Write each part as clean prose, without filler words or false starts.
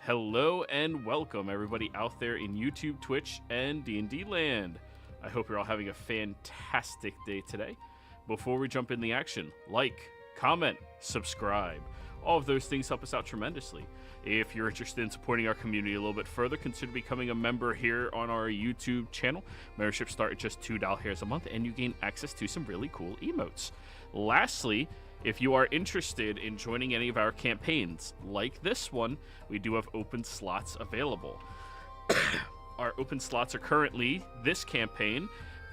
Hello and welcome everybody out there in YouTube, Twitch, and D&D land. I hope you're all having a fantastic day today. Before we jump in the action, like, comment, subscribe. All of those things help us out tremendously. If you're interested in supporting our community a little bit further, consider becoming a member here on our YouTube channel. Memberships start at just $2 a month, and you gain access to some really cool emotes. Lastly, if you are interested in joining any of our campaigns, like this one, we do have open slots available. Our open slots are currently this campaign,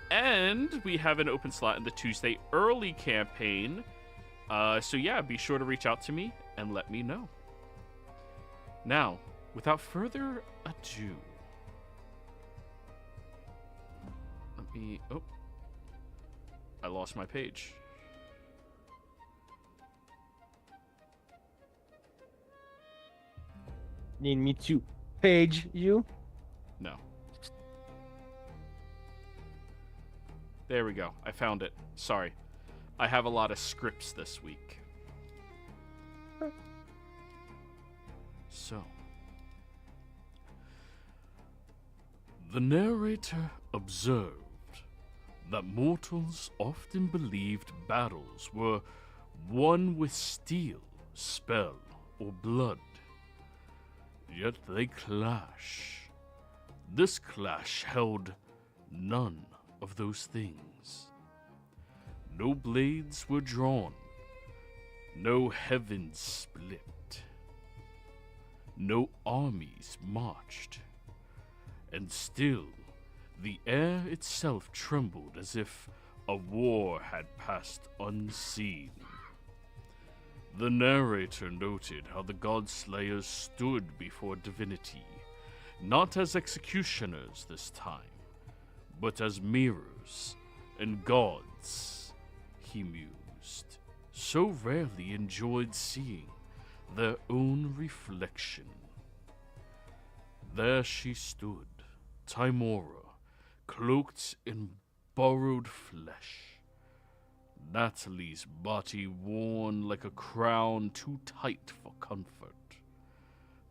and we have an open slot in the Tuesday early campaign. So yeah, be sure to reach out to me and let me know. Now, without further ado, oh, I lost my page. Need me to page you? No. There we go. I found it. Sorry. I have a lot of scripts this week. So. The narrator observed that mortals often believed battles were won with steel, spell, or blood. Yet they clash. This clash held none of those things. No blades were drawn. No heavens split. No armies marched. And still, the air itself trembled as if a war had passed unseen. The narrator noted how the Godslayers stood before divinity, not as executioners this time, but as mirrors and gods, he mused, so rarely enjoyed seeing their own reflection. There she stood, Timora, cloaked in borrowed flesh. Natalie's body worn like a crown too tight for comfort.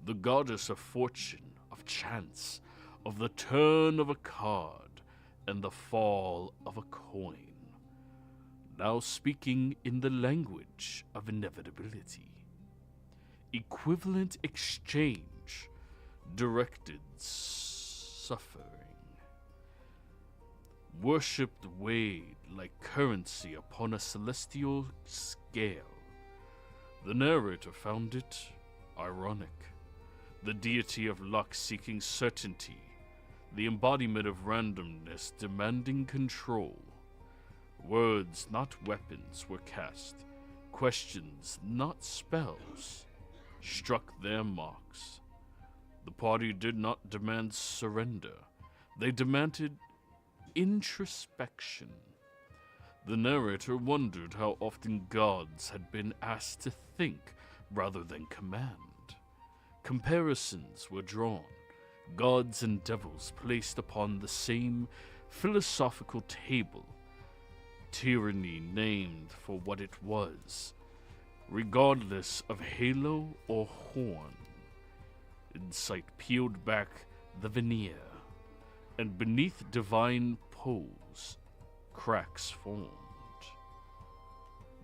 The goddess of fortune, of chance, of the turn of a card, and the fall of a coin. Now speaking in the language of inevitability. Equivalent exchange, directed suffering. Worshipped weighed like currency upon a celestial scale. The narrator found it ironic. The deity of luck seeking certainty, the embodiment of randomness demanding control. Words, not weapons, were cast. Questions, not spells, struck their marks. The party did not demand surrender. They demanded introspection. The narrator wondered how often gods had been asked to think rather than command. Comparisons were drawn, gods and devils placed upon the same philosophical table, tyranny named for what it was, regardless of halo or horn. Insight peeled back the veneer, and beneath divine pose, cracks formed.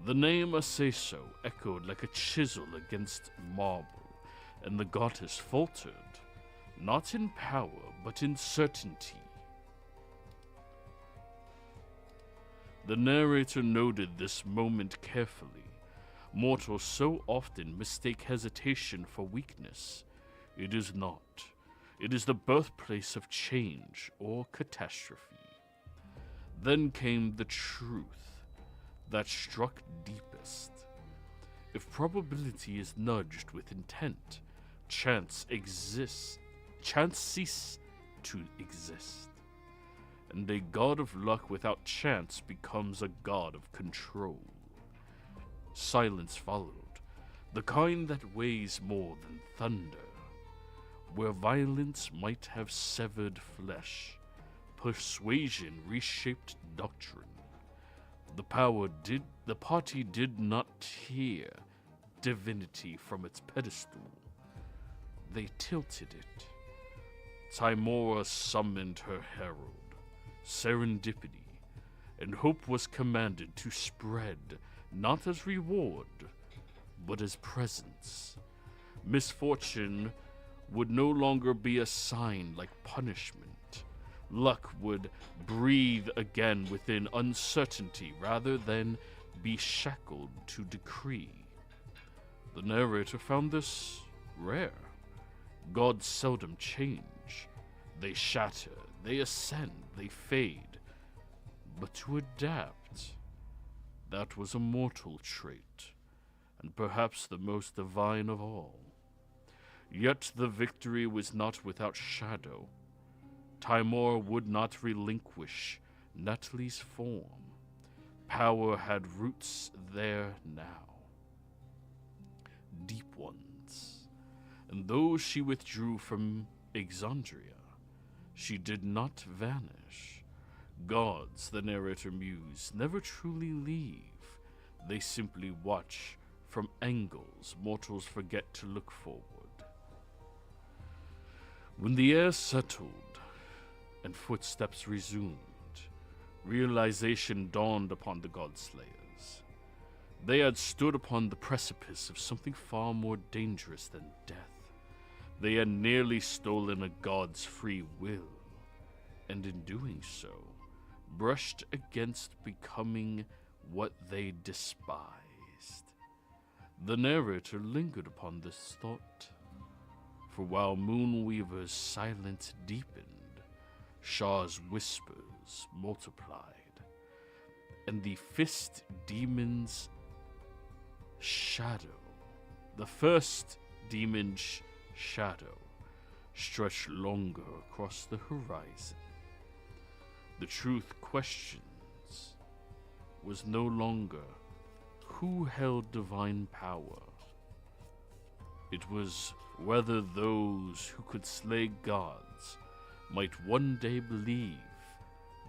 The name Aceso echoed like a chisel against marble, and the goddess faltered, not in power, but in certainty. The narrator noted this moment carefully. Mortals so often mistake hesitation for weakness. It is not. It is the birthplace of change or catastrophe. Then came the truth that struck deepest. If probability is nudged with intent, chance ceases to exist. And a god of luck without chance becomes a god of control. Silence followed, the kind that weighs more than thunder. Where violence might have severed flesh, persuasion reshaped doctrine. The party did not tear divinity from its pedestal. they tilted it. Timora summoned her herald, serendipity, and hope was commanded to spread, not as reward, but as presence. Misfortune would no longer be a sign like punishment. Luck would breathe again within uncertainty rather than be shackled to decree. The narrator found this rare. Gods seldom change. They shatter, they ascend, they fade. But to adapt, that was a mortal trait, and perhaps the most divine of all. Yet the victory was not without shadow. Timor would not relinquish Natalie's form. Power had roots there now. Deep ones. And though she withdrew from Exandria, she did not vanish. Gods, the narrator mused, never truly leave. They simply watch from angles mortals forget to look forward. When the air settled and footsteps resumed, realization dawned upon the Godslayers. They had stood upon the precipice of something far more dangerous than death. They had nearly stolen a god's free will, and in doing so, brushed against becoming what they despised. The narrator lingered upon this thought, for while Moonweaver's silence deepened, Shaw's whispers multiplied, and the fist demon's shadow, the first demon's shadow, stretched longer across the horizon. The truth questions was no longer who held divine power. It was whether those who could slay gods might one day believe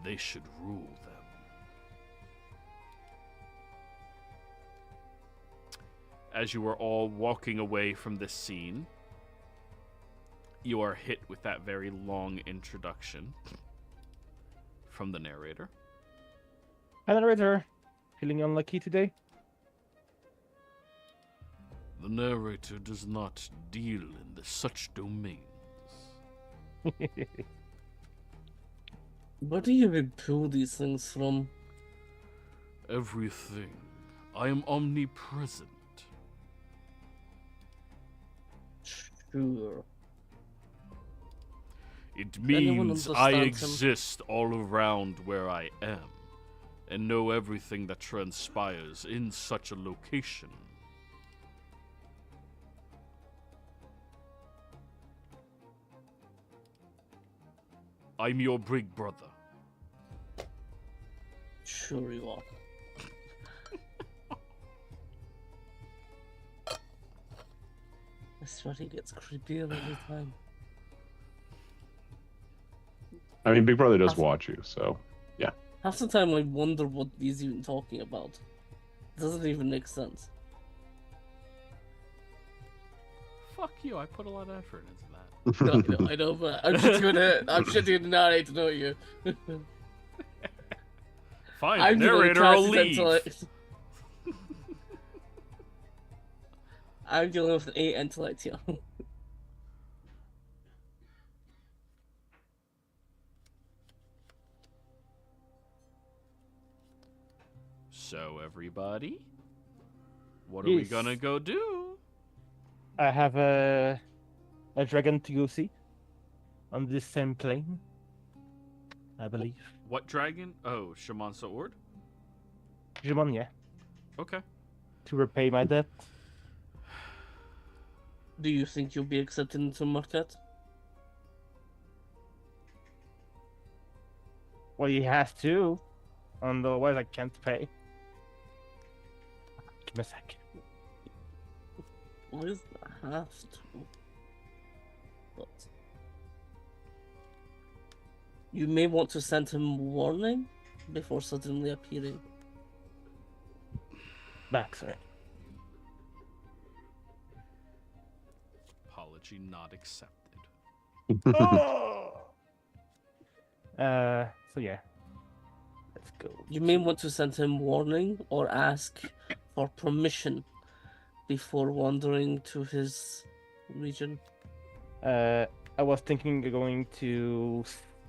they should rule them. As you are all walking away from this scene, you are hit with that very long introduction from the narrator. Hi, narrator. Feeling unlucky today? The narrator does not deal in such domains. Where do you even pull these things from? Everything. I am omnipresent. Sure. It anyone means I understand him? exist all around where I am, and know everything that transpires in such a location. I'm your big brother. Sure you are. I swear he gets creepier every time. I mean, Big Brother does watch you, so yeah. Half the time I wonder what he's even talking about. It doesn't even make sense. Fuck you, I put a lot of effort into that. No, I know, but I'm just gonna narrate to know you. Fine, I'm narrator will leave. I'm dealing with an 8 intellect here. So, everybody, what are we Yes. gonna go do? I have a dragon to go see on this same plane, I believe. What dragon? Oh, Shaman Sword? Jumon, yeah, Okay. to repay my debt. Do you think you'll be accepted into Marquette? Well, he has to, otherwise I can't pay. Give me a sec. Why does that have to? But you may want to send him warning before suddenly appearing. Back, sorry. apology not accepted. So yeah. Let's go. You may want to send him warning or ask for permission before wandering to his region. I was thinking of going to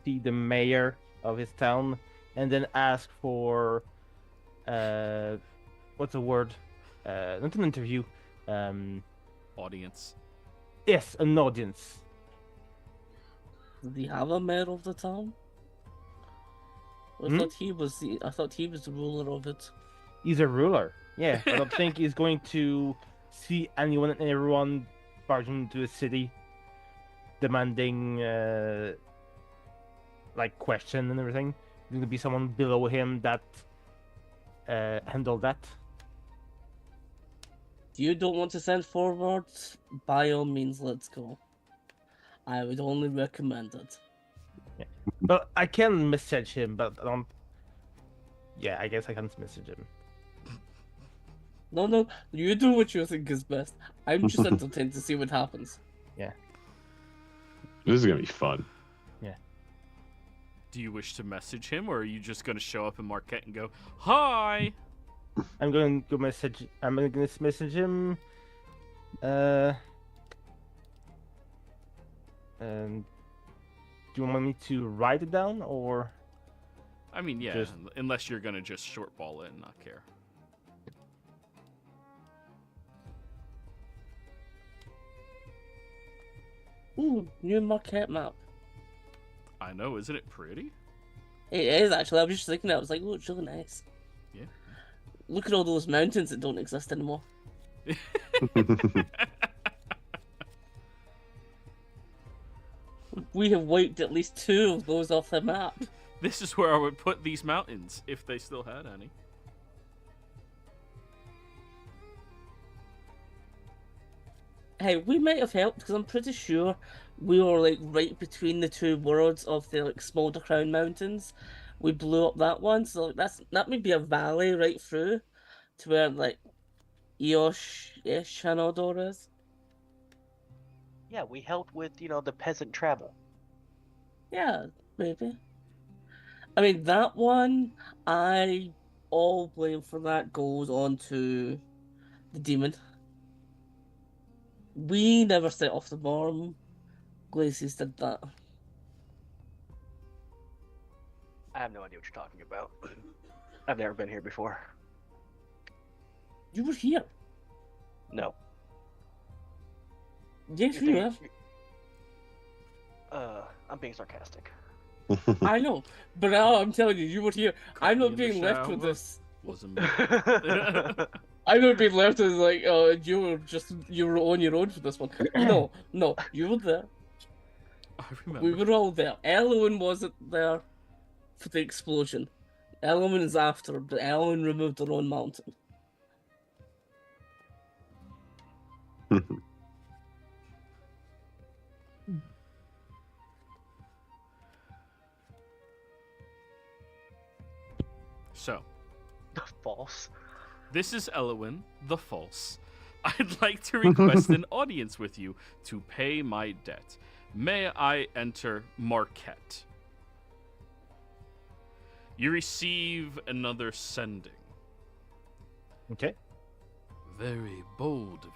see the mayor of his town and then ask for what's the word? Not an interview. Audience. Yes, an audience. Did he have a mayor of the town? I thought he was the ruler of it. He's a ruler. Yeah, I don't think he's going to see anyone and everyone barging into the city, demanding like question and everything. There's gonna be someone below him that handle that. You don't want to send forward? By all means, let's go. I would only recommend it. But I can message him, but I don't. Yeah, I guess I can't message him. No, you do what you think is best. I'm just entertained to see what happens. Yeah. This is gonna be fun. Do you wish to message him, or are you just going to show up in Marquette and go, "Hi"? I'm going to message. I'm going to message him. Do you want me to write it down or? I mean, yeah, Just- unless you're going to just shortball it and not care. Ooh, new Marquette map. I know, isn't it pretty? It is actually. I was just looking at it. I was like, oh, it's really nice. Yeah. Look at all those mountains that don't exist anymore. We have wiped at least 2 of those off the map. This is where I would put these mountains, if they still had any. Hey, we might have helped because I'm pretty sure we were like right between the 2 worlds of the like Smolder Crown Mountains. We blew up that one, so like, that may be a valley right through to where like Shanodor is. Yeah, we helped with, the peasant travel. Yeah, maybe. I mean, that one, all blame for that goes on to the demon. We never set off the bomb. Glaciers did that. I have no idea what you're talking about. I've never been here before. You were here. No. Yes, You're you have. thinking- I'm being sarcastic. I know, but now I'm telling you, you were here. I'm me not in the being left with shower. this. Wasn't me. I'm not being left with like, you were on your own for this one. No, you were there. I remember. We were all there. Elwyn wasn't there for the explosion. Elwyn is after, but Elwyn removed her own mountain. So, False. this is Elwyn, the False. I'd like to request an audience with you to pay my debt. May I enter Marquette? You receive another sending. Okay. Very bold of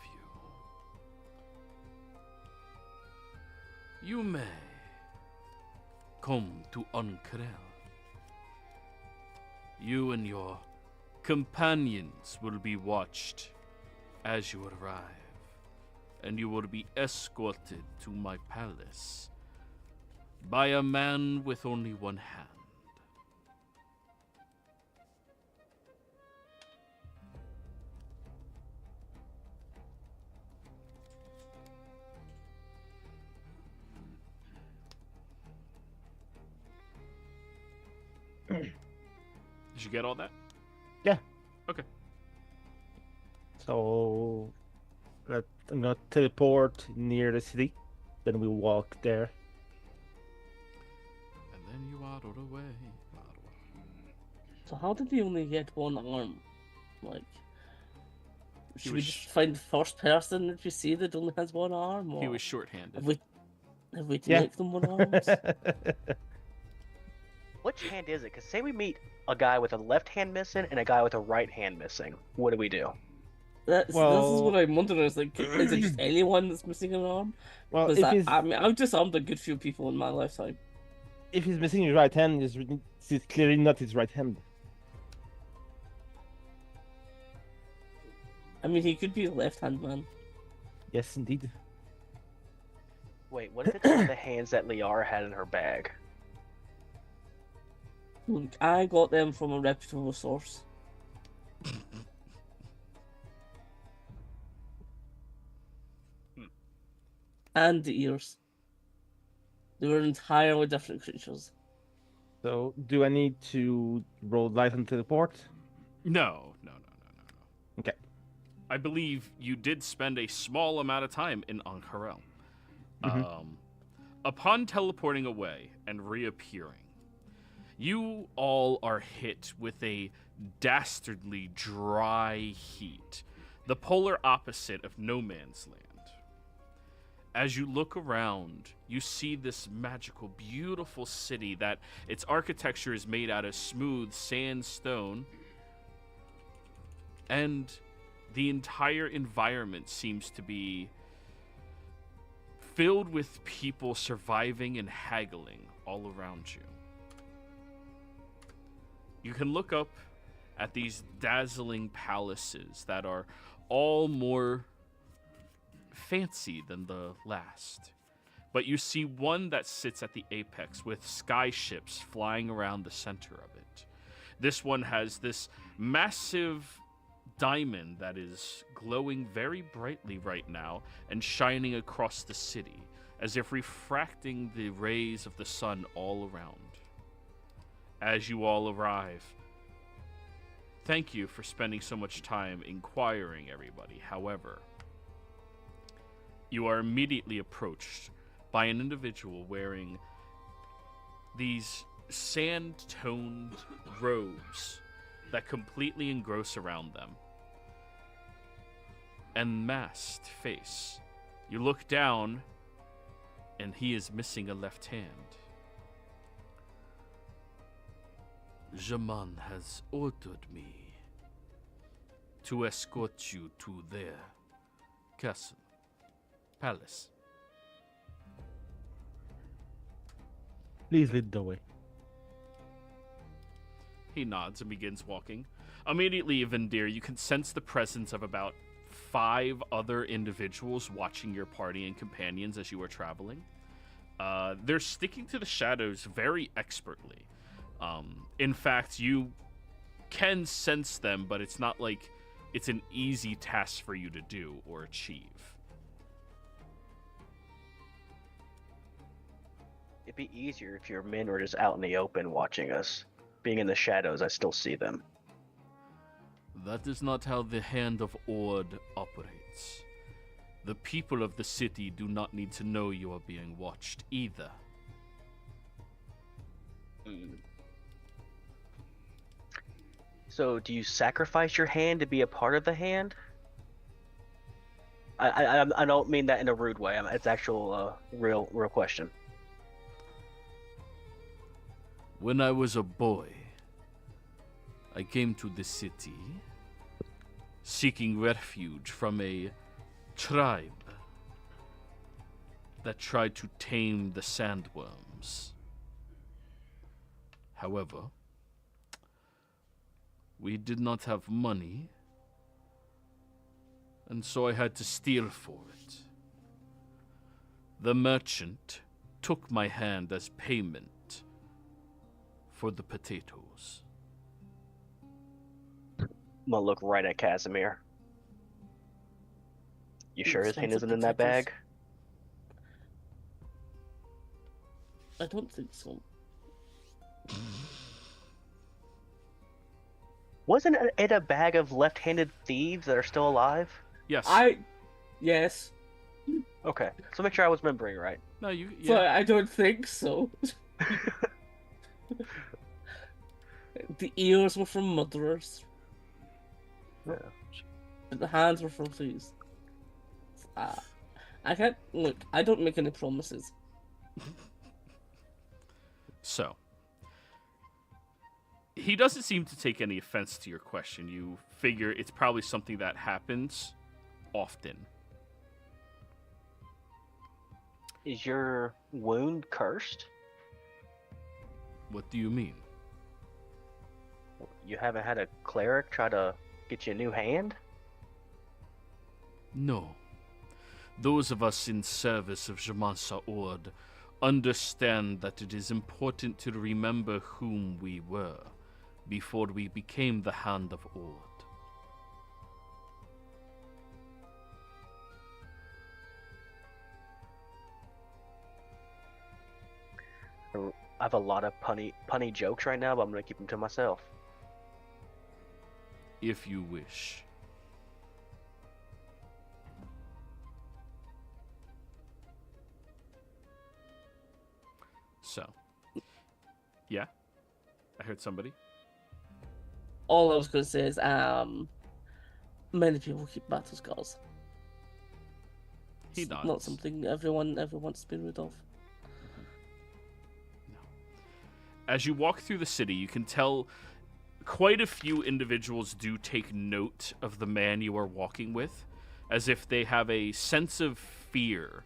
you. You may come to Uncrel. You and your companions will be watched as you arrive, and you will be escorted to my palace by a man with only one hand. Did you get all that? Yeah. Okay. So I'm gonna teleport near the city. Then we walk there. And then you waddled away. So how did he only get one arm? Like, Should we just find the first person that we see that only has one arm? Or He was short-handed. have we to Yeah. make them one arms? Which hand is it? Because say we meet a guy with a left hand missing and a guy with a right hand missing. What do we do? This is Well- what I'm wondering. Is like, is it just anyone that's missing an arm? Well, Because if he's I've disarmed a good few people in my lifetime. if he's missing his right hand, it's clearly not his right hand. I mean, he could be a left-hand man. Yes, indeed. Wait, what if it's one of the hands that Liara had in her bag? Look, I got them from a reputable source. And the ears. They were entirely different creatures. So, do I need to roll light and teleport? No. Okay. I believe you did spend a small amount of time in Ank'Harel. Mhm. Upon teleporting away and reappearing, you all are hit with a dastardly dry heat, the polar opposite of no man's land. As you look around, you see this magical, beautiful city that its architecture is made out of smooth sandstone, and the entire environment seems to be filled with people surviving and haggling all around you. You can look up at these dazzling palaces that are all more fancy than the last. But you see one that sits at the apex with sky ships flying around the center of it. This one has this massive diamond that is glowing very brightly right now and shining across the city, as if refracting the rays of the sun all around. As you all arrive, thank you for spending so much time inquiring, everybody. However, you are immediately approached by an individual wearing these sand-toned robes that completely engross around them, and masked face. You look down, and he is missing a left hand. Jaman has ordered me to escort you to their castle, palace. Please lead the way. He nods and begins walking. Immediately, Ivandir, you can sense the presence of about 5 other individuals watching your party and companions as you are traveling. They're sticking to the shadows very expertly. In fact, you can sense them, but it's not like it's an easy task for you to do or achieve. It'd be easier if your men were just out in the open watching us. Being in the shadows, I still see them. That is not how the Hand of Ord operates. The people of the city do not need to know you are being watched either. So, do you sacrifice your hand to be a part of the hand? I don't mean that in a rude way. It's actual real question. When I was a boy, I came to the city seeking refuge from a tribe that tried to tame the sandworms. However, we did not have money, and so I had to steal for it. The merchant took my hand as payment for the potatoes. I'm gonna look right at Casimir. You sure his hand isn't in that bag? I don't think so. Wasn't it a bag of left-handed thieves that are still alive? Yes. Yes. Okay, so make sure I was remembering right. No, you. So Yeah. I don't think so. The ears were from murderers. but the hands were for whose? I can't look. I don't make any promises. So, he doesn't seem to take any offense to your question. You figure it's probably something that happens often. Is your wound cursed? What do you mean? You haven't had a cleric try to get you a new hand? No. Those of us in service of Jamansa Ord understand that it is important to remember whom we were before we became the Hand of Ord. I have a lot of punny jokes right now, but I'm gonna keep them to myself. If you wish. So, yeah, I heard somebody. All I was going to say is, many people keep battle scars. He It's nods. not something everyone wants to be rid of. As you walk through the city, you can tell quite a few individuals do take note of the man you are walking with, as if they have a sense of fear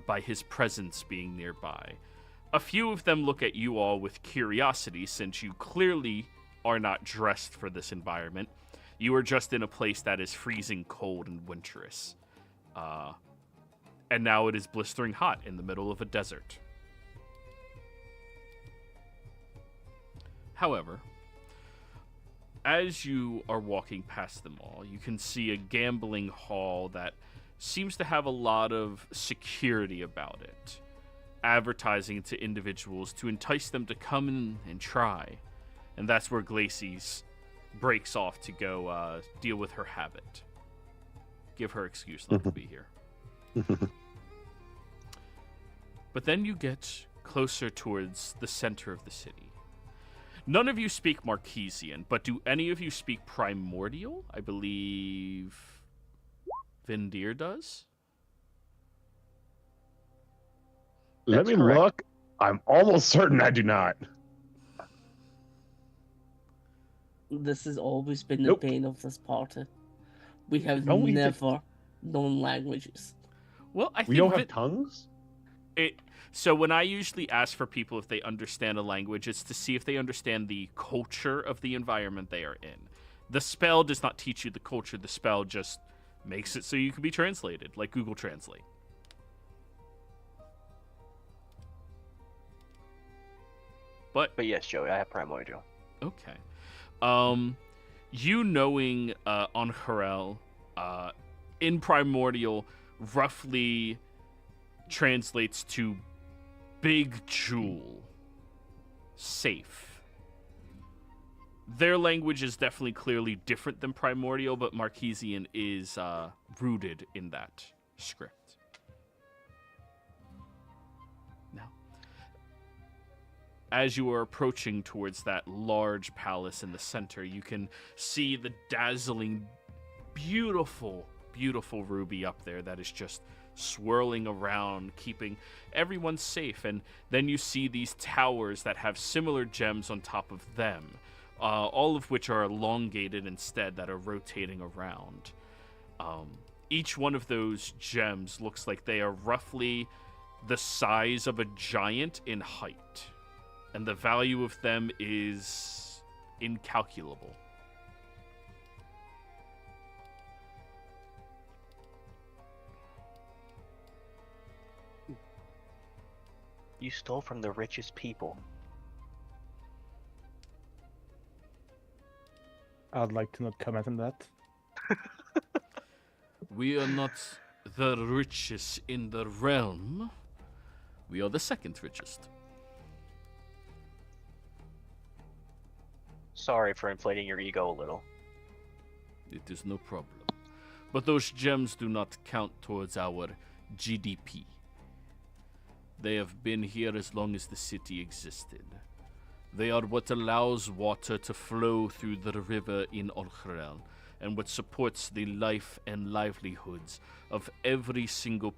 by his presence being nearby. A few of them look at you all with curiosity, since you clearly are not dressed for this environment. You are just in a place that is freezing cold and winterous. And now it is blistering hot in the middle of a desert. However, as you are walking past them all, you can see a gambling hall that seems to have a lot of security about it, advertising to individuals to entice them to come in and try. And that's where Glacies breaks off to go deal with her habit. Give her excuse not to be here. But then you get closer towards the center of the city. None of you speak Marquesian, but do any of you speak Primordial? I believe Vindir does. Let me correct. look. I'm almost certain I do not. This has always been the Nope. bane of this party. We have Don't we never known languages. Well, I We think don't that have tongues? So when I usually ask for people if they understand a language, it's to see if they understand the culture of the environment they are in. The spell does not teach you the culture. The spell just makes it so you can be translated, like Google Translate. But yes, Joey, I have primordial. okay, you knowing on Harel, in Primordial, roughly translates to big jewel, safe. Their language is definitely clearly different than Primordial, but Marquesian is rooted in that script. Now, as you are approaching towards that large palace in the center, you can see the dazzling, beautiful, beautiful ruby up there that is just swirling around, keeping everyone safe. And then you see these towers that have similar gems on top of them, all of which are elongated instead, that are rotating around. Each one of those gems looks like they are roughly the size of a giant in height, and the value of them is incalculable. You stole from the richest people. I'd like to not comment on that. We are not the richest in the realm. We are the second richest. Sorry for inflating your ego a little. It is no problem. But those gems do not count towards our GDP. They have been here as long as the city existed. They are what allows water to flow through the river in Olchrel. and what supports the life and livelihoods of every single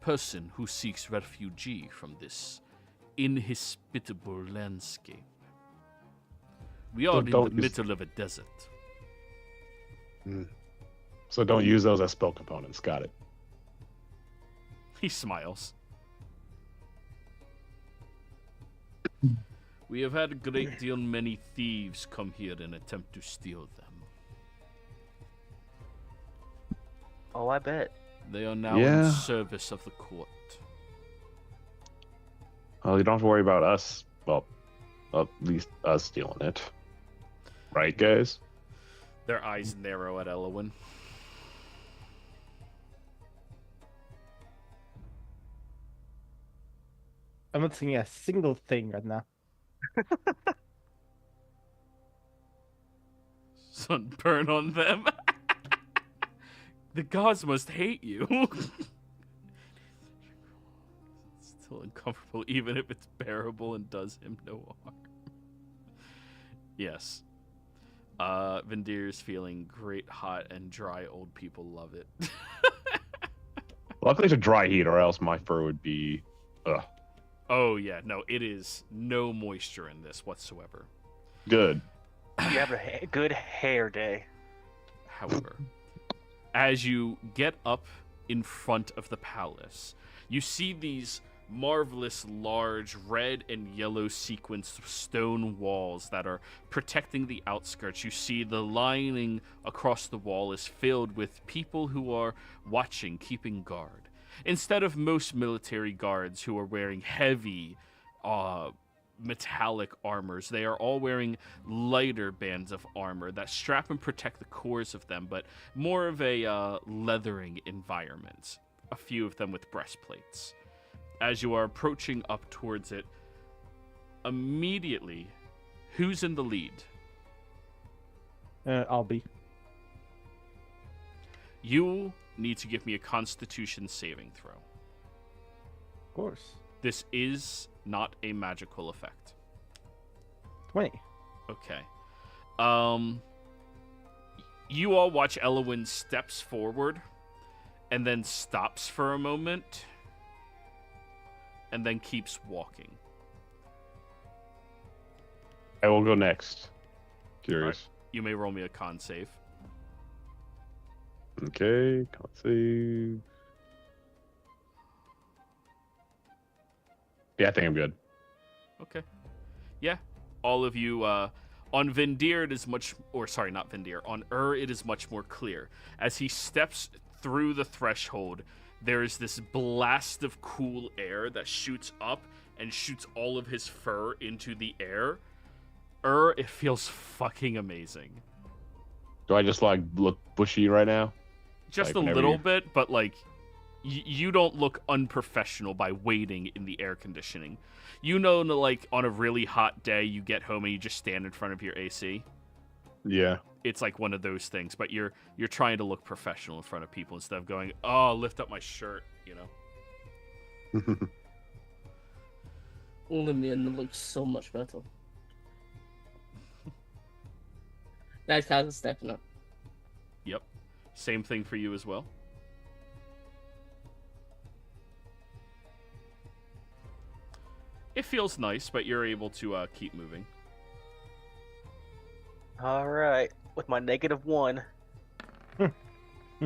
person who seeks refuge from this inhospitable landscape. We are in the middle of a desert. So don't use those as spell components. Got it. He smiles. We have had a great deal many thieves come here and attempt to steal them. Oh, I bet. They are now in service of the court. Well, you don't have to worry about us. Well, at least us stealing it. Right, guys? Their eyes narrow at Elowin. I'm not seeing a single thing right now. Sunburn on them. The gods must hate you. It's still uncomfortable, even if it's bearable and does him no harm. Yes. Vindir's feeling great, hot, and dry. Old people love it. Luckily it's a dry heat, or else my fur would be... Ugh. Oh, yeah. No, it is no moisture in this whatsoever. Good. You have a good hair day. However, as you get up in front of the palace, you see these marvelous large red and yellow sequenced stone walls that are protecting the outskirts. You see the lining across the wall is filled with people who are watching, keeping guard. Instead of most military guards who are wearing heavy metallic armors, they are all wearing lighter bands of armor that strap and protect the cores of them, but more of a leathering environment. A few of them with breastplates. As you are approaching up towards it, immediately, who's in the lead? I'll be. You need to give me a Constitution saving throw. Of course. This is not a magical effect. 20. Okay. You all watch Elowin steps forward and then stops for a moment and then keeps walking. I will go next. Curious. Right. You may roll me a con save. Okay, can't see. Yeah, I think I'm good. Okay. Yeah. All of you, on Vindir, it is much, or sorry, not Vindir, on it is much more clear. As he steps through the threshold, there is this blast of cool air that shoots up and shoots all of his fur into the air. It feels fucking amazing. Do I just, like, look bushy right now? Just like a little bit, but, like, you don't look unprofessional by waiting in the air conditioning. You know, like, on a really hot day, you get home and you just stand in front of your AC. Yeah. It's like one of those things, but you're trying to look professional in front of people instead of going, oh, lift up my shirt, you know? Only me and looks so much better. Nice guys stepping up. Yep. Same thing for you as well. It feels nice, but you're able to keep moving. All right, with my -1.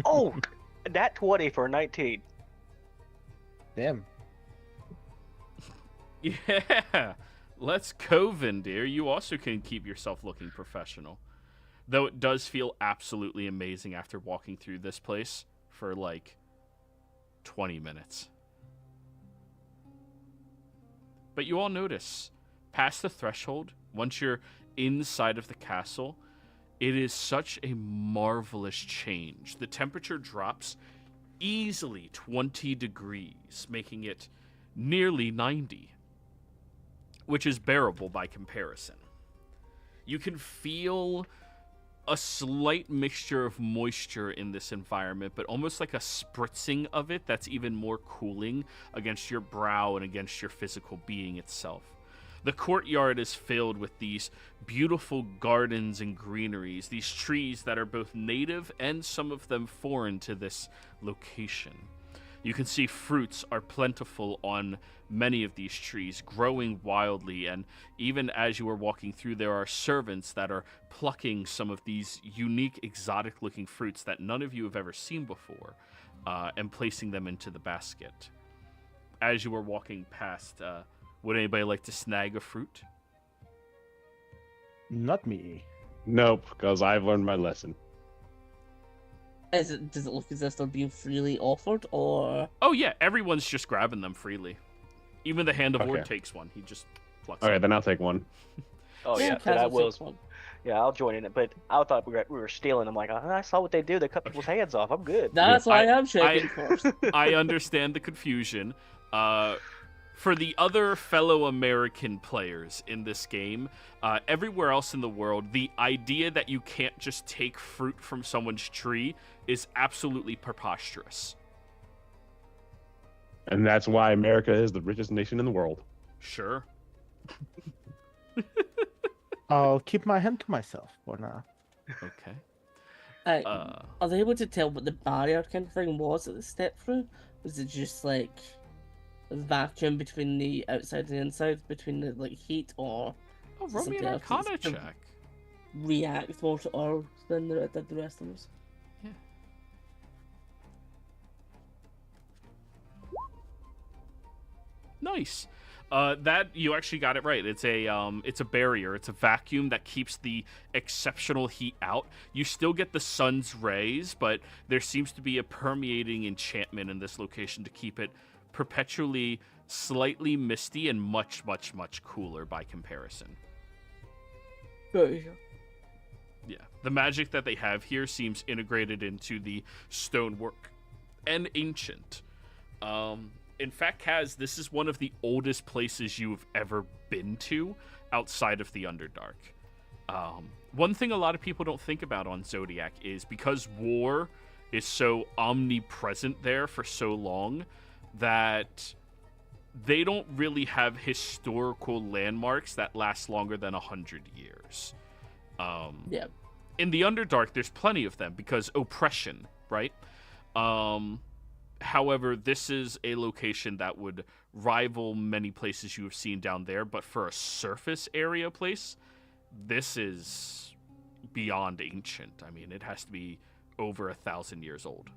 Oh, that 20 for 19. Damn. Yeah, let's go, Vindir. You also can keep yourself looking professional. Though it does feel absolutely amazing after walking through this place for like 20 minutes. But you all notice, past the threshold, once you're inside of the castle, it is such a marvelous change. The temperature drops easily 20 degrees, making it nearly 90, which is bearable by comparison. You can feel a slight mixture of moisture in this environment, but almost like a spritzing of it that's even more cooling against your brow and against your physical being itself. The courtyard is filled with these beautiful gardens and greeneries, these trees that are both native and some of them foreign to this location. You can see fruits are plentiful on many of these trees, growing wildly, and even as you are walking through, there are servants that are plucking some of these unique, exotic-looking fruits that none of you have ever seen before, and placing them into the basket. As you are walking past, would anybody like to snag a fruit? Not me. Nope, because I've learned my lesson. Does it look as if they're being freely offered, or? Oh yeah, everyone's just grabbing them freely. Even the Hand of Ord Okay. takes one. He just plucks Okay, it. then I'll take one. Oh yeah, Kaz then I will will. take one. Yeah, I'll join in it. But I thought we were stealing. I'm like, I saw what they do. They cut people's hands off. I'm good. That's why I- I'm checking first. I understand the confusion. For the other fellow American players in this game, everywhere else in the world, the idea that you can't just take fruit from someone's tree is absolutely preposterous. And that's why America is the richest nation in the world. Sure. I'll keep my hand to myself for now. Okay. Are they able to tell what the barrier kind of thing was that they stepped through? Was it just like a vacuum between the outside and the inside, between the like heat, or Oh, roll me an something else Arcana that's the- check. react more to ours than the rest of us? Nice. That you actually got it right. It's a barrier. It's a vacuum that keeps the exceptional heat out. You still get the sun's rays, but there seems to be a permeating enchantment in this location to keep it perpetually slightly misty and much, much, much cooler by comparison. Very sure. Yeah, the magic that they have here seems integrated into the stonework and ancient. In fact, Kaz, this is one of the oldest places you've ever been to outside of the Underdark. One thing a lot of people don't think about on Zodiac is because war is so omnipresent there for so long that they don't really have historical landmarks that last longer than 100 years. Yeah. In the Underdark, there's plenty of them because oppression, right? However, this is a location that would rival many places you have seen down there, but for a surface area place, this is beyond ancient. I mean, it has to be over 1,000 years old.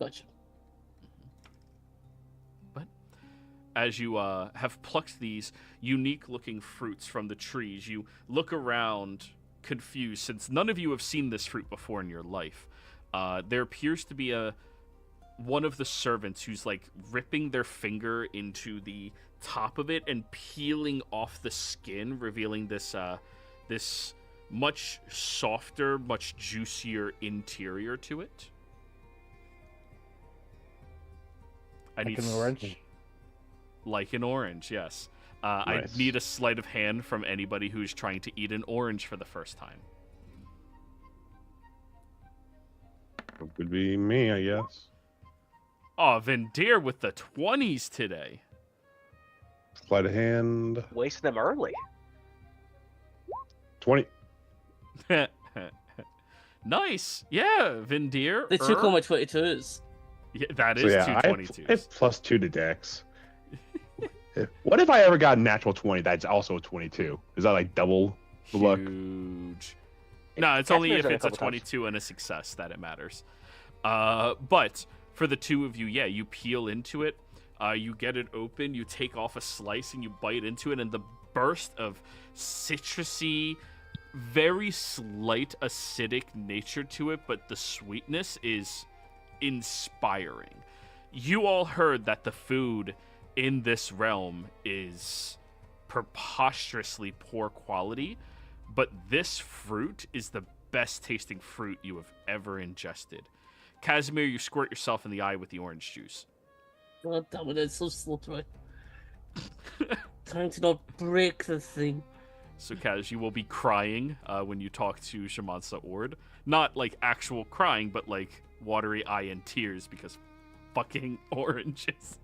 Gotcha. As you have plucked these unique-looking fruits from the trees, you look around confused, since none of you have seen this fruit before in your life. There appears to be one of the servants who's like ripping their finger into the top of it and peeling off the skin, revealing this this much softer, much juicier interior to it. Like an orange. Like an orange, yes. Nice. I need a sleight of hand from anybody who's trying to eat an orange for the first time. It would be me, I guess. Oh, Vendir with the 20s today. Sleight of hand. Wasting them early. 20. Nice. Yeah, Vendir. They took all my 22s. Yeah, that So is yeah, two I 22s. have plus 2 to Dex. What if I ever got a natural 20 that's also a 22? Is that like double the luck? Huge. No, it's only Casimir's if done it a it's a couple times. 22 and a success that it matters. But for the two of you, yeah, you peel into it, you get it open, you take off a slice and you bite into it, and the burst of citrusy, very slight acidic nature to it, but the sweetness is inspiring. You all heard that the food in this realm is preposterously poor quality, but this fruit is the best tasting fruit you have ever ingested. Casimir, you squirt yourself in the eye with the orange juice. God damn it, it's so slippery. Trying to not break the thing. So, Kaz, you will be crying when you talk to Shamansa Ord. Not like actual crying, but like watery eye and tears because fucking oranges.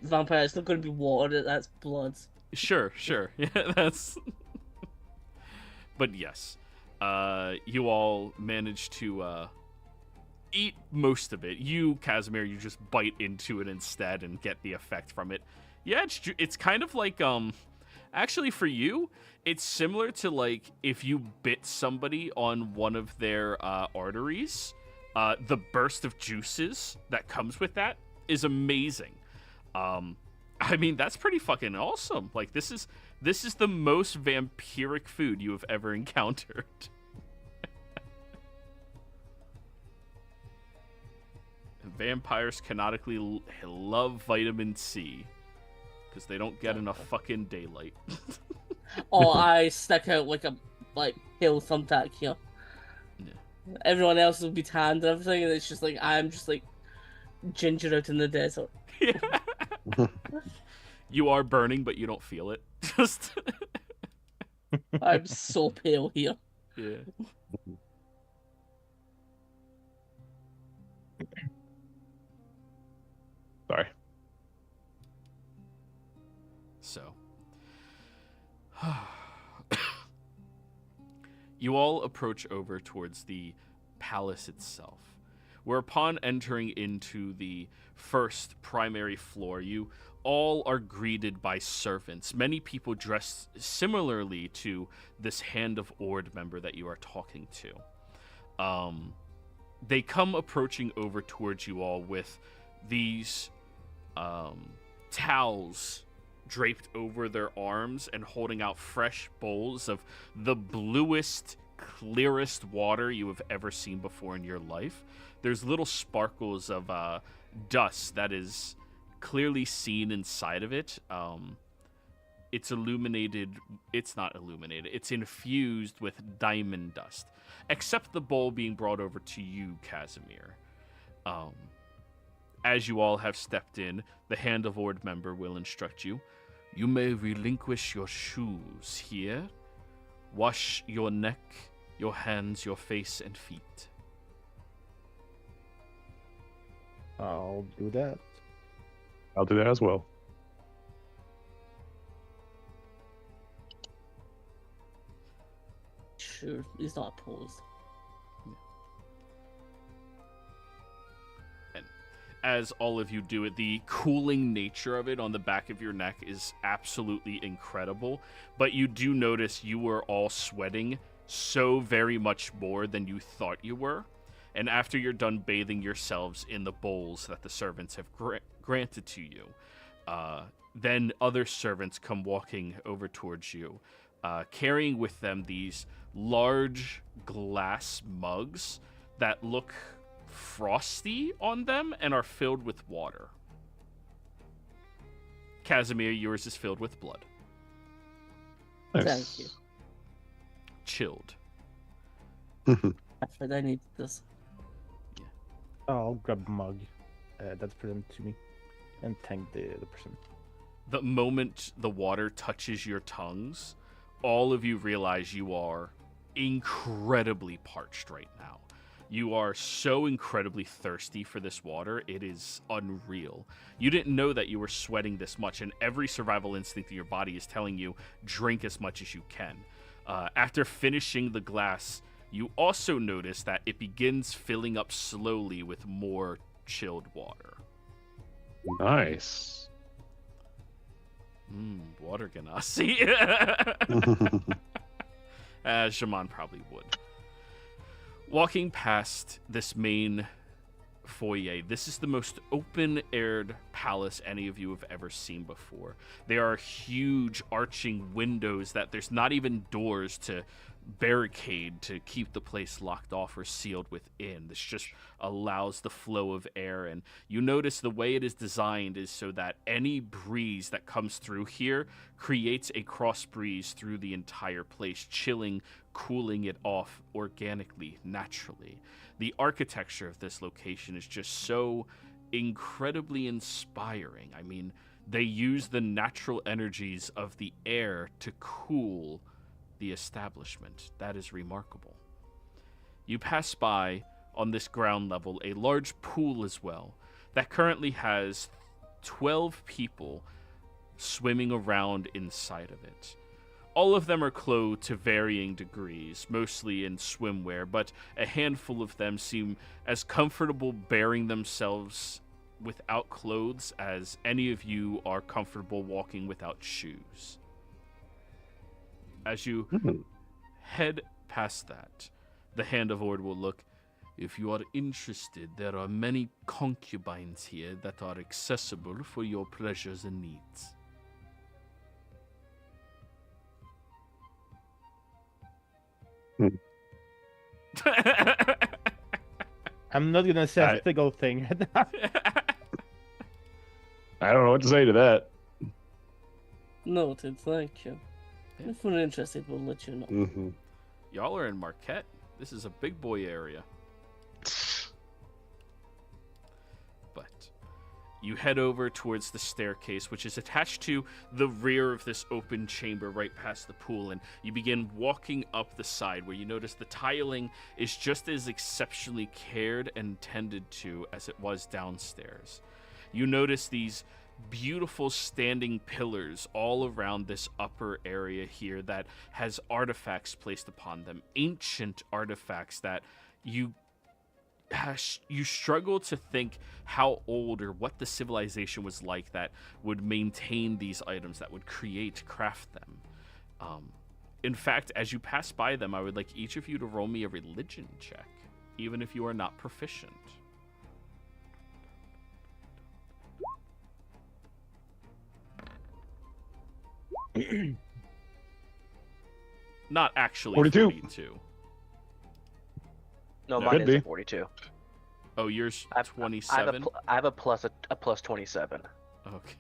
Vampire, it's not going to be water. That's blood. Sure. Yeah, that's. But yes, you all managed to eat most of it. You, Casimir, you just bite into it instead and get the effect from it. Yeah, it's kind of like actually for you, it's similar to like if you bit somebody on one of their arteries. The burst of juices that comes with that is amazing. I mean, that's pretty fucking awesome. Like this is the most vampiric food you have ever encountered. Vampires canonically love vitamin C because they don't get enough fucking daylight. Or I stick out like a pale thumbtack here. Yeah. Everyone else will be tanned and everything, and it's just like I'm just like ginger out in the desert. Yeah. You are burning, but you don't feel it. Just I'm so pale here. Yeah. Sorry. So, you all approach over towards the palace itself, where upon entering into the first primary floor, you all are greeted by servants, many people dressed similarly to this Hand of Ord member that you are talking to. They come approaching over towards you all with these towels draped over their arms and holding out fresh bowls of the bluest, clearest water you have ever seen before in your life. There's little sparkles of dust that is clearly seen inside of it. It's illuminated. It's not illuminated. It's infused with diamond dust, except the bowl being brought over to you, Casimir. As you all have stepped in, the Hand of Ord member will instruct you. You may relinquish your shoes here. Wash your neck, your hands, your face, and feet. I'll do that. I'll do that as well. Sure, he's not opposed. As all of you do it, the cooling nature of it on the back of your neck is absolutely incredible. But you do notice you were all sweating so very much more than you thought you were. And after you're done bathing yourselves in the bowls that the servants have granted to you, then other servants come walking over towards you, carrying with them these large glass mugs that look frosty on them and are filled with water. Casimir, yours is filled with blood. Nice. Thank you. Chilled. Actually, I need this. I'll grab a mug that's presented to me and thank the person. The moment the water touches your tongues, all of you realize you are incredibly parched right now. You are so incredibly thirsty for this water, it is unreal. You didn't know that you were sweating this much, and every survival instinct in your body is telling you, drink as much as you can. After finishing the glass, you also notice that it begins filling up slowly with more chilled water. Nice. Water ganassi. Shaman probably would. Walking past this main foyer, this is the most open-aired palace any of you have ever seen before. There are huge arching windows that there's not even doors to barricade to keep the place locked off or sealed within. This just allows the flow of air, and you notice the way it is designed is so that any breeze that comes through here creates a cross breeze through the entire place, chilling, cooling it off organically, naturally. The architecture of this location is just so incredibly inspiring. I mean, they use the natural energies of the air to cool the establishment. That is remarkable. You pass by, on this ground level, a large pool as well, that currently has 12 people swimming around inside of it. All of them are clothed to varying degrees, mostly in swimwear, but a handful of them seem as comfortable bearing themselves without clothes as any of you are comfortable walking without shoes. As you head past that, the Hand of Ord will look. If you are interested, there are many concubines here that are accessible for your pleasures and needs. I'm not gonna say a single thing. I don't know what to say to that. Noted, thank you. If we're interested, we'll let you know. Mm-hmm. Y'all are in Marquette. This is a big boy area. But you head over towards the staircase, which is attached to the rear of this open chamber right past the pool, and you begin walking up the side where you notice the tiling is just as exceptionally cared and tended to as it was downstairs. You notice these beautiful standing pillars all around this upper area here that has artifacts placed upon them, ancient artifacts that you struggle to think how old or what the civilization was like that would maintain these items, that would craft them. In fact, as you pass by them, I would like each of you to roll me a religion check, even if you are not proficient. Not actually 42. No, No, mine could is be. a 42. Oh, yours I 27? have a plus 27. Okay.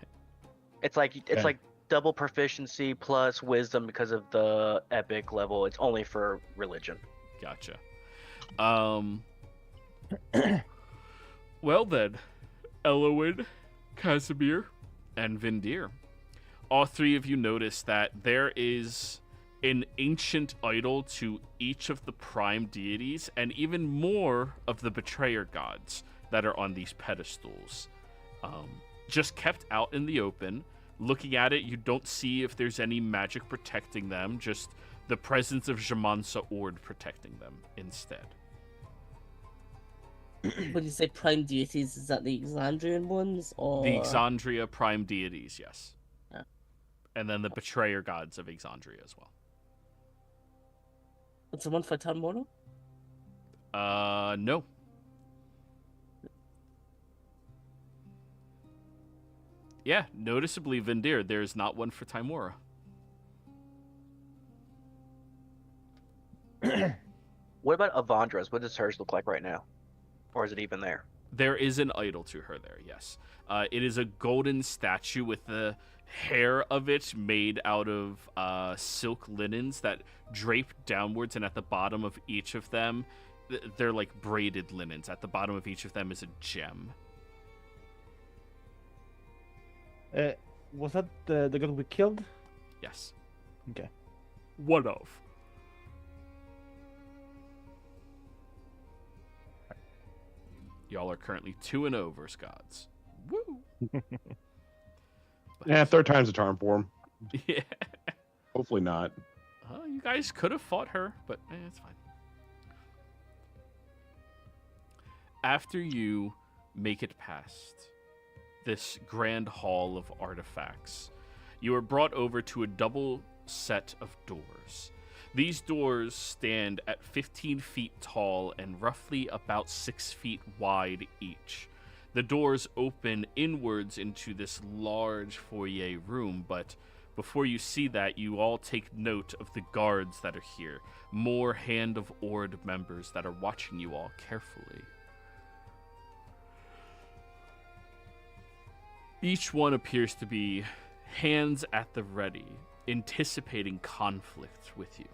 It's like Okay. like double proficiency plus wisdom because of the epic level. It's only for religion. Gotcha. Well then, Elowin, Casimir, and Vindir. All three of you notice that there is an ancient idol to each of the prime deities and even more of the betrayer gods that are on these pedestals. Just kept out in the open. Looking at it, you don't see if there's any magic protecting them, just the presence of Jamansa Ord protecting them instead. When you say prime deities, is that the Exandrian ones, or The Exandria prime deities, yes. Yeah. And then the betrayer gods of Exandria as well. what's the one for Tarmono? No. Yeah, noticeably, Vindir, there's not one for Timora. What about Avandra's? What does hers look like right now? Or is it even there? There is an idol to her there, yes. It is a golden statue with the hair of it made out of silk linens that drape downwards, and at the bottom of each of them, they're like braided linens. At the bottom of each of them is a gem. Was that the girl we killed? Yes. Okay. One of. Y'all are currently 2-0 versus gods. Woo! Yeah, third time's a charm for him. Yeah. Hopefully not. You guys could have fought her, but it's fine. After you make it past this grand hall of artifacts, you are brought over to a double set of doors. These doors stand at 15 feet tall and roughly about 6 feet wide each. The doors open inwards into this large foyer room, but before you see that, you all take note of the guards that are here. More Hand of Ord members that are watching you all carefully. Each one appears to be hands at the ready, anticipating conflict with you.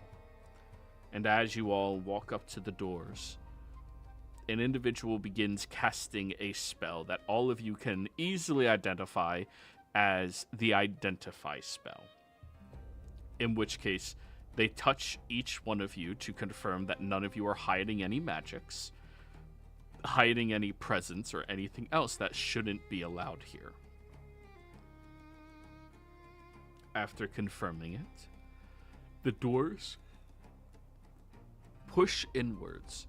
And as you all walk up to the doors, an individual begins casting a spell that all of you can easily identify as the Identify spell. In which case, they touch each one of you to confirm that none of you are hiding any magics, hiding any presence, or anything else that shouldn't be allowed here. after confirming it, the doors push inwards,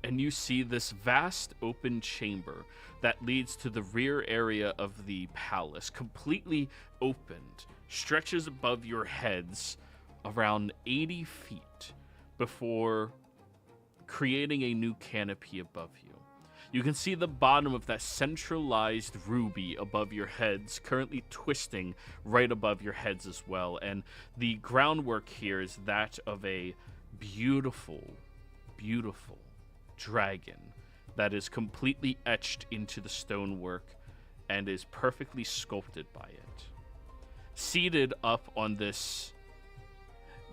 and you see this vast open chamber that leads to the rear area of the palace, completely opened, stretches above your heads around 80 feet before creating a new canopy above you. You can see the bottom of that centralized ruby above your heads, currently twisting right above your heads as well. And the groundwork here is that of a beautiful, beautiful dragon that is completely etched into the stonework and is perfectly sculpted by it. Seated up on this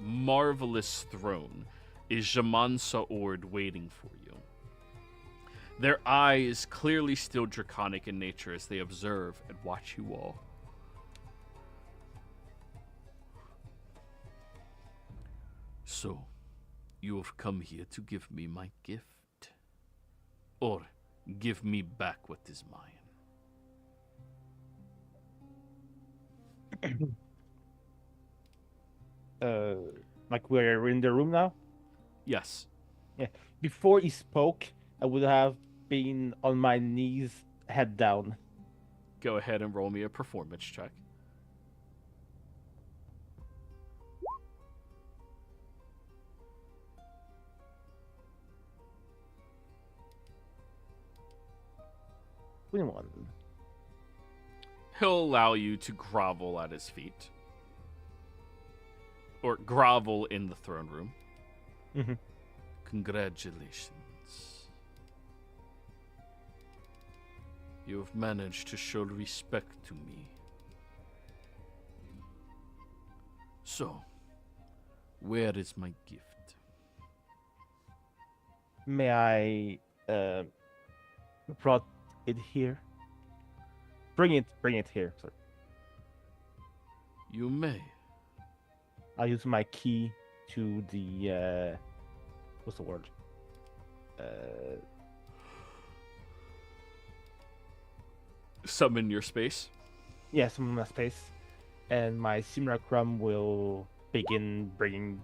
marvelous throne is Jaman Saord waiting for you. Their eyes clearly still draconic in nature as they observe and watch you all. So, you have come here to give me my gift? Or give me back what is mine? Like we're in the room now? Yes. Yeah. Before he spoke, I would have been on my knees, head down. Go ahead and roll me a performance check. Anyone? He'll allow you to grovel at his feet. Or grovel in the throne room. Mm-hmm. Congratulations. You have managed to show respect to me. So, where is my gift? May I brought it here? Bring it here. Sorry. You may. I'll use my key to the what's the word? Summon your space. Yeah, summon my space, and my simulacrum will begin bringing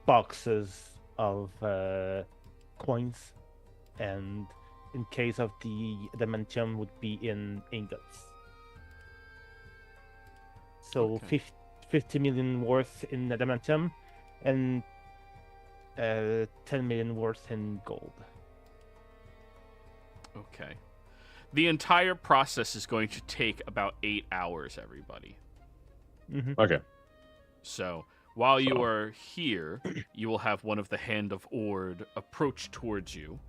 boxes of coins, and in case of the adamantium would be in ingots. So Okay. 50 million worth in adamantium, and 10 million worth in gold. Okay. The entire process is going to take about 8 hours, everybody. Mm-hmm. Okay. So, while you So- are here, you will have one of the Hand of Ord approach towards you.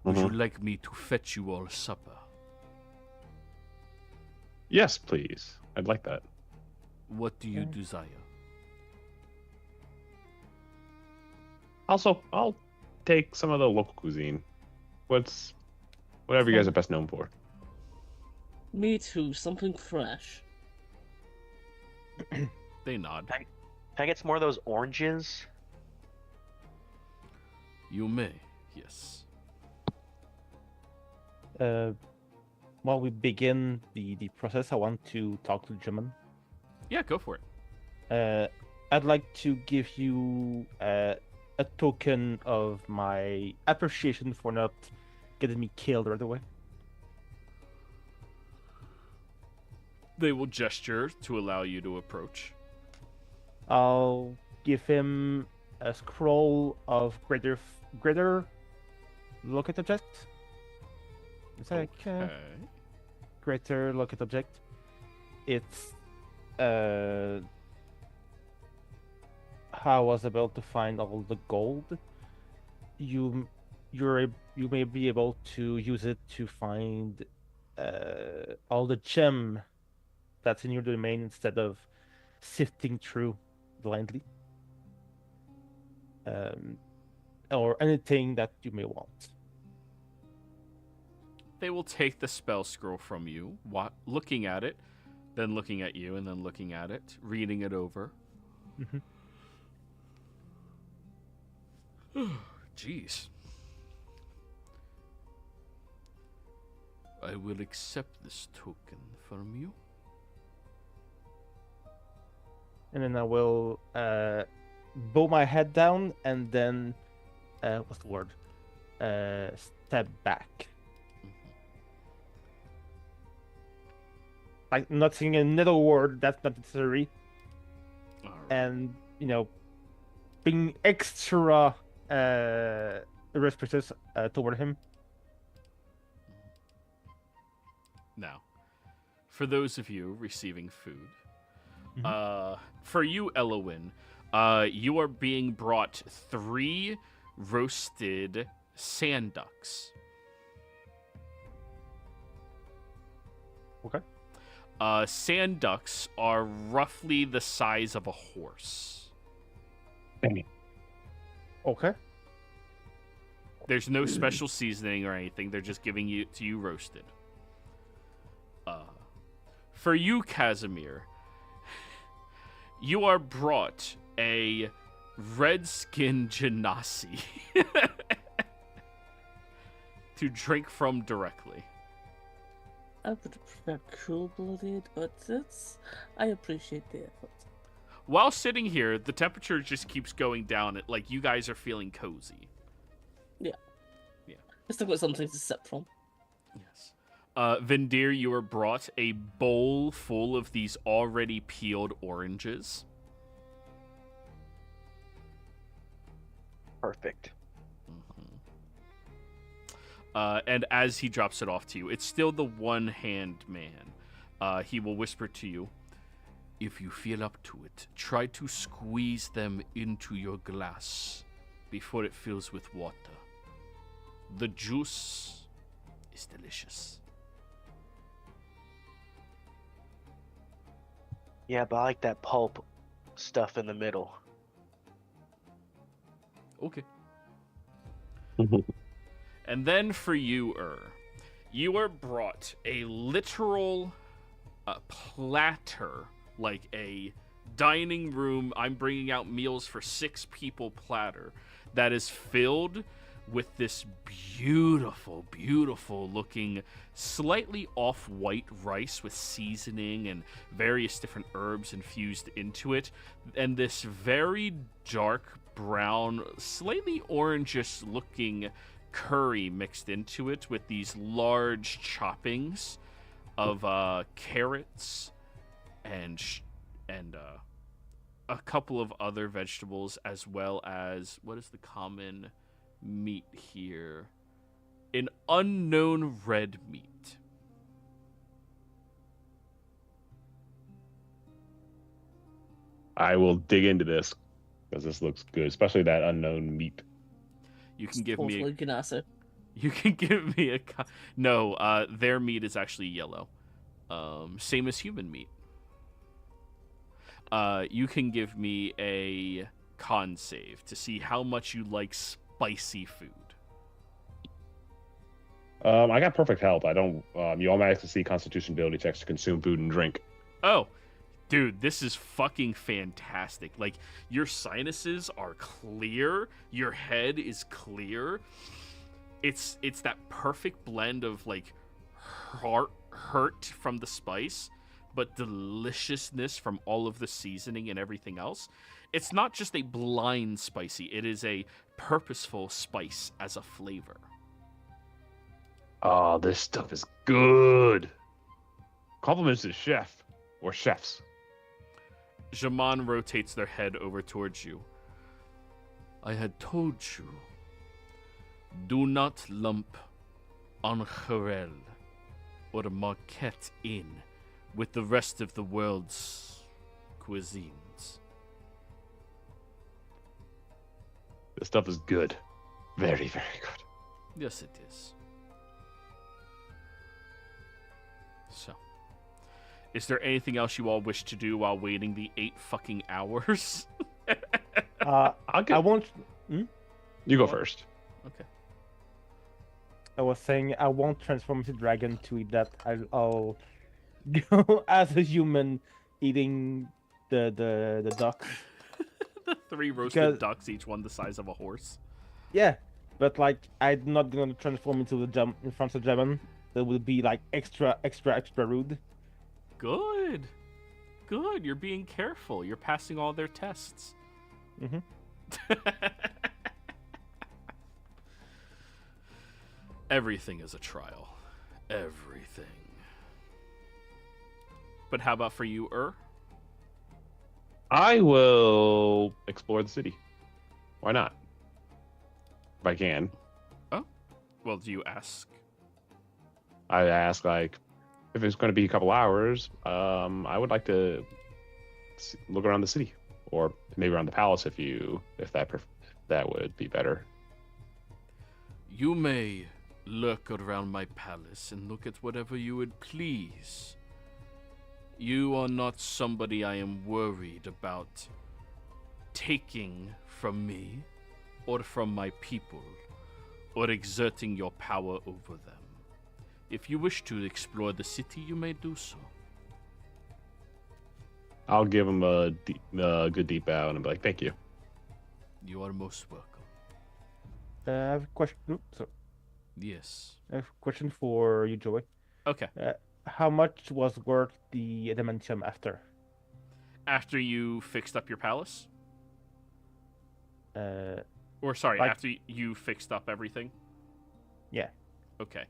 Would you Mhm. like me to fetch you all supper? Yes, please. I'd like that. What do you Okay. desire? Also, I'll take some of the local cuisine. Whatever you guys are best known for. Me too, something fresh. They nod. Can I get some more of those oranges? You may, yes. While we begin the process, I want to talk to German. Yeah, go for it. I'd like to give you a token of my appreciation for not getting me killed right away. They will gesture to allow you to approach. I'll give him a scroll of greater locate object. Is that Okay. greater locate object? It's how I was able to find all the gold. You may be able to use it to find all the gem that's in your domain instead of sifting through blindly. Or anything that you may want. They will take the spell scroll from you, looking at it, then looking at you, and then looking at it, reading it over. Mhm. Jeez. I will accept this token from you. and then I will bow my head down, and then what's the word? Step back. Like not saying another word that's not necessary, All right. and being extra respectful toward him. Now, for those of you receiving food, Mhm. for you, Elowin, you are being brought 3 roasted sand ducks. Okay. Sand ducks are roughly the size of a horse. Okay. There's no special seasoning or anything. They're just giving it to you roasted. For you, Casimir, you are brought a redskin genasi to drink from directly. I would prefer cool-blooded, but I appreciate the effort. While sitting here, the temperature just keeps going down. Like you guys are feeling cozy. I still got something to sip from. Yes. Vendir, you were brought a bowl full of these already peeled oranges. Perfect. And as he drops it off to you, it's still the one-hand man. He will whisper to you, "If you feel up to it, try to squeeze them into your glass before it fills with water. The juice is delicious." Yeah, but I like that pulp stuff in the middle. Okay. And then for you, you are brought a literal platter, like a dining room, I'm bringing out meals for 6 people platter, that is filled with this beautiful, beautiful looking, slightly off-white rice with seasoning and various different herbs infused into it, and this very dark brown, slightly orangish looking curry mixed into it with these large choppings of carrots and a couple of other vegetables, as well as, what is the common meat here? An unknown red meat. I will dig into this because this looks good, especially that unknown meat. You can give me. Totally Ganassi. You can give me a. No, their meat is actually yellow. Same as human meat. You can give me a con save to see how much you like spicy food. I got perfect health. I don't. You automatically see Constitution ability checks to consume food and drink. Oh, dude, this is fucking fantastic. Like, your sinuses are clear, your head is clear. It's that perfect blend of, like, hurt from the spice, but deliciousness from all of the seasoning and everything else. It's not just a blind spicy, it is a purposeful spice as a flavor. Oh, this stuff is good. Compliments to the chef or chefs. Jaman rotates their head over towards you. I had told you, do not lump Angerel or Marquette in with the rest of the world's cuisines. This stuff is good. Very, very good. Yes, it is. So, is there anything else you all wish to do while waiting the 8 fucking hours? I'll I get. won't. You go first. Okay. I was saying I won't transform into dragon to eat that. I'll go as a human eating the duck. The 3 roasted Because- ducks, each one the size of a horse. Yeah, but like I'm not gonna transform into the jump in front of Dragon. That will be like extra rude. Good. good. You're being careful. You're passing all their tests. Mm-hmm. Everything is a trial. Everything. But how about for you, I will explore the city. Why not? If I can. Well, do you ask? I ask, like, if it's going to be a couple hours, I would like to look around the city, or maybe around the palace if that would be better. You may lurk around my palace and look at whatever you would please. You are not somebody I am worried about taking from me or from my people or exerting your power over them. If you wish to explore the city, you may do so. I'll give him a good deep bow and be like, thank you. You are most welcome. I have a question. Yes. I have a question for you, Joey. Okay. How much was worth the adamantium after? After you fixed up your palace? Like, after you fixed up everything? Yeah. Okay.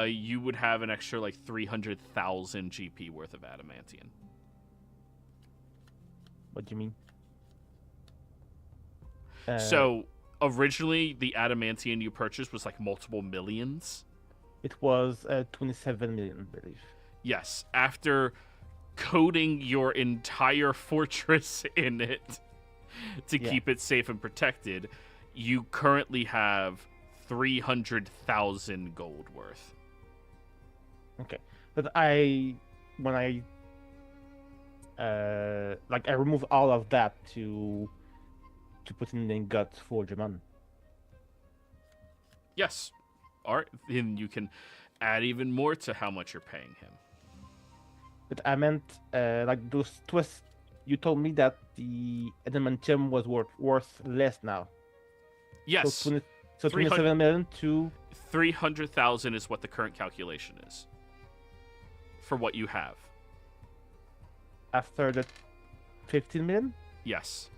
You would have an extra, 300,000 GP worth of adamantium. What do you mean? So, originally, the adamantium you purchased was, multiple millions? It was 27 million, I believe. Yes. After coating your entire fortress in it to keep it safe and protected, you currently have 300,000 gold worth. Okay, but I remove all of that to put in the gut for Jaman. Yes. All right. Then you can add even more to how much you're paying him. But I meant those twists. You told me that the adamantium was worth less now. Yes. So 27 million to 300,000 is what the current calculation is for what you have. After the 15 million? Yes.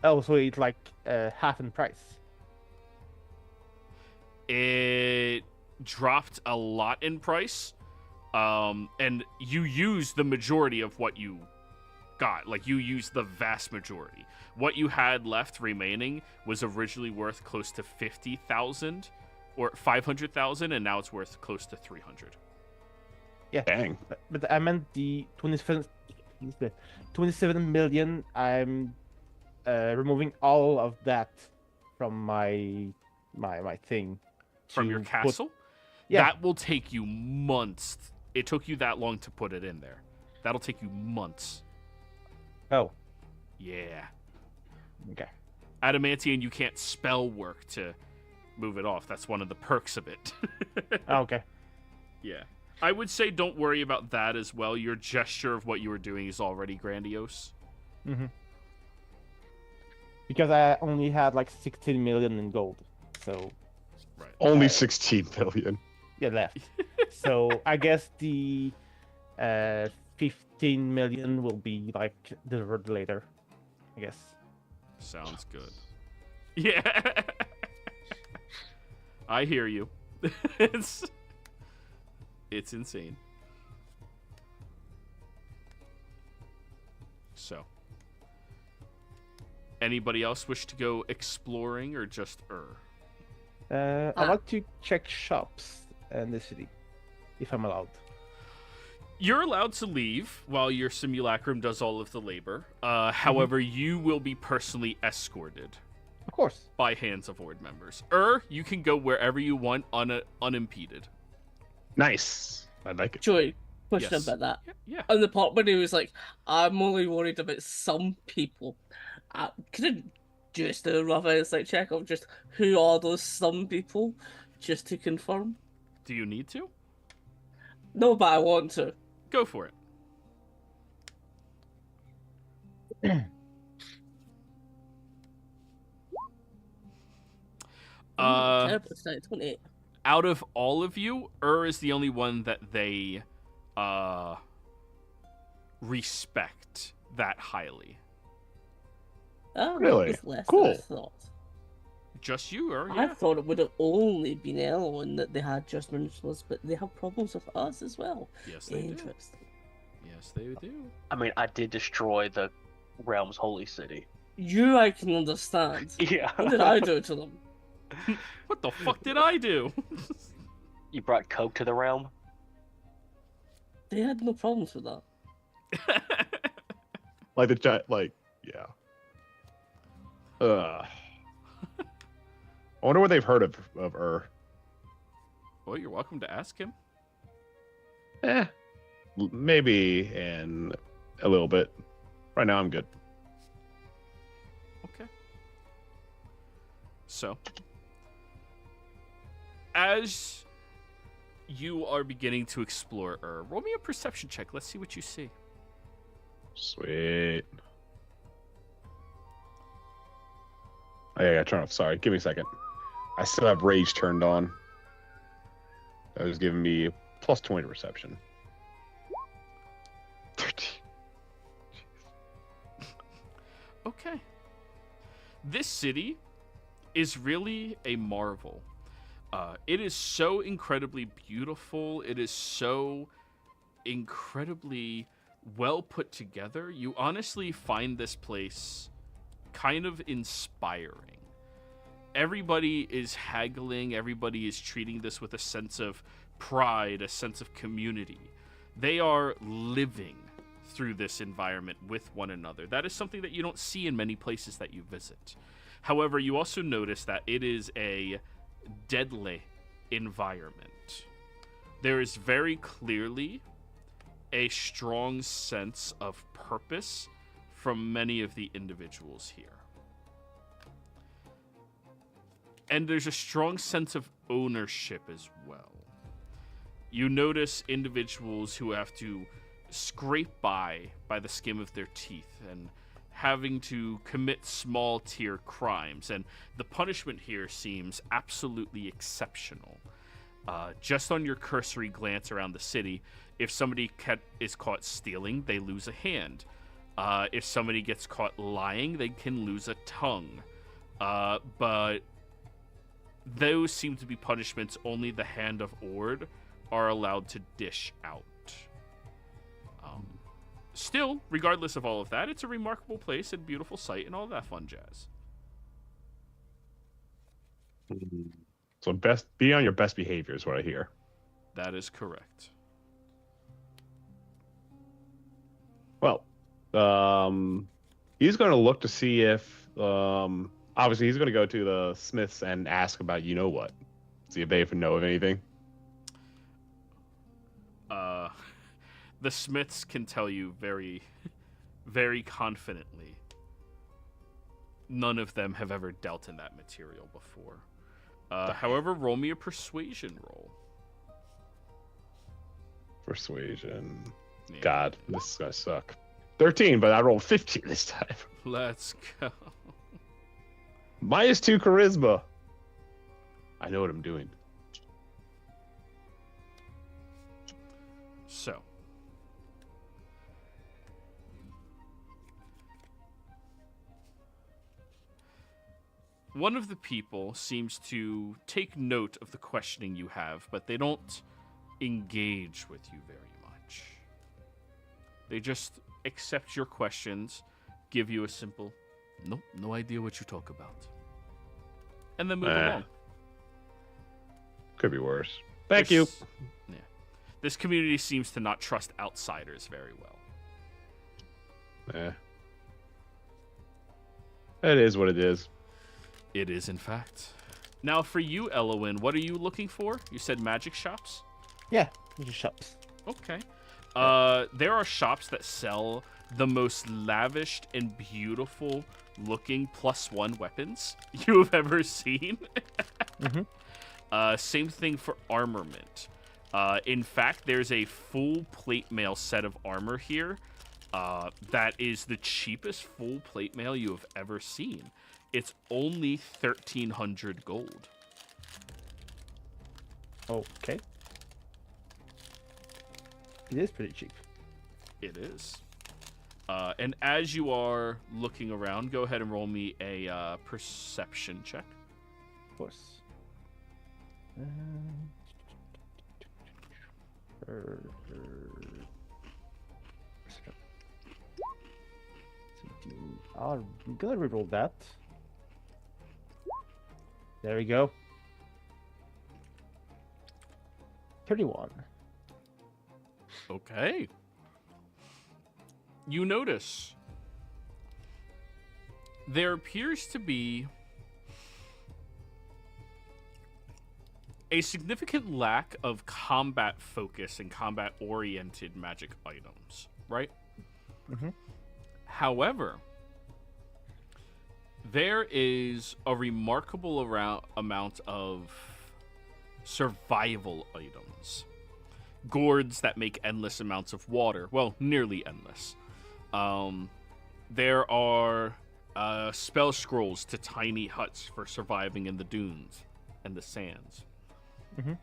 Oh, so it's half in price. It dropped a lot in price, and you used the majority of what you got. You used the vast majority. What you had left remaining was originally worth close to 50,000 or 500,000, and now it's worth close to 300. Yeah. Dang. But I meant the 27 million. I'm removing all of that from my thing. From your castle? Yeah. That will take you months. It took you that long to put it in there. That'll take you months. Oh. Yeah. Okay. Adamantium, you can't spell work to move it off. That's one of the perks of it. Okay. Yeah. I would say don't worry about that as well. Your gesture of what you were doing is already grandiose. Mm-hmm. Because I only had 16 million in gold. So Right. Only 16 billion. yeah, left. So I guess the 15 million will be delivered later, I guess. Sounds good. Yeah. I hear you. It's insane. So, anybody else wish to go exploring or just I'd like to check shops in the city, if I'm allowed. You're allowed to leave while your simulacrum does all of the labor. However, you will be personally escorted Of course. by hands of Horde members. You can go wherever you want unimpeded. Nice. I like it. Joey, question Yes. about that. Yeah. On the part when he was like, I'm only worried about some people. Could I just do a rough insight check of just who are those some people, just to confirm? Do you need to? No, but I want to. Go for it. Terrible stat, 28. Out of all of you, is the only one that they respect that highly. Oh, Really? that was less Cool. than I thought. Just you, or I yeah. thought it would have only been Elwyn that they had just mentioned, but they have problems with us as well. Yes, they do. Interesting. Yes, they do. I mean, I did destroy the realm's holy city. You, I can understand. Yeah. What did I do to them? What the fuck did I do? You brought coke to the realm? They had no problems with that. Like the yeah. I wonder what they've heard of Well, you're welcome to ask him. Maybe in a little bit. Right now, I'm good. Okay. So, as you are beginning to explore roll me a perception check. Let's see what you see. Sweet. Oh, yeah, I gotta turn off. Sorry, give me a second. I still have rage turned on. That was giving me plus 20 to perception. 13. Okay. This city is really a marvel. It is so incredibly beautiful. It is so incredibly well put together. You honestly find this place kind of inspiring. Everybody is haggling. Everybody is treating this with a sense of pride, a sense of community. They are living through this environment with one another. That is something that you don't see in many places that you visit. However, you also notice that it is a deadly environment. There is very clearly a strong sense of purpose from many of the individuals here. And there's a strong sense of ownership as well. You notice individuals who have to scrape by the skin of their teeth and having to commit small tier crimes, and the punishment here seems absolutely exceptional. Just on your cursory glance around the city, if somebody is caught stealing, they lose a hand. If somebody gets caught lying, they can lose a tongue. But those seem to be punishments only the Hand of Ord are allowed to dish out. Still, regardless of all of that, it's a remarkable place and beautiful sight and all that fun jazz. So be on your best behavior is what I hear. That is correct. Well, he's going to look to see if, obviously he's going to go to the Smiths and ask about what. See if they even know of anything. The Smiths can tell you very, very confidently. None of them have ever dealt in that material before. However, roll me a persuasion roll. Persuasion. Yeah. God, this is going to suck. 13, but I rolled 15 this time. Let's go. -2 charisma. I know what I'm doing. So, one of the people seems to take note of the questioning you have, but they don't engage with you very much. They just accept your questions, give you a simple, nope, no idea what you talk about, and then move along. Could be worse. Thank you. Yeah. This community seems to not trust outsiders very well. It is what it is. It is, in fact. Now, for you, Elowin, what are you looking for? You said magic shops? Yeah, just shops. Okay. There are shops that sell the most lavished and beautiful looking +1 weapons you have ever seen. Same thing for armament. In fact, there's a full plate mail set of armor here that is the cheapest full plate mail you have ever seen. It's only 1,300 gold. Okay. It is pretty cheap. It is. And as you are looking around, go ahead and roll me a perception check. Of course. I'm gonna reroll that. There we go. 31. Okay. You notice there appears to be a significant lack of combat focus and combat oriented magic items, right? Mm-hmm. However, there is a remarkable amount of survival items. Gourds that make endless amounts of water. Well, nearly endless. There are spell scrolls to tiny huts for surviving in the dunes and the sands. Mm-hmm.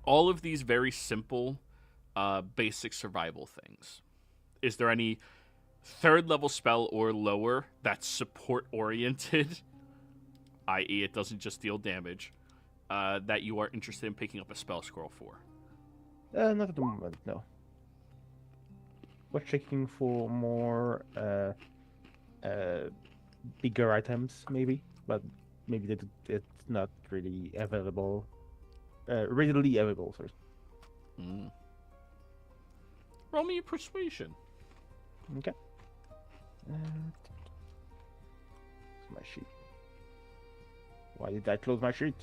All of these very simple, basic survival things. Is there any third level spell or lower that's support oriented, i.e. it doesn't just deal damage, that you are interested in picking up a spell scroll for? Not at the moment, no. We're checking for more bigger items, maybe, but maybe it's not really available. Readily available, sorry. Roll me a persuasion. Okay. My sheet. Why did I close my sheet?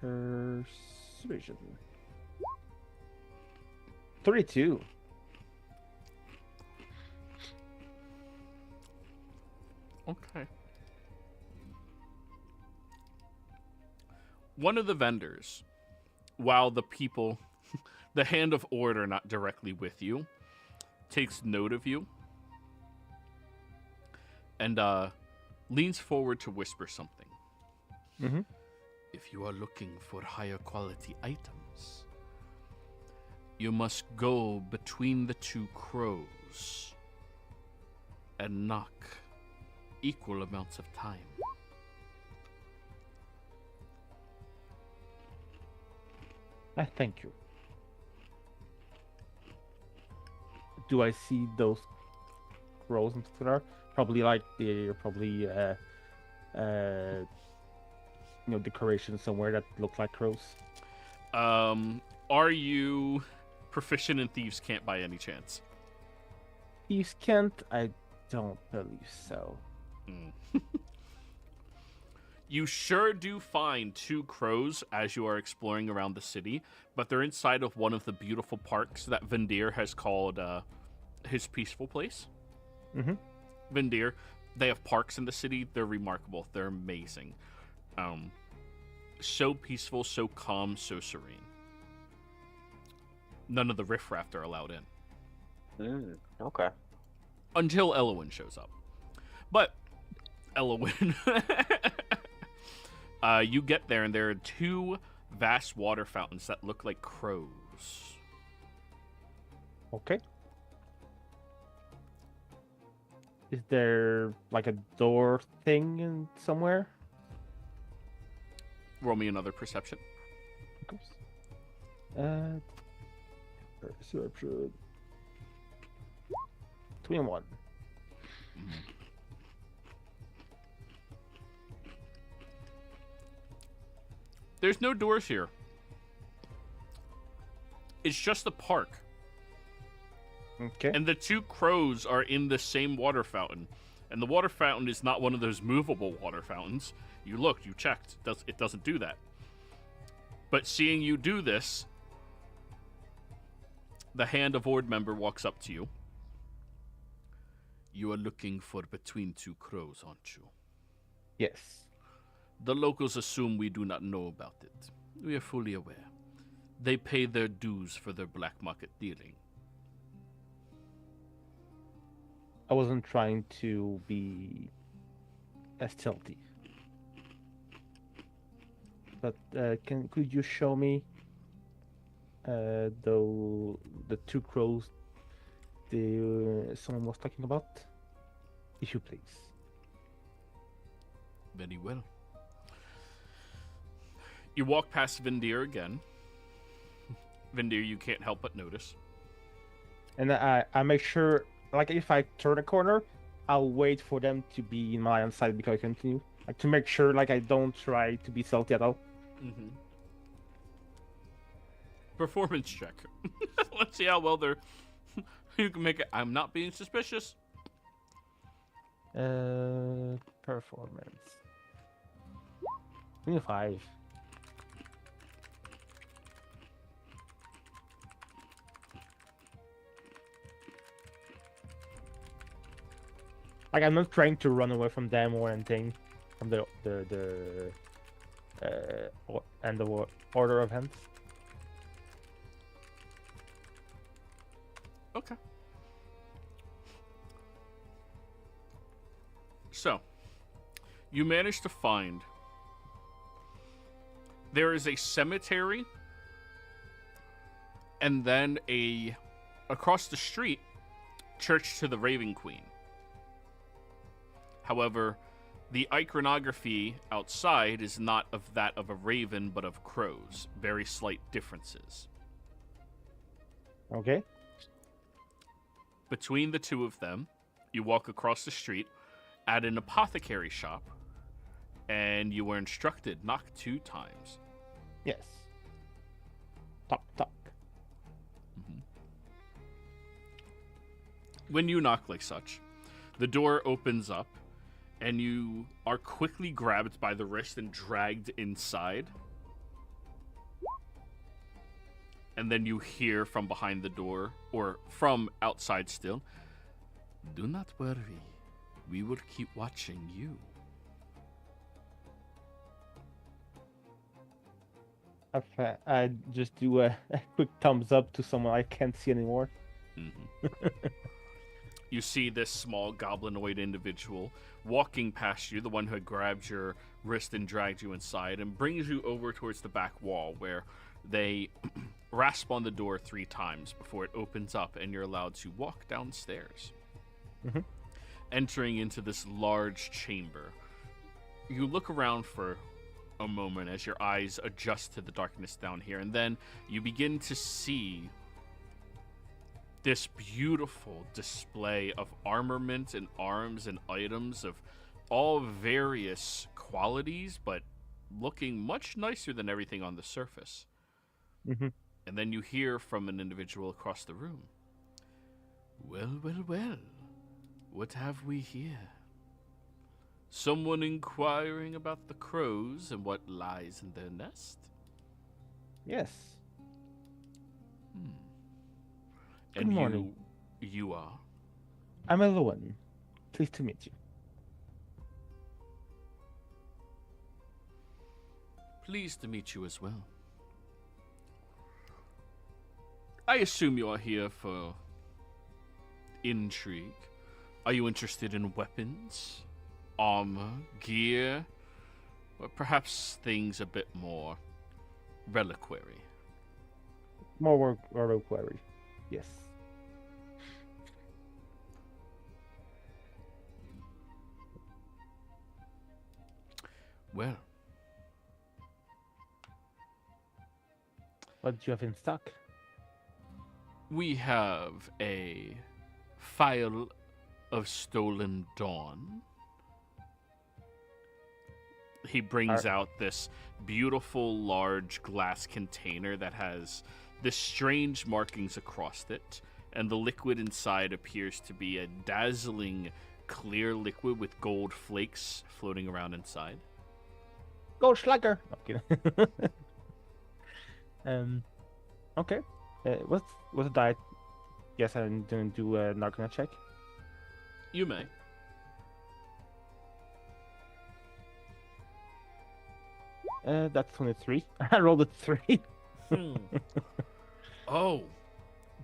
Persuasion. 32. Okay. One of the vendors, while the people, the hand of order not directly with you, takes note of you and leans forward to whisper something. Mm-hmm. If you are looking for higher quality items, you must go between the two crows and knock equal amounts of time. I thank you. Do I see those crows in particular? Probably like they're probably decorations somewhere that look like crows. Are you proficient in Thieves' Cant by any chance? Thieves' Cant? I don't believe so. You sure do find two crows as you are exploring around the city, but they're inside of one of the beautiful parks that Vendir has called his peaceful place. Mm-hmm. Vendir, they have parks in the city. They're remarkable. They're amazing. So peaceful, so calm, so serene. None of the riffraff are allowed in. Okay. Until Elowin shows up. But Elowin, you get there and there are two vast water fountains that look like crows. Okay. Is there like a door thing in somewhere? Roll me another perception. Of course. Perception. 21. There's no doors here. It's just a park. Okay. And the two crows are in the same water fountain. And the water fountain is not one of those movable water fountains. You looked, you checked. It doesn't do that. But seeing you do this, the Hand of Ord member walks up to you. You are looking for between two crows, aren't you? Yes. The locals assume we do not know about it. We are fully aware. They pay their dues for their black market dealing. I wasn't trying to be stealthy. But could you show me the two crows someone was talking about? If you please. Very well. You walk past Vindir again. Vindir, you can't help but notice. And I make sure, like, if I turn a corner, I'll wait for them to be in my line of sight before I continue. Like, to make sure, like, I don't try to be stealthy at all. Mm-hmm. Performance check. Let's see how well they're... You can make it. I'm not being suspicious. Performance. 25. Like, I'm not trying to run away from them or anything, from the order of events. Okay. So, you managed to find there is a cemetery and then across the street, Church to the Raven Queen. However, the iconography outside is not of that of a raven, but of crows. Very slight differences. Okay. Between the two of them, you walk across the street at an apothecary shop, and you were instructed, knock 2 times. Yes. Talk. Mm-hmm. When you knock like such, the door opens up, and you are quickly grabbed by the wrist and dragged inside. And then you hear from behind the door, or from outside still, "Do not worry. We will keep watching you." I just do a quick thumbs up to someone I can't see anymore. Mm-hmm. You see this small goblinoid individual walking past you, the one who had grabbed your wrist and dragged you inside, and brings you over towards the back wall, where they rasp on the door 3 times before it opens up and you're allowed to walk downstairs. Mm-hmm. Entering into this large chamber. You look around for a moment as your eyes adjust to the darkness down here, and then you begin to see this beautiful display of armament and arms and items of all various qualities, but looking much nicer than everything on the surface. Mm-hmm. And then you hear from an individual across the room. Well, well, well. What have we here? Someone inquiring about the crows and what lies in their nest? Yes. And Good morning. You are? I'm Elowen. Pleased to meet you. Pleased to meet you as well. I assume you are here for intrigue. Are you interested in weapons, armor, gear, or perhaps things a bit more reliquary? More reliquary. Yes. Well, What do you have in stock? we have a phial of stolen dawn. He brings out this beautiful large glass container that has this strange markings across it, and the liquid inside appears to be a dazzling clear liquid with gold flakes floating around inside. Go Schlager! No, I'm kidding. Okay. What's the diet? Yes, I'm gonna do a Narcana check. You may. That's 23. I rolled a 3. Oh,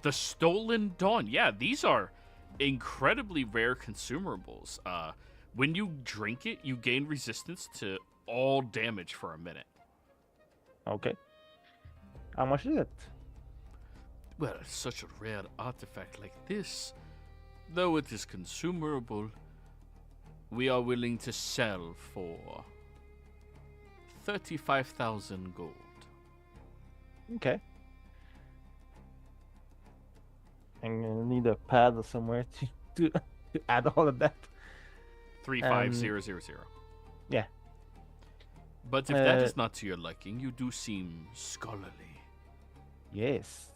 the stolen dawn. Yeah, these are incredibly rare consumables. When you drink it, you gain resistance to all damage for a minute. Okay. How much is it? Well, such a rare artifact like this, though it is consumable, we are willing to sell for 35,000 gold. Okay. I'm gonna need a pad somewhere to add all of that. 35,000. Yeah. But if that is not to your liking, you do seem scholarly. Yes.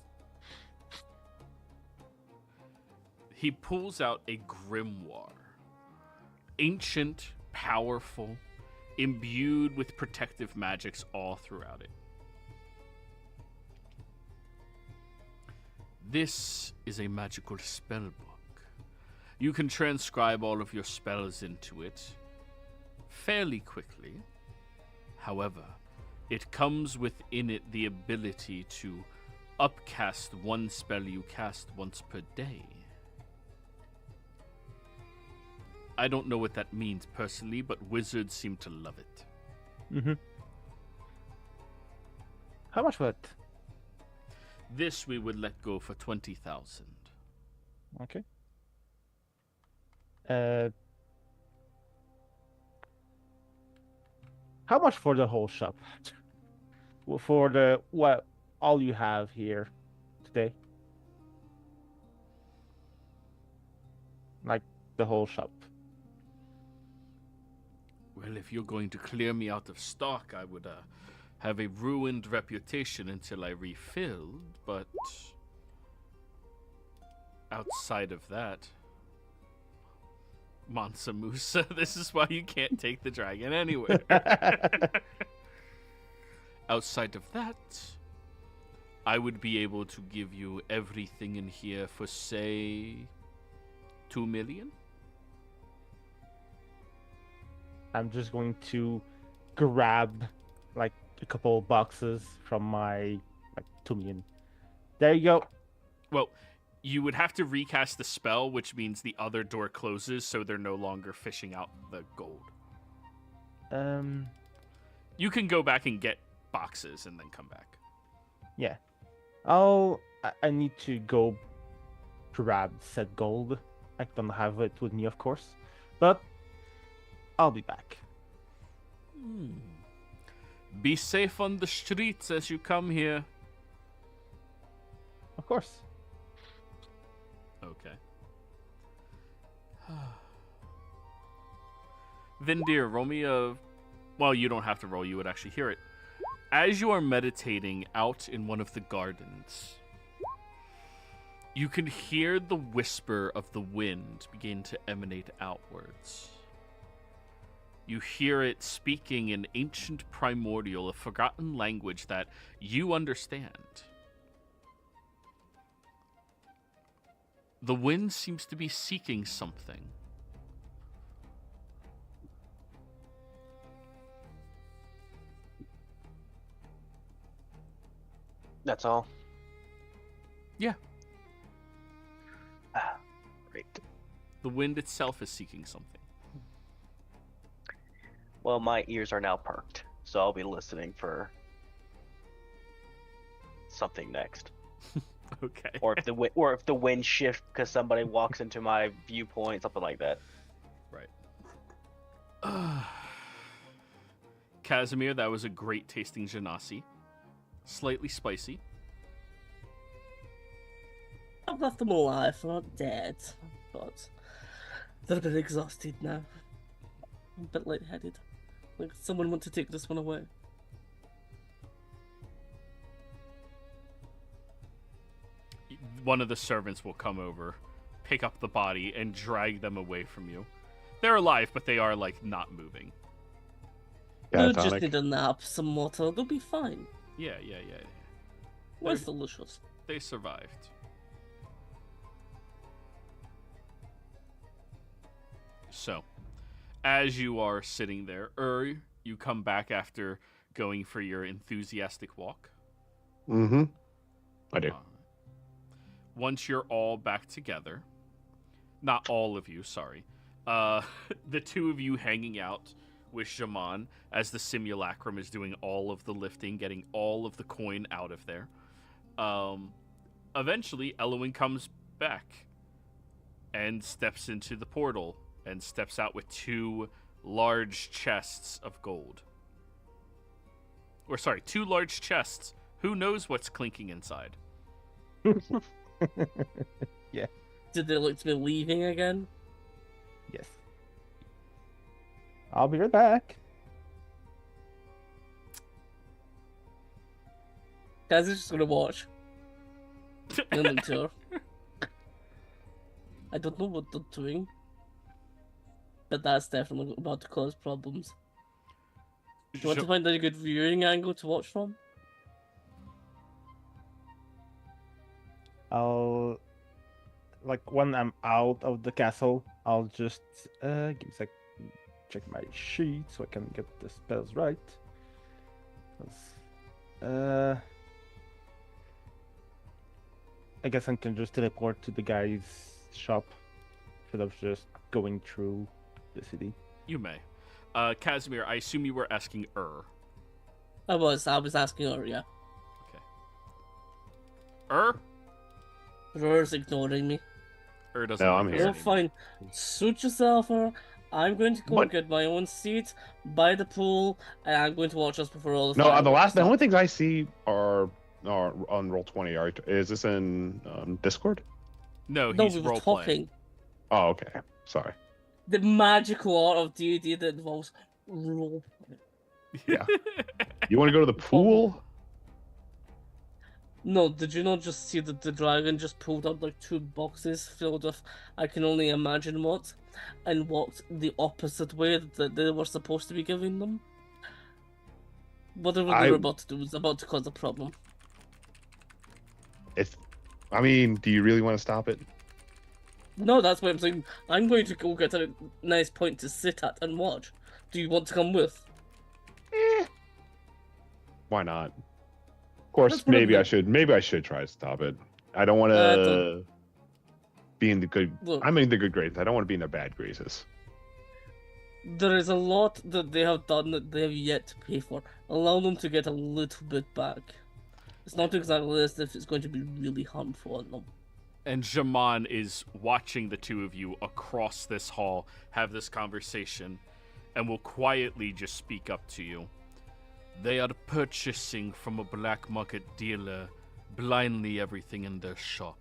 He pulls out a grimoire. Ancient, powerful, imbued with protective magics all throughout it. This is a magical spell book. You can transcribe all of your spells into it fairly quickly. However, it comes within it the ability to upcast one spell you cast once per day. I don't know what that means personally, but wizards seem to love it. Mm-hmm. How much for it? This we would let go for 20,000. Okay. How much for the whole shop? For the all you have here today? Like the whole shop. Well, if you're going to clear me out of stock, I would have a ruined reputation until I refilled, but outside of that, Mansa Musa, this is why you can't take the dragon anywhere. Outside of that, I would be able to give you everything in here for, say, 2 million? I'm just going to grab like a couple of boxes from my 2 million. There you go. Well, you would have to recast the spell, which means the other door closes, so they're no longer fishing out the gold. You can go back and get boxes and then come back. Yeah. I need to go grab said gold. I don't have it with me, of course, but I'll be back. Be safe on the streets as you come here. Of course. Okay. Vindir, roll me a... Well, you don't have to roll, you would actually hear it. As you are meditating out in one of the gardens, you can hear the whisper of the wind begin to emanate outwards. You hear it speaking in ancient primordial, a forgotten language that you understand. The wind seems to be seeking something. That's all. Yeah. Great. The wind itself is seeking something. Well, my ears are now perked, so I'll be listening for something next. Okay. Or if the wind shifts because somebody walks into my viewpoint, something like that. Right. Casimir, that was a great tasting genasi. Slightly spicy. I've left them alive, they're not dead, but they're a bit exhausted now. I'm a bit lightheaded. Like someone want to take this one away. One of the servants will come over, pick up the body, and drag them away from you. They're alive, but they are, like, not moving. They'll just Catatonic. need a nap, some water, they'll be fine. Yeah. It's delicious. They survived. So, as you are sitting there, you come back after going for your enthusiastic walk. Mm-hmm. I do. Once you're all back together, not all of you, sorry, the two of you hanging out with Jaman as the simulacrum is doing all of the lifting, getting all of the coin out of there. eventually, Elowin comes back and steps into the portal and steps out with 2 large chests of gold. Or, sorry, 2 large chests. Who knows what's clinking inside? Yeah. Did they look to be leaving again? Yes. I'll be right back. Guys, just gonna watch. And tour. I don't know what they're doing, but that's definitely about to cause problems. Do you want to find a good viewing angle to watch from? I'll, like, when I'm out of the castle, I'll just give me a sec, check my sheet so I can get the spells right. 'Cause, I guess I can just teleport to the guy's shop instead of just going through the city. You may. Casimir, I assume you were asking I was asking her, yeah. Rur's ignoring me. Doesn't No, like I'm us here. You're anymore. fine. Suit yourself, her. I'm going to go What? get my own seat by the pool, and I'm going to watch us before all the No, fireworks the only start. things I see are on Roll20. Is this in Discord? No, No, he's we were role talking. playing. Oh, okay. Sorry. The magical art of D&D that involves role. Yeah. You want to go to the pool? No, did you not just see that the dragon just pulled out like 2 boxes filled with I can only imagine what, and walked the opposite way that they were supposed to be giving them? Whatever they were about to do was about to cause a problem. I mean, do you really want to stop it? No, that's what I'm saying. I'm going to go get a nice point to sit at and watch. Do you want to come with? Why not? Of course, That's what I'm maybe I thinking. should. Maybe I should try to stop it. I don't want to be in the good. Look. I'm in the good graces. I don't want to be in the bad graces. There is a lot that they have done that they have yet to pay for. Allow them to get a little bit back. It's not exactly as if it's going to be really harmful on them. And Jaman is watching the 2 of you across this hall have this conversation and will quietly just speak up to you. They are purchasing from a black market dealer blindly everything in their shop.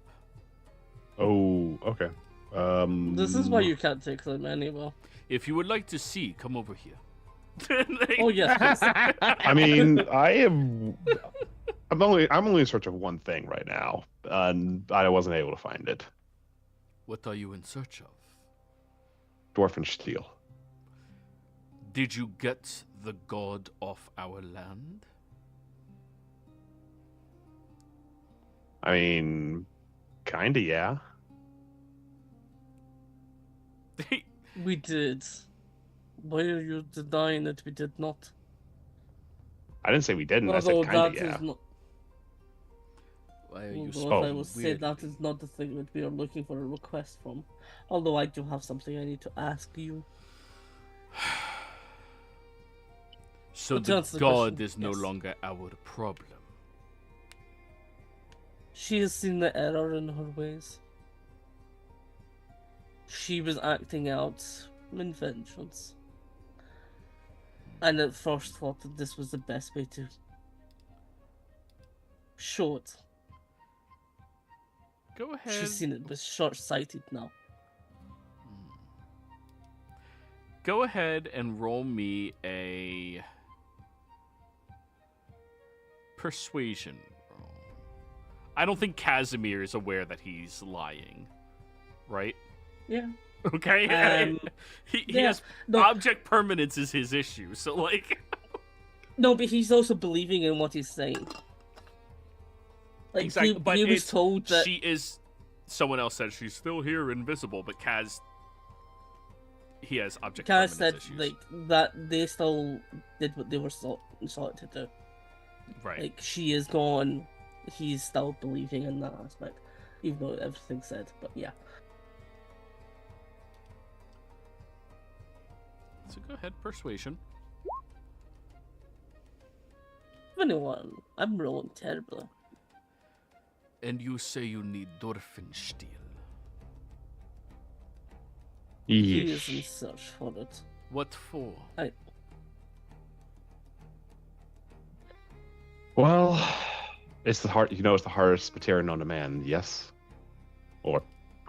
Oh, okay. This is why you can't take them anywhere. If you would like to see, come over here. Oh yes, please. I mean, I'm only in search of one thing right now, and I wasn't able to find it. What are you in search of? Dwarfen steel. Did you get the god off our land? I mean, kinda, yeah. We did. Why are you denying that we did not? I didn't say we didn't. I said Although kinda, that yeah. is not. Why are you Although so if I will say weird? that is not the thing that we are looking for a request from. Although I do have something I need to ask you. So But to the answer the god question, is no yes. longer our problem. She has seen the error in her ways. She was acting out in vengeance. And at first thought that this was the best way to show it. Go ahead. She's seen it, but short-sighted now. Go ahead and roll me a persuasion roll. I don't think Casimir is aware that he's lying, right? Yeah. Okay. he yeah, has no. object permanence is his issue. So like, No, but he's also believing in what he's saying. Like exactly. But he was it's- told that she is. Someone else said she's still here, invisible. But Kaz, he has object Kaz permanence said issues. like that they still did what they were sought to do. right. Like she is gone, he's still believing in that aspect, even though everything's said. But yeah, So go ahead, persuasion. 21. I'm rolling terribly. And you say you need Dorfensteel. He is in Yeesh. search for it. What for? Well, it's the hard. It's the hardest material known to man. Yes, or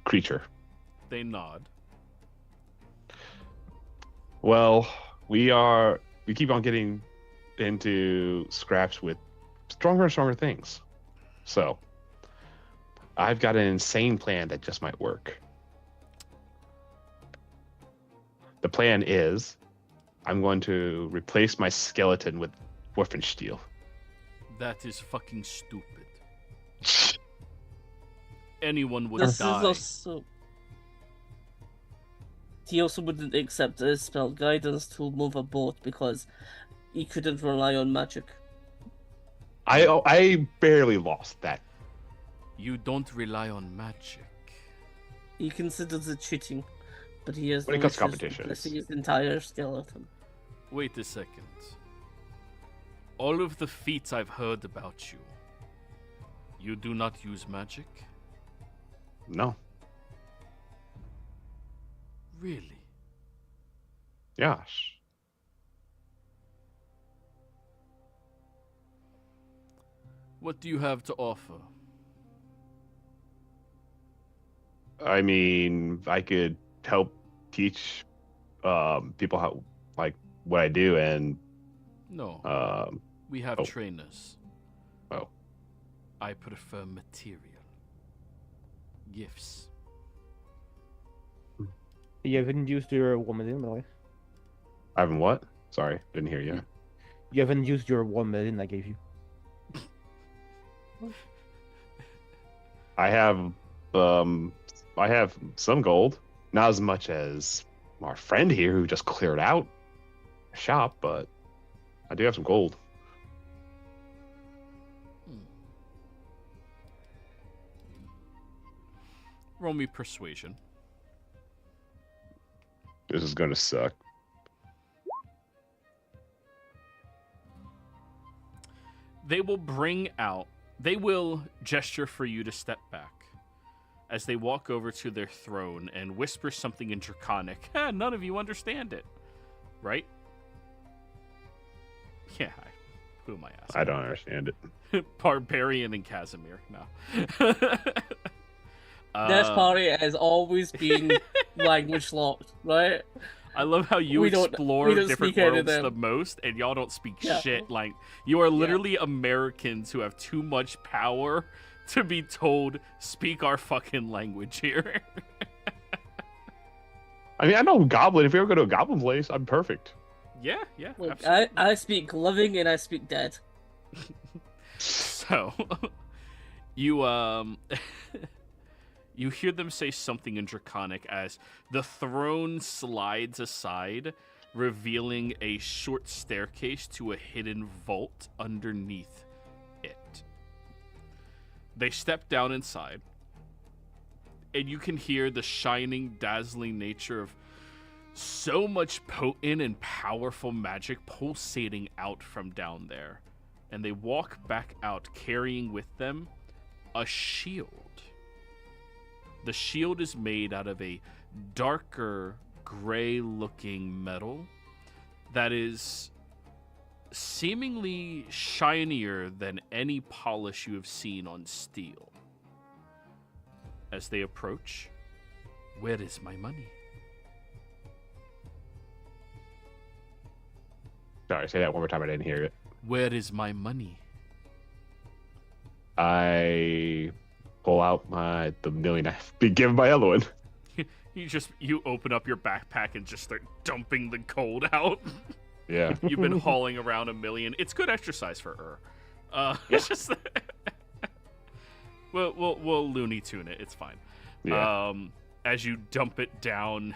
creature. They nod. Well, we keep on getting into scraps with stronger and stronger things. So, I've got an insane plan that just might work. The plan is, I'm going to replace my skeleton with Wolfensteel. That is fucking stupid. Anyone would This die. is also. He also wouldn't accept a spell guidance to move a boat because he couldn't rely on magic. I barely lost that. You don't rely on magic. He considers it cheating, but he has When it no comes to issues competitions. replacing his entire skeleton. Wait a second. All of the feats I've heard about you, you do not use magic? No. Really? Gosh. What do you have to offer? I mean, I could help teach people how, like, what I do, and No, we have oh. trainers. Oh. I prefer material. Gifts. You haven't used your woman in, by the way. I haven't what? Sorry, didn't hear you. You haven't used your 1 million I gave you. I have some gold, not as much as our friend here who just cleared out a shop, but I do have some gold. Roll me persuasion. This is gonna suck. They will gesture for you to step back as they walk over to their throne and whisper something in Draconic. None of you understand it, right? Yeah, who am I asking? I don't understand it. Barbarian and Casimir, no. This party has always been language locked, right? I love how you we don't explore different speak any of worlds them. the most, and y'all don't speak Yeah. shit. Like, you are literally Americans who have too much power to be told, speak our fucking language here. I mean, I know Goblin. If you ever go to a Goblin place, I'm perfect. yeah, Look, absolutely. I speak living and I speak dead. So, you you hear them say something in Draconic as the throne slides aside, revealing a short staircase to a hidden vault underneath it. They step down inside, and you can hear the shining, dazzling nature of so much potent and powerful magic pulsating out from down there. And they walk back out carrying with them a shield. The shield is made out of a darker, gray-looking metal that is seemingly shinier than any polish you have seen on steel. As they approach, where is my money? Sorry, say that one more time. I didn't hear it. Where is my money? I pull out the million I've been given by Eloin. You open up your backpack and just start dumping the gold out. Yeah. You've been hauling around $1 million. It's good exercise for her. It's just we'll Looney Tune it. It's fine. Yeah. As you dump it down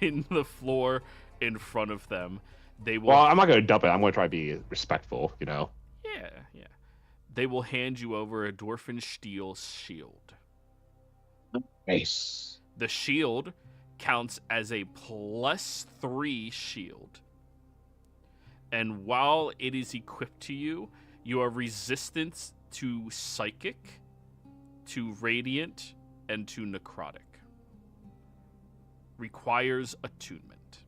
in the floor in front of them, they will. Well, I'm not gonna dump it. I'm gonna try to be respectful. Yeah. They will hand you over a Dorfensteel shield. Nice. The shield counts as a +3 shield. And while it is equipped to you, you are resistant to psychic, to radiant and to necrotic. Requires attunement.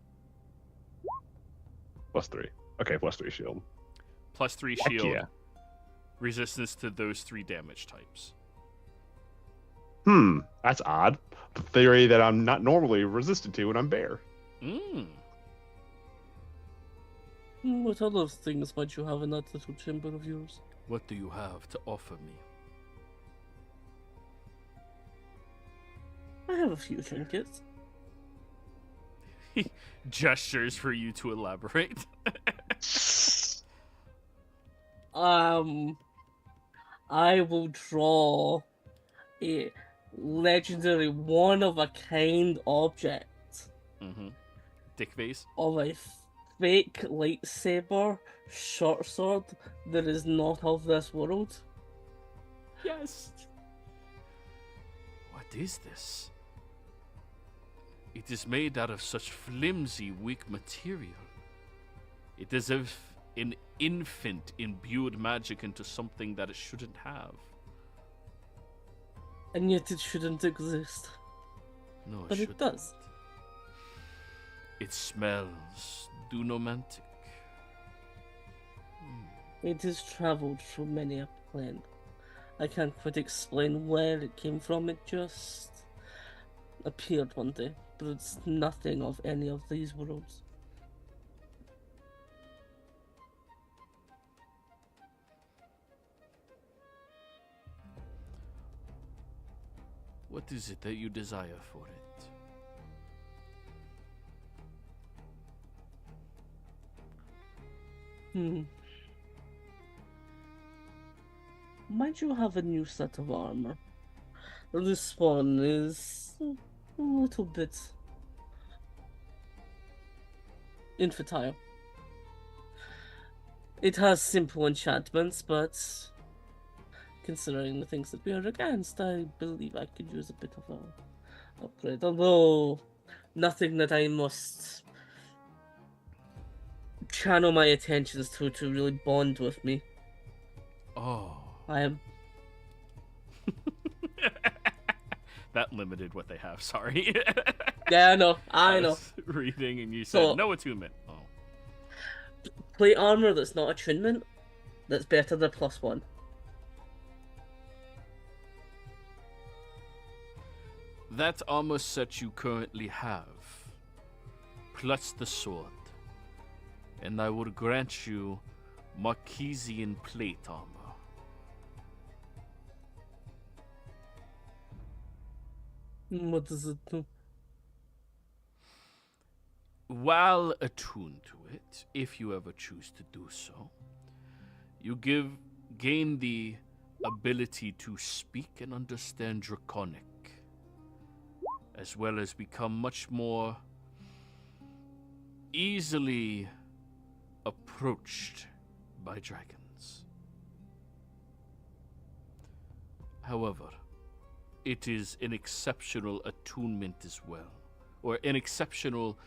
+3. Okay, +3 shield. +3 Heck shield. yeah. Resistance to those 3 damage types. That's odd. The theory that I'm not normally resistant to when I'm bear. What other things might you have in that little chamber of yours? What do you have to offer me? I have a few trinkets. Gestures for you to elaborate. I will draw a legendary one-of-a-kind object Dick vase. of a fake lightsaber short sword that is not of this world. Yes. What is this? It is made out of such flimsy, weak material. It is as if an infant imbued magic into something that it shouldn't have. And yet it shouldn't exist. No, it But shouldn't. it does. It smells dunomantic. It has traveled through many a plane. I can't quite explain where it came from, it just appeared one day, but it's nothing of any of these worlds. What is it that you desire for it? Might you have a new set of armor? This one is a little bit infantile. It has simple enchantments, but considering the things that we are against, I believe I could use a bit of an upgrade. Although, nothing that I must channel my attentions to really bond with me. Oh. I am... That limited what they have, sorry. Yeah, I know, I know. was reading and you said So- no attunement. Oh. Plate armor that's not attunement, that's better than +1. That armor set you currently have, plus the sword, and I will grant you Marquesian plate armor. What does it do? While attuned to it, if you ever choose to do so, you gain the ability to speak and understand Draconic, as well as become much more easily approached by dragons. However, it is an exceptional attunement as well, or an exceptional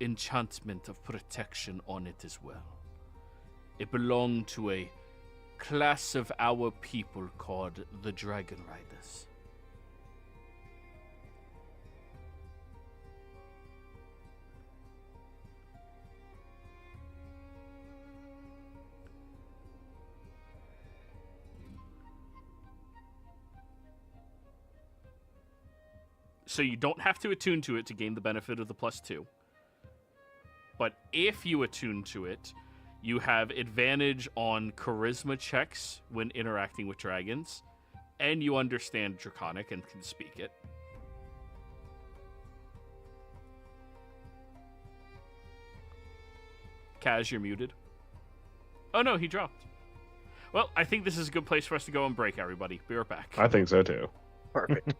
enchantment of protection on it as well. It belonged to a class of our people called the Dragon Riders. So you don't have to attune to it to gain the benefit of the +2. But if you attune to it, you have advantage on charisma checks when interacting with dragons, and you understand Draconic and can speak it. Kaz, you're muted. Oh no, he dropped. Well, I think this is a good place for us to go on break, everybody. Be right back. I think so too. Perfect.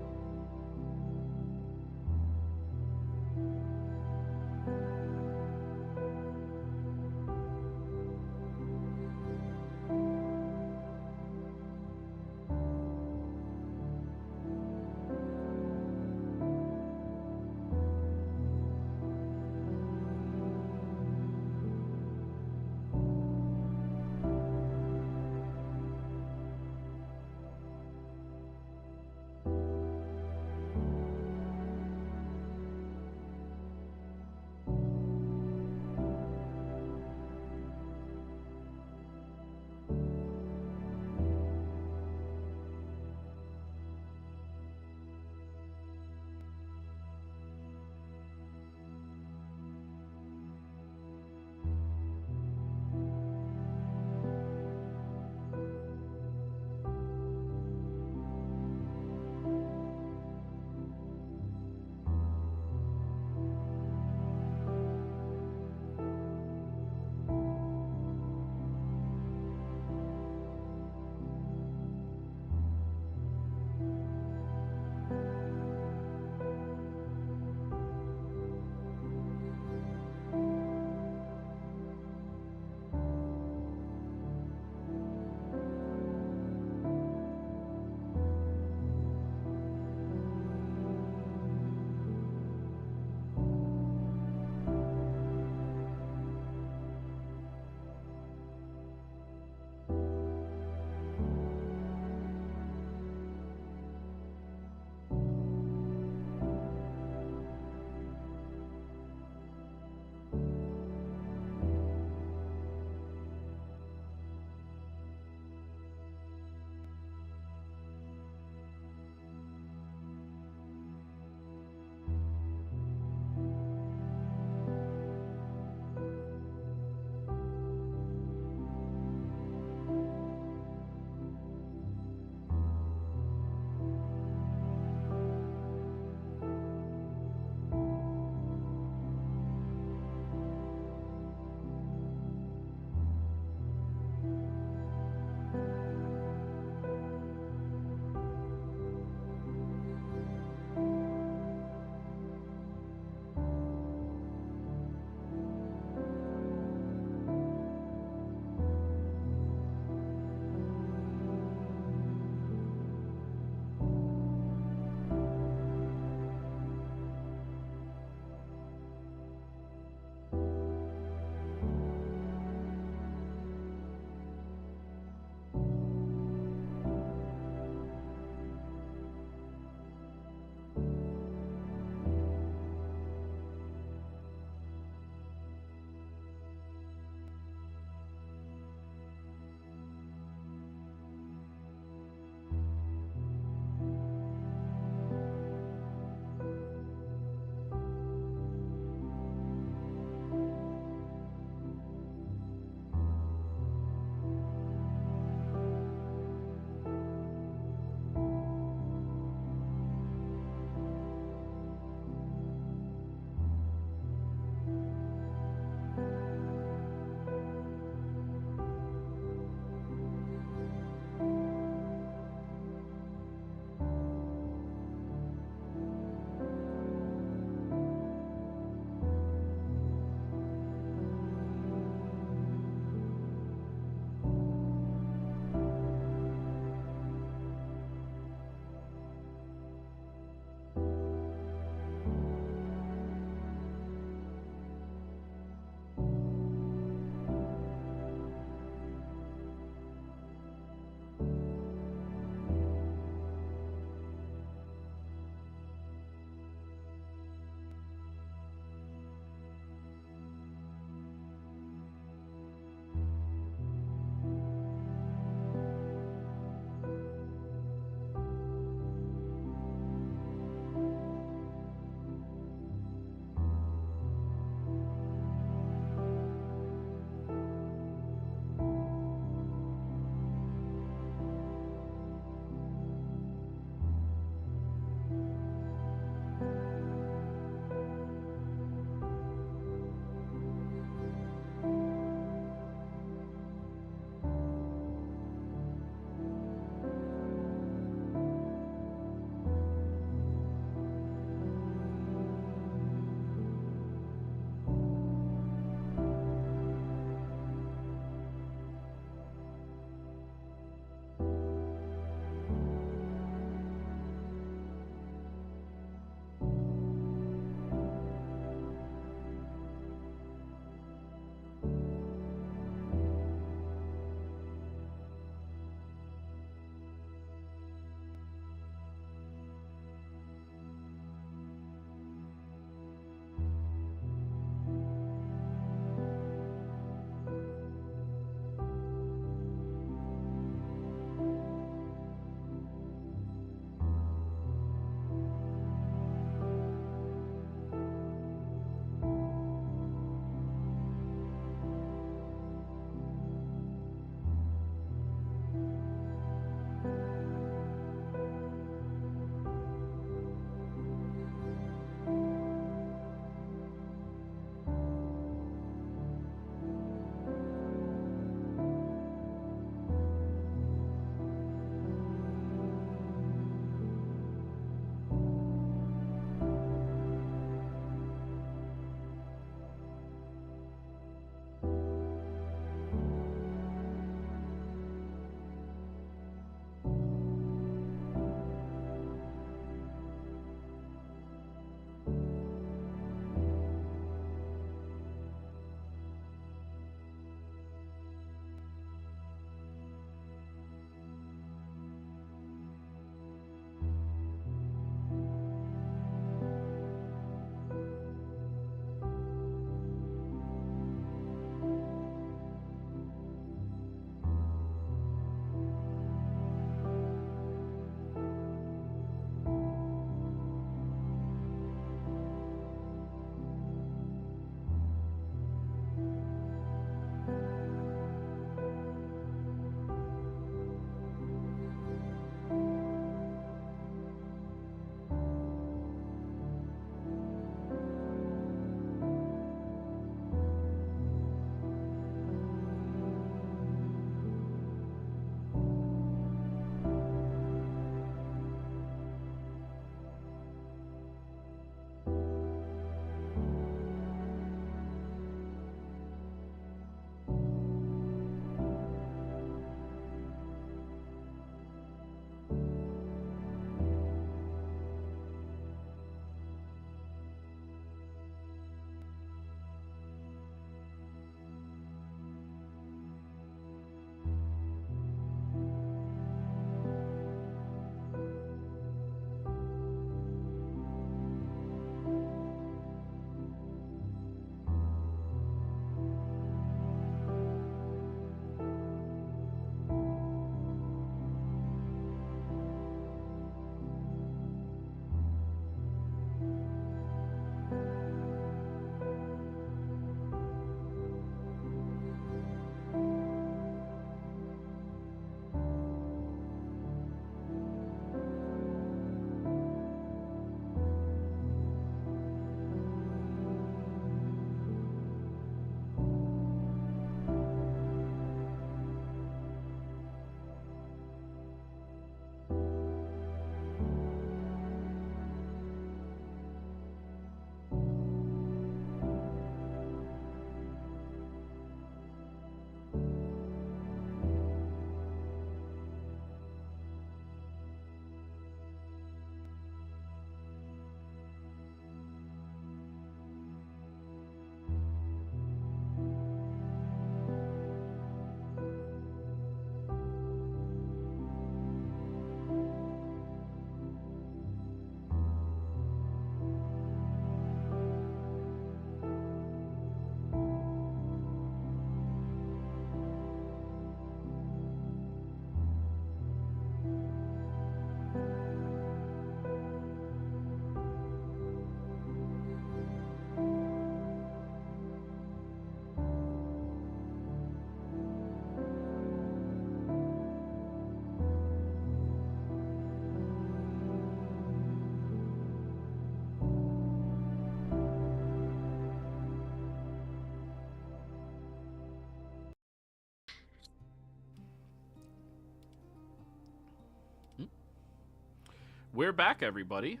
We're back, everybody.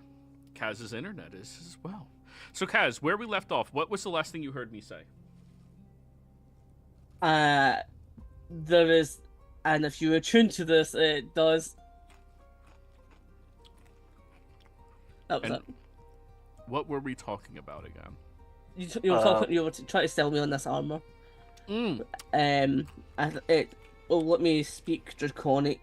Kaz's internet is as well. So, Kaz, where we left off, what was the last thing you heard me say? There is, and if you attune to this, it does. That was And it. what were we talking about again? You were talking. You were trying to sell me on this armor. It will let me speak Draconic,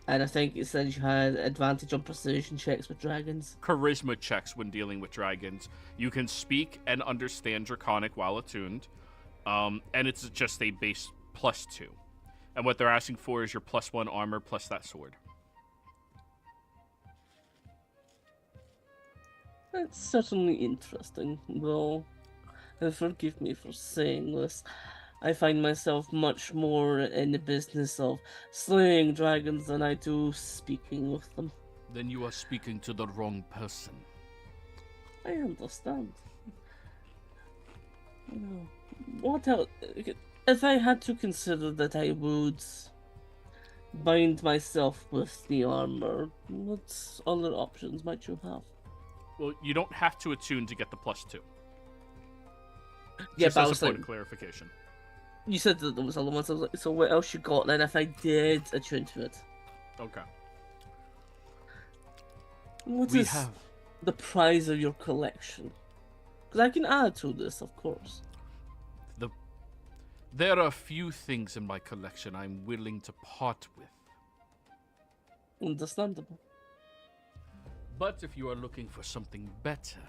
and I think it says you had advantage on precision checks with dragons. Charisma checks when dealing with dragons. You can speak and understand Draconic while attuned, and it's just a base +2. And what they're asking for is your +1 armor plus that sword. It's certainly interesting, though. And forgive me for saying this. I find myself much more in the business of slaying dragons than I do speaking with them. Then you are speaking to the wrong person. I understand. What else? If I had to consider that I would bind myself with the armor, what other options might you have? Well, you don't have to attune to get the +2. Yeah, Just but I as was a point like, of clarification. you said that there was other ones. I was like, so what else you got then if I did attune to it? Okay. What We is have the prize of your collection? Because I can add to this, of course. There are a few things in my collection I'm willing to part with. Understandable. But if you are looking for something better,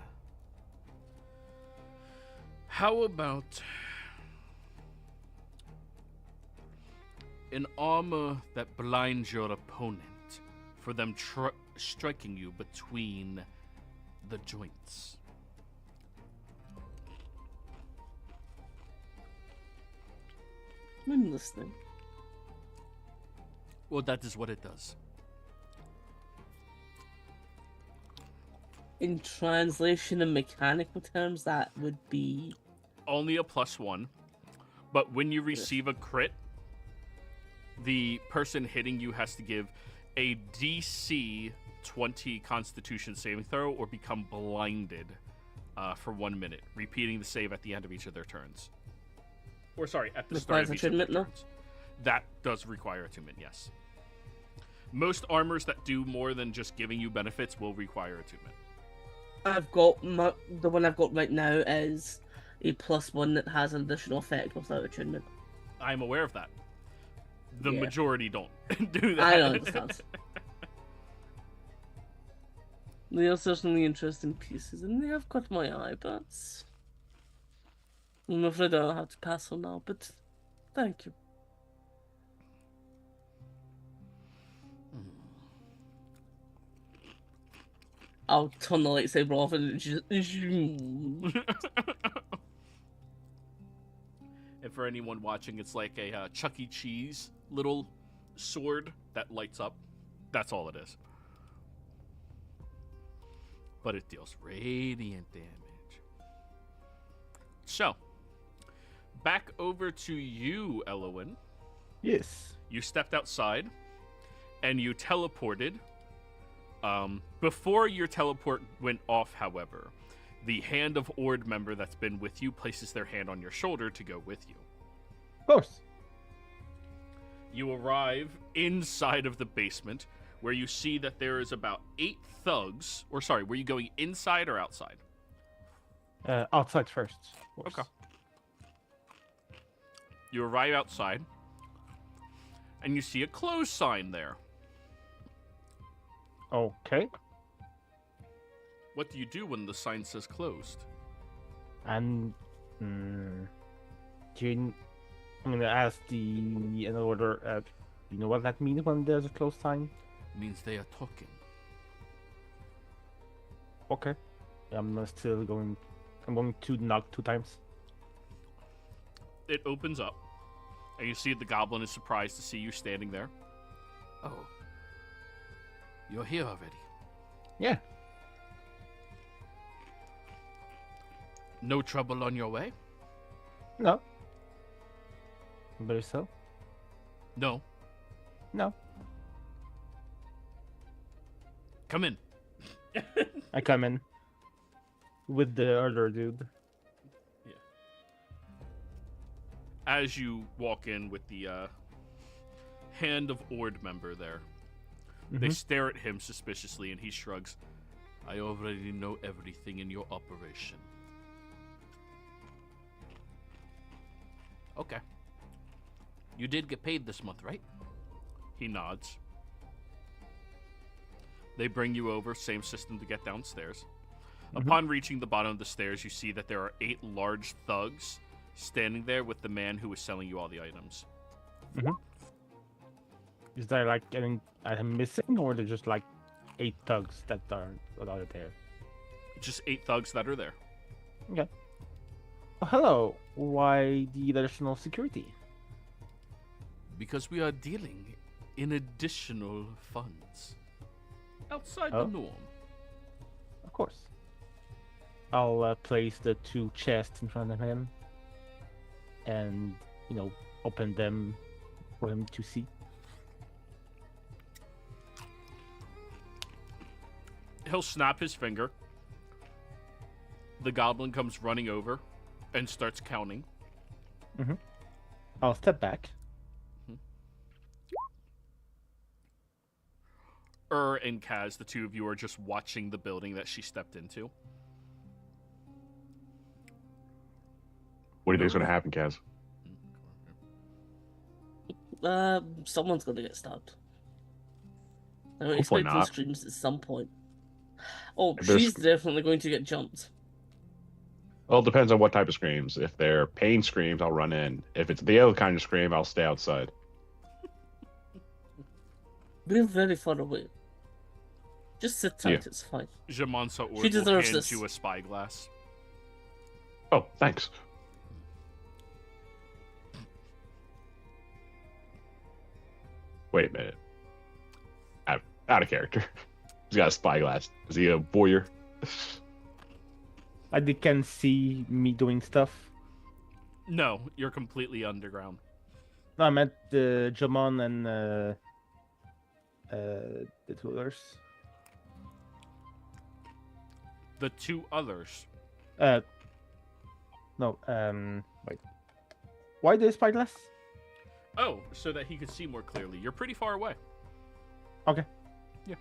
how about an armor that blinds your opponent for them striking you between the joints? I'm listening. Well, that is what it does. In translation and mechanical terms, that would be... Only a +1, but when you receive a crit, the person hitting you has to give a DC 20 Constitution saving throw or become blinded for 1 minute, repeating the save at the end of each of their turns. Or sorry, at the start of each of their turns. That does require attunement, yes. Most armors that do more than just giving you benefits will require attunement. I've got the one I've got right now is a +1 that has an additional effect without attunement. I'm aware of that. The Yeah. majority don't do that. I understand. They are certainly interesting pieces, and they have caught my eye, but I'm afraid I'll have to pass on now, but thank you. I'll turn the lightsaber off and just... And for anyone watching, it's like a Chuck E. Cheese little sword that lights up. That's all it is. But it deals radiant damage. So, back over to you, Elowen. Yes. You stepped outside, and you teleported. Before your teleport went off, however, the Hand of Ord member that's been with you places their hand on your shoulder to go with you. Of course. You arrive inside of the basement, where you see that there is about 8 thugs. Or sorry, were you going inside or outside? Outside first. Of course. Okay. You arrive outside, and you see a close sign there. Okay. What do you do when the sign says closed? And I'm gonna ask in order. You know what that means when there's a close sign? It means they are talking. Okay. I'm still going. I'm going to knock 2 times. It opens up, and you see the goblin is surprised to see you standing there. Oh. You're here already. Yeah. No trouble on your way? No. By yourself? No. No. Come in. I come in with the other dude. As you walk in with the Hand of Ord member there, they stare at him suspiciously, and he shrugs. I already know everything in your operation. Okay. You did get paid this month, right? He nods. They bring you over, same system to get downstairs. Upon reaching the bottom of the stairs, you see that there are 8 large thugs standing there with the man who was selling you all the items. Is there like any item missing, or they're just like 8 thugs that are there? Just 8 thugs that are there. Okay. Oh, hello. Why the additional security? Because we are dealing in additional funds. Outside Oh. the norm. Of course. I'll place the 2 chests in front of him, and open them for him to see. He'll snap his finger. The goblin comes running over and starts counting. I'll step back. And Kaz, the two of you are just watching the building that she stepped into. What do you think's going to happen, Kaz? Someone's gonna get stabbed. I would Hopefully expect those not. screams at some point. Oh, If there's- she's definitely going to get jumped. Well, it depends on what type of screams. If they're pain screams, I'll run in. If it's the other kind of scream, I'll stay outside. We're very far away. Just sit tight, it's fine. Jamon Sa'ord She will deserves hand this. you a spyglass. Oh, thanks. Wait a minute. Out of character. He's got a spyglass. Is he a voyeur? They can see me doing stuff. No, you're completely underground. No, I meant Jamon and the 2 others. The 2 others. No, wait. Why the spyglass? Oh, so that he could see more clearly. You're pretty far away. Okay. Yeah.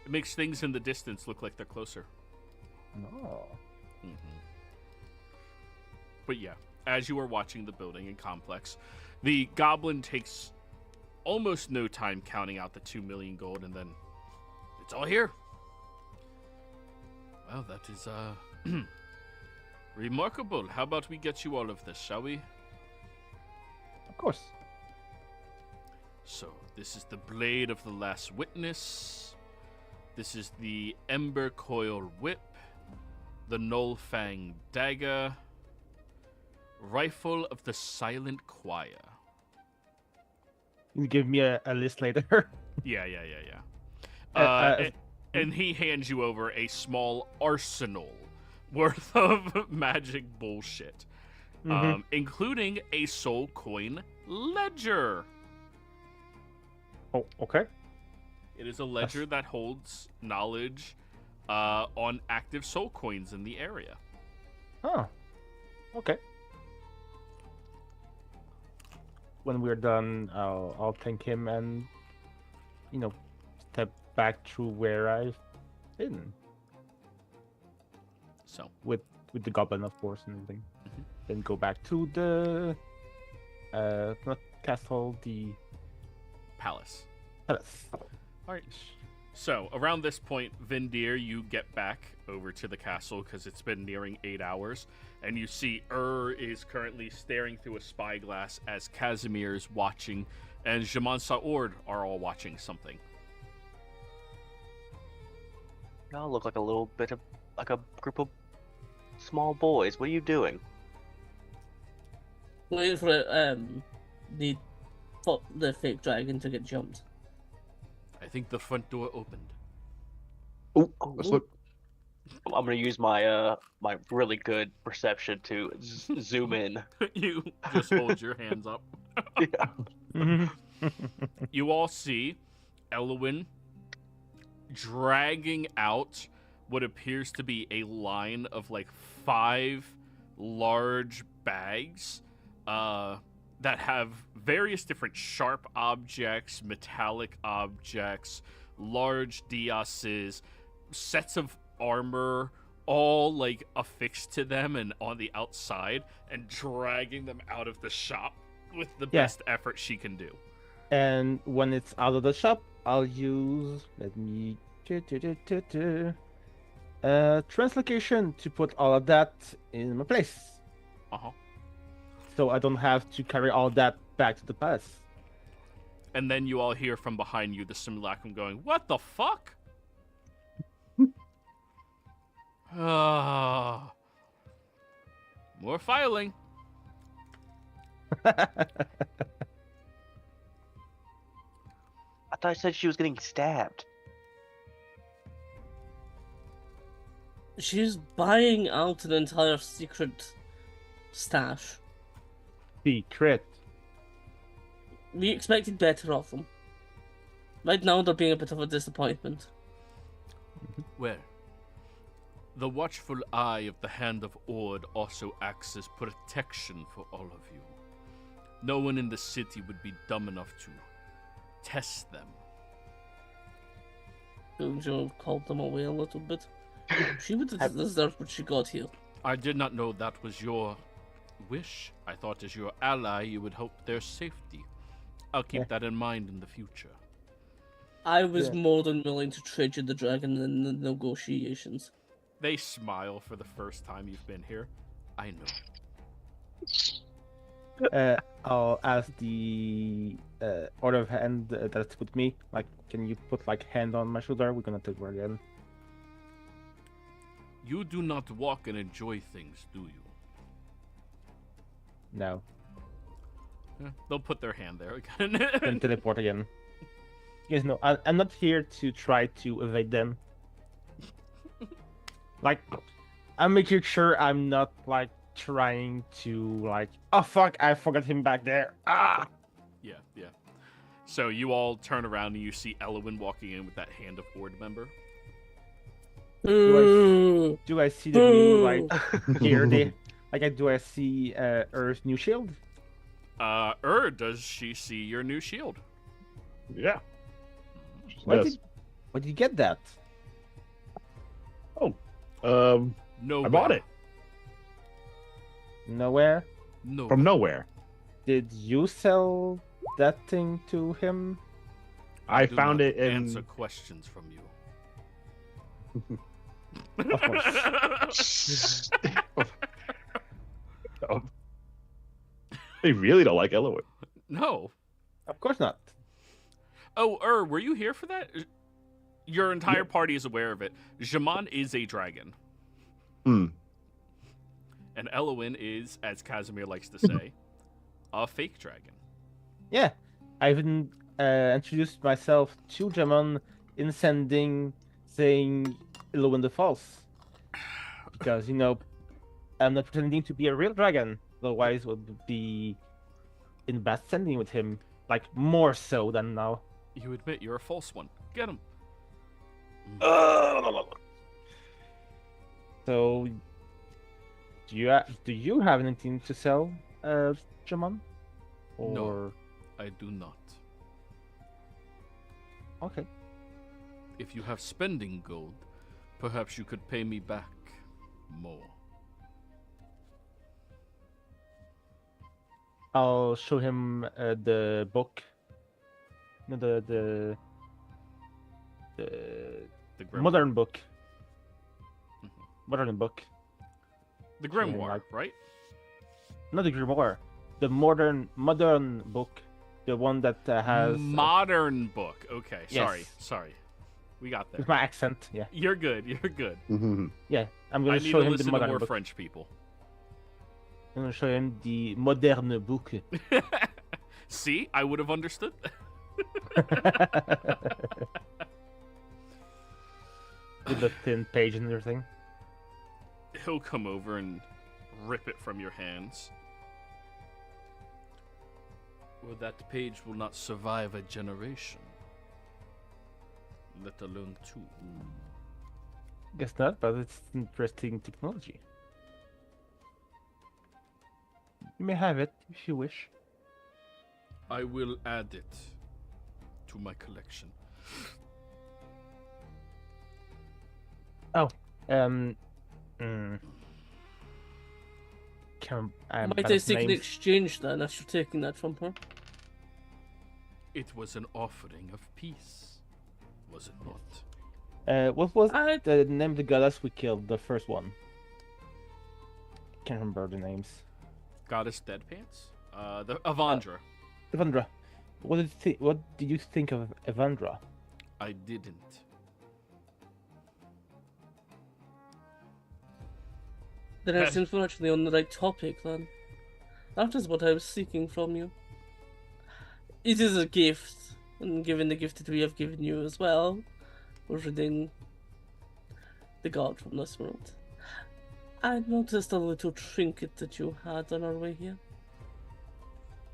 It makes things in the distance look like they're closer. Oh. But yeah, as you are watching the building and complex, the goblin takes almost no time counting out the 2 million gold, and then it's all here. Well, that is remarkable. How about we get you all of this, shall we? Of course. So, this is the Blade of the Last Witness. This is the Ember Coil Whip. The Null Fang Dagger. Rifle of the Silent Choir. You can give me a list later. Yeah. Uh, And he hands you over a small arsenal worth of magic bullshit, including a soul coin ledger. Oh, okay. It is a ledger that holds knowledge on active soul coins in the area. Oh. Okay. When we're done, I'll thank him and, step back through where I've been. So, With the goblin, of course, and everything. Then go back to the not castle, the palace. palace. All right. So, around this point, Vindir, you get back over to the castle because it's been nearing 8 hours, and you see is currently staring through a spyglass as Casimir is watching, and Jamon Sa'ord are all watching something. Y'all look like a little bit of like a group of small boys. What are you doing? Waiting for the fake dragon to get jumped. I think the front door opened. Oh, let's look. I'm gonna use my my really good perception to zoom in. You just hold your hands up. Yeah. You all see Elwyn, dragging out what appears to be a line of like 5 large bags that have various different sharp objects, metallic objects, large dioses, sets of armor, all like affixed to them and on the outside, and dragging them out of the shop with the best effort she can do. And when it's out of the shop, I'll use, let me, translocation to put all of that in my place. Uh-huh. So I don't have to carry all that back to the palace. And then you all hear from behind you the simulacrum going, "What the fuck?" More filing. I thought I said she was getting stabbed. She's buying out an entire secret stash. Secret. We expected better of them. Right now, they're being a bit of a disappointment. Well, the watchful eye of the Hand of Ord also acts as protection for all of you. No one in the city would be dumb enough to test them. Couldn't you have called them away a little bit? She would have deserved what she got here. I did not know that was your wish. I thought as your ally you would hope their safety. I'll keep that in mind in the future. I was more than willing to trade you the dragon in the negotiations. They smile for the first time you've been here. I know. I'll ask the order of hand that's with me. Like, can you put like hand on my shoulder? We're gonna take it again. You do not walk and enjoy things, do you? No. They'll put their hand there again. Then teleport again. You guys know, I'm not here to try to evade them. Like, I'm making sure I'm not like trying to like, oh fuck, I forgot him back there. Ah. Yeah. So you all turn around and you see Elwyn walking in with that Hand of Ord member. Do I see the new like here? Do I see Earth's new shield? Does she see your new shield? Yeah. Where Yes. did you get that? No. I bought it Nowhere. No. from nowhere. Did you sell that thing to him? I Do found not it in. Answer questions from you. Of course. They really don't like Eloy. No. Of course not. Oh, were you here for that? Your entire party is aware of it. Jaman is a dragon. Hmm. And Elowin is, as Casimir likes to say, a fake dragon. Yeah, I even introduced myself to Jamon in saying Illumin the False. Because, I'm not pretending to be a real dragon. Otherwise, it would be in bad standing with him. Like, more so than now. You admit you're a false one. Get him. So, do you have anything to sell, Jamon? Or... No. I do not. Okay. If you have spending gold, perhaps you could pay me back more. I'll show him the book. The grimoire. modern book. Mhm. Modern book. The grimoire, like- right? Not the grimoire. The modern book. The one that has Modern book. Okay, Yes. sorry. We got there. with my accent. Yeah, You're good. yeah. I'm I gonna need show to him the listen to modern more book. French people. I'm gonna show him the modern book. See, I would have understood. With the thin page and everything. He'll come over and rip it from your hands. Well, that page will not survive a generation. let alone 2. Guess not, but it's interesting technology. You may have it if you wish. I will add it to my collection. Oh, um, I'm Might bad I with seek an names. exchange then, as you're taking that from her? It was an offering of peace, was it not? What was I the name of the goddess we killed? The first one. Can't remember the names. Goddess Deadpants? The Avandra. Evandra. What did you think of Evandra? I didn't. Then it seems we're actually on the right topic then. That is what I was seeking from you. It is a gift, and given the gift that we have given you as well, we're redeeming the god from this world. I noticed a little trinket that you had on our way here.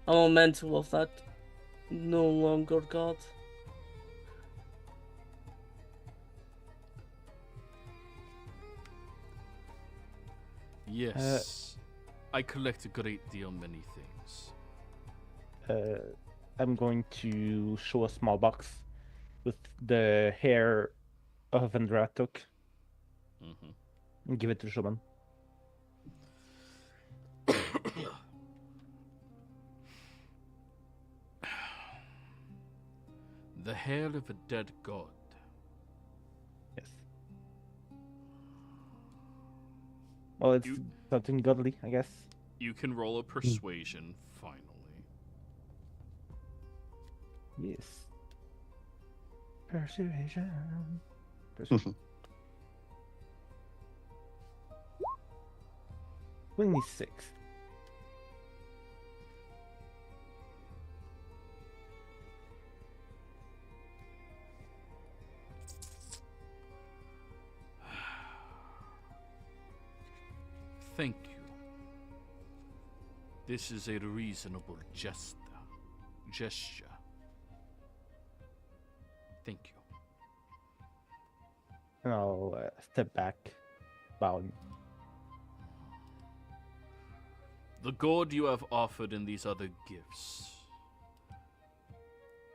A memento of that no longer god. Yes. I collect a great deal many things. I'm going to show a small box with the hair of Evandra took Mm-hmm. and give it to Shaman. The hair of a dead god. Yes. Well, it's You- something godly, I guess. You can roll a persuasion, finally. Yes. Persuasion. Persuasion. 26. Thank you. This is a reasonable gesture. Thank you. And I'll step back, bowing. The god you have offered in these other gifts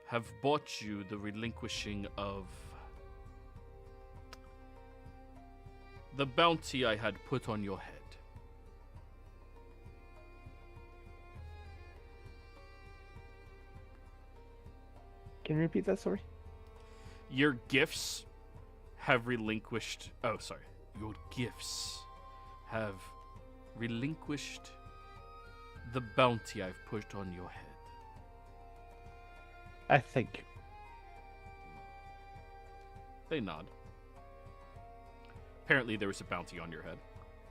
have bought you the relinquishing of the bounty I had put on your head. Can you repeat that, sorry? Your gifts have relinquished. Oh, sorry. Your gifts have relinquished the bounty I've put on your head. I think. They nod. Apparently, there was a bounty on your head.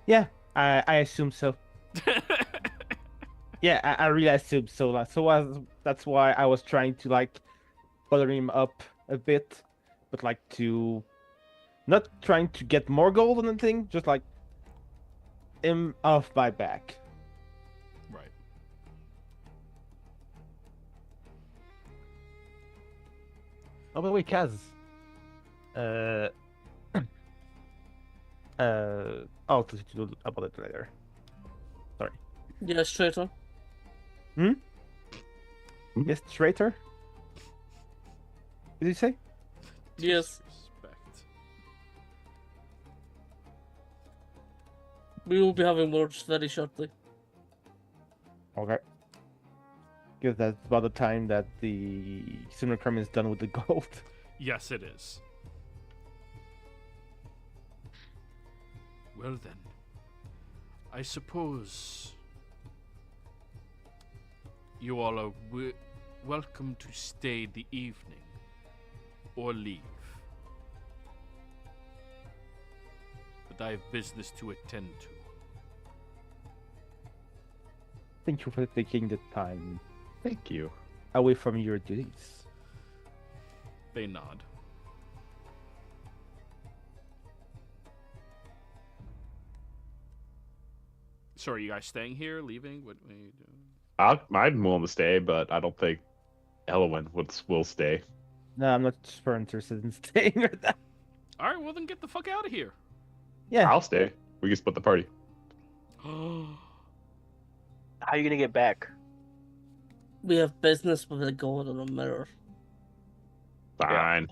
Yeah, I assume so. Yeah, I really assume so. That's why I was trying to like bother him up a bit, but like to not trying to get more gold on the thing, just like him off my back. Right. Oh, by the way, Kaz. I'll talk to you about it later. Sorry. Yes, traitor. Yes, traitor. Did you say? Yes. Disrespect. We will be having words very shortly. Okay. Because that's about the time that the Silver Crumb is done with the gold. Yes, it is. Well then, I suppose you all are welcome to stay the evening or leave. But I have business to attend to. Thank you for taking the time Thank you. away from your duties. They nod. So are you guys staying here, leaving? What are you doing? I'm willing to stay, but I don't think Elwyn will stay. No, I'm not super interested in staying with that. All right, well then get the fuck out of here. Yeah. I'll stay. We can split the party. How are you gonna get back? We have business with a god on a mirror. Fine.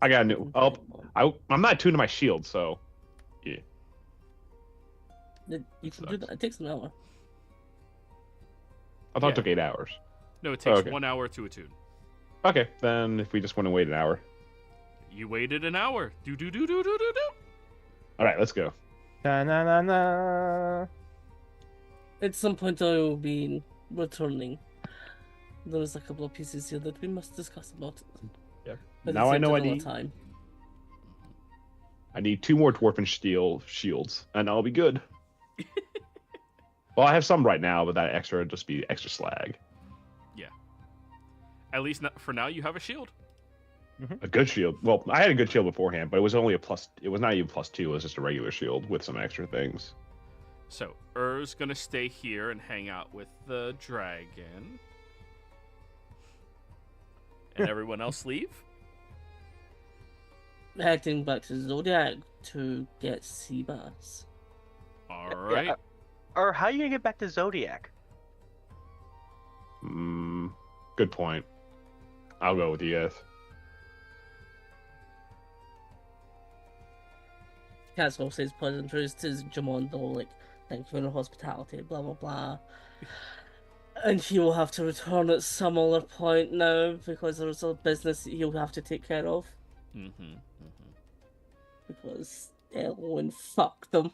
I got a new. Oh, I'm not tuned to my shield, so yeah. You can do that. It takes an hour. I thought Yeah. it took 8 hours. No, it takes Okay. 1 hour to attune. Okay, then if we just want to wait an hour. You waited an hour. Do do do do do do do. All right, let's go. Na na na na. At some point, I will be returning. There's a couple of pieces here that we must discuss about. Yeah. But Now it's I know I another need. time. I need 2 more dwarven steel shields, and I'll be good. Well, I have some right now, but that extra would just be extra slag. At least for now, you have a shield. A good shield. Well, I had a good shield beforehand, but it was only a plus. It was not even +2. It was just a regular shield with some extra things. So Ur's gonna stay here and hang out with the dragon, and everyone else leave. Heading back to Zodiac to get sea bass. All right. Or how are you gonna get back to Zodiac? Good point. I'll go with you guys. Caswell says pleasantries to Jamon, though, like, thank you for the hospitality, blah blah blah. And he will have to return at some other point now because there's a business he'll have to take care of. Because Elwyn fucked them.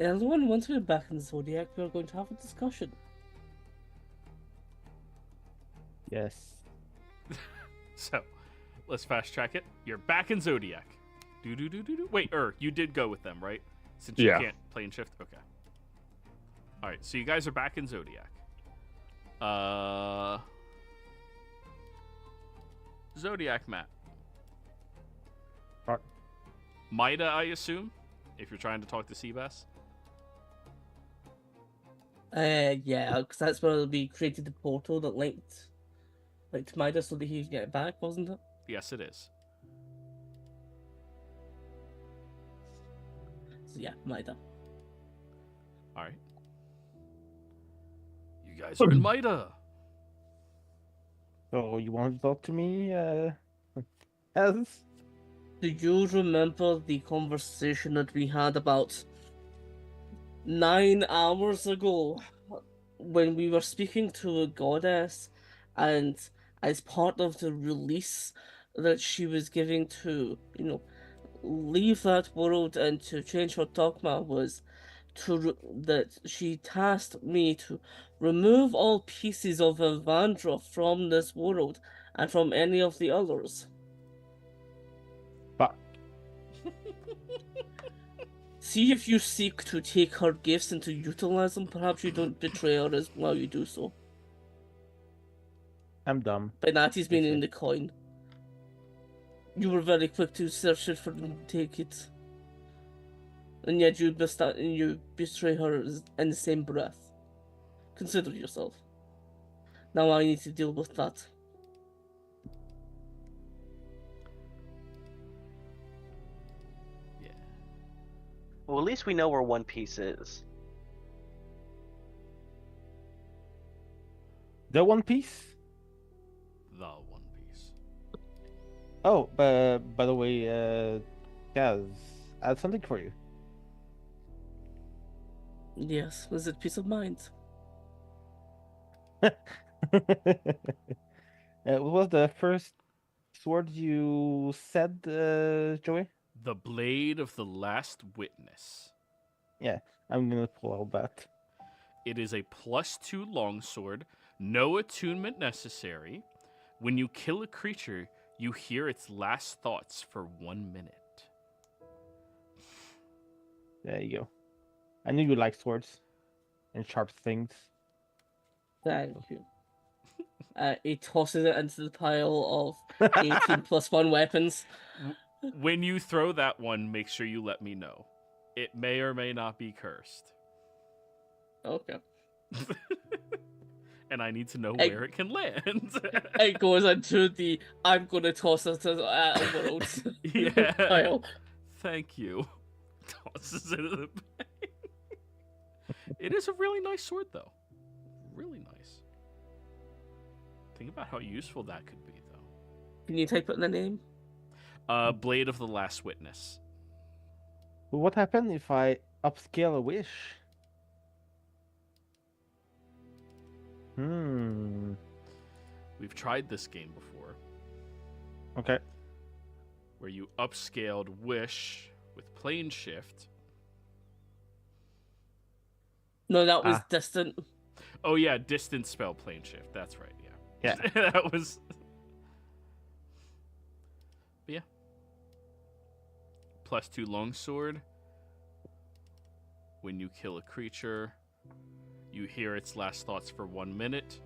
Elwyn, once we're back in Zodiac, we're going to have a discussion. Yes. So let's fast track it. You're back in Zodiac. Do do do do do. Wait, you did go with them, right? Since you Yeah. can't play in shift. Okay. All right. So you guys are back in Zodiac. Zodiac map. Right. Mida, I assume, if you're trying to talk to Seabass. Yeah, because that's where we created the portal that linked Mida so that he could get it back, wasn't it? Yes, it is. So yeah, Mida. All right. You guys are in Mida. So you want to talk to me, as? Do you remember the conversation that we had about 9 hours ago when we were speaking to a goddess, and as part of the release that she was giving to, leave that world and to change her dogma was that she tasked me to remove all pieces of Evandra from this world and from any of the others. Fuck. See if you seek to take her gifts and to utilize them. Perhaps you don't betray her as while you do so. I'm dumb. By that he's meaning Okay. the coin. You were very quick to search it for them to take it. And yet you betray her in the same breath. Consider yourself. Now I need to deal with that. Yeah. Well, at least we know where One Piece is. The One Piece? The One Piece. Oh, by the way, Gaz, I have something for you. Yes, was it peace of mind? What was the first sword you said, Joey? The Blade of the Last Witness. Yeah, I'm gonna pull out that. It is a +2 longsword, no attunement necessary. When you kill a creature, you hear its last thoughts for 1 minute. There you go. I knew you like swords and sharp things. Thank you. He tosses it into the pile of 18 plus 1 weapons. When you throw that one, make sure you let me know. It may or may not be cursed. Okay. And I need to know I- where it can land. It goes into the I'm gonna toss it at a world Yeah. pile. Thank you. Tosses it in the bag. It is a really nice sword, though. Really nice. Think about how useful that could be, though. Can you type it in the name? Blade of the Last Witness. What happened if I upscale a wish? We've tried this game before, Okay. where you upscaled Wish with Plane Shift. No, that was Ah. distant. Oh yeah, Distance Spell Plane Shift. That's right. Yeah. Yeah. That was. But yeah. +2 longsword. When you kill a creature, you hear its last thoughts for 1 minute.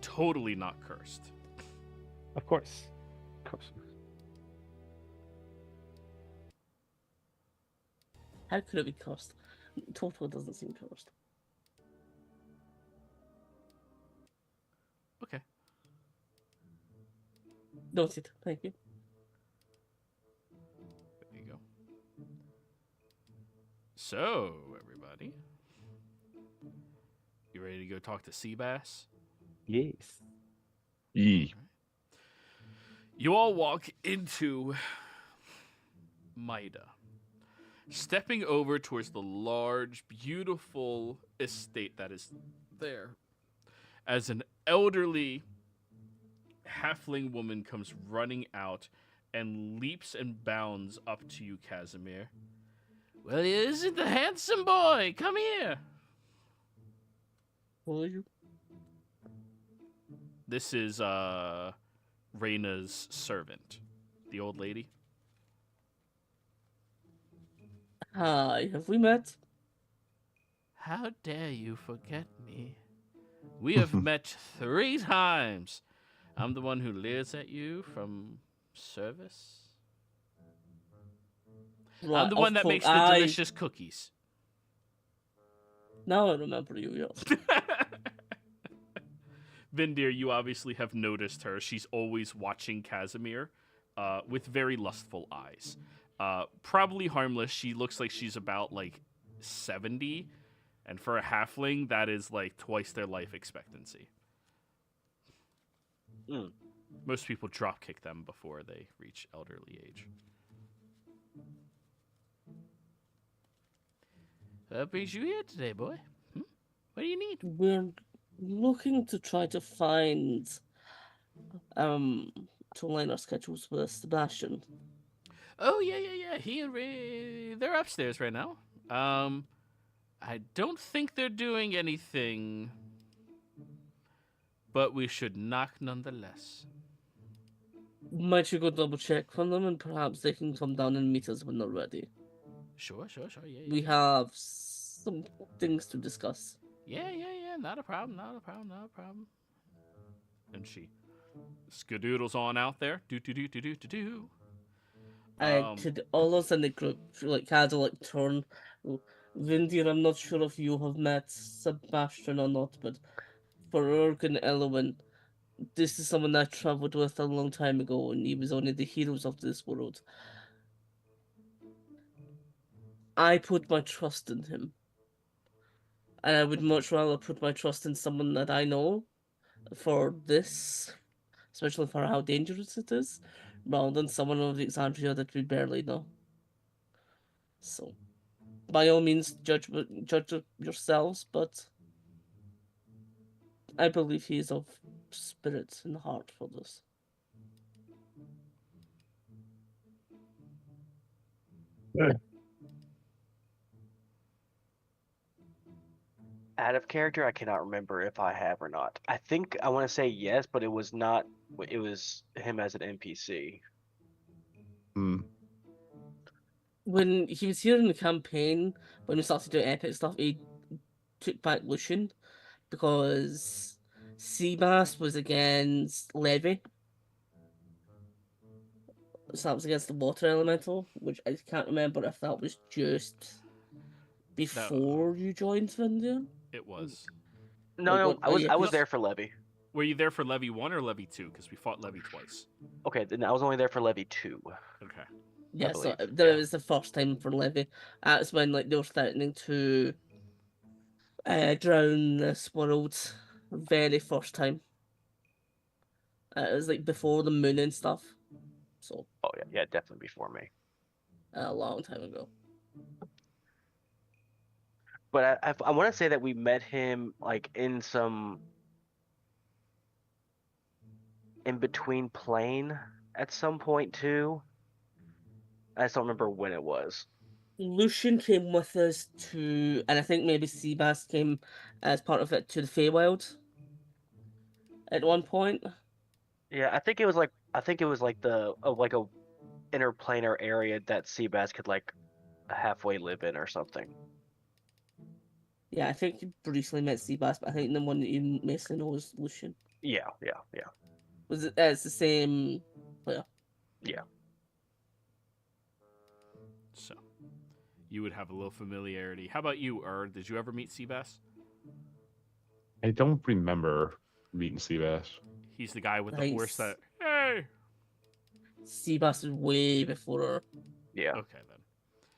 Totally not cursed. Of course. Of course. How could it be cursed? Total doesn't seem cursed. Okay. Noted. Thank you. There you go. So, everybody. You ready to go talk to Seabass? Yes. Yee. You all walk into Maida, stepping over towards the large, beautiful estate that is there, as an elderly halfling woman comes running out and leaps and bounds up to you, Casimir. Well, isn't the handsome boy? Come here. Who are you? This is Reyna's servant, the old lady. Hi, have we met? How dare you forget me? We have met 3 times. I'm the one who leers at you from service. I'm the one that makes the delicious cookies. Now I remember you, yes. Vindir, you obviously have noticed her. She's always watching Casimir with very lustful eyes. Probably harmless. She looks like she's about, 70. And for a halfling, that is, twice their life expectancy. Mm. Most people drop kick them before they reach elderly age. What brings you here today, boy? What do you need? We're looking to try to find to align our schedules with Sebastian. Oh, yeah. He and Ray, they're upstairs right now. I don't think they're doing anything, but we should knock nonetheless. Might you go double check for them and perhaps they can come down and meet us when they're ready? Sure, yeah. We have some things to discuss. Yeah, not a problem. And she skadoodles on out there. Do. And to the others in the group, kind of turn. Vindir, I'm not sure if you have met Sebastian or not, but for Urg and Elwyn, this is someone I traveled with a long time ago, and he was one of the heroes of this world. I put my trust in him. And I would much rather put my trust in someone that I know for this, especially for how dangerous it is, rather than someone of Exandria that we barely know. So, by all means, judge yourselves, but I believe he is of spirit and heart for this. Good. Out of character, I cannot remember if I have or not. I think I want to say yes, but it was not. It was him as an NPC. When he was here in the campaign, when we started doing epic stuff, he took back Lucian because Seabass was against Levy. So that was against the water elemental, which I can't remember if that was just before you joined Vindia. It was. No, Like, no, what- I was yeah, I was 'cause- there for Levy. Were you there for Levy 1 or Levy 2? Because we fought Levy twice. Okay, then I was only there for Levy 2. Okay. Yeah, so believe, that yeah. was the first time for Levy. That's when like they were threatening to drown this world. Very first time. It was like before the moon and stuff. So Oh yeah, definitely before me. a long time ago. But I want to say that we met him like in between plane at some point too. I just don't remember when it was. Lucian came with us to, and I think maybe Seabass came as part of it to the Feywild at one point. Yeah, I think it was like the like a interplanar area that Seabass could like halfway live in or something. Yeah, I think you briefly met Seabass, but I think the one that you mostly know is Lucian. Yeah. Was it? It's the same player. Yeah. So, you would have a little familiarity. How about you, Did you ever meet Seabass? I don't remember meeting Seabass. He's the guy with the Nice. horse that. Hey. Seabass is way before her. Yeah. Okay then.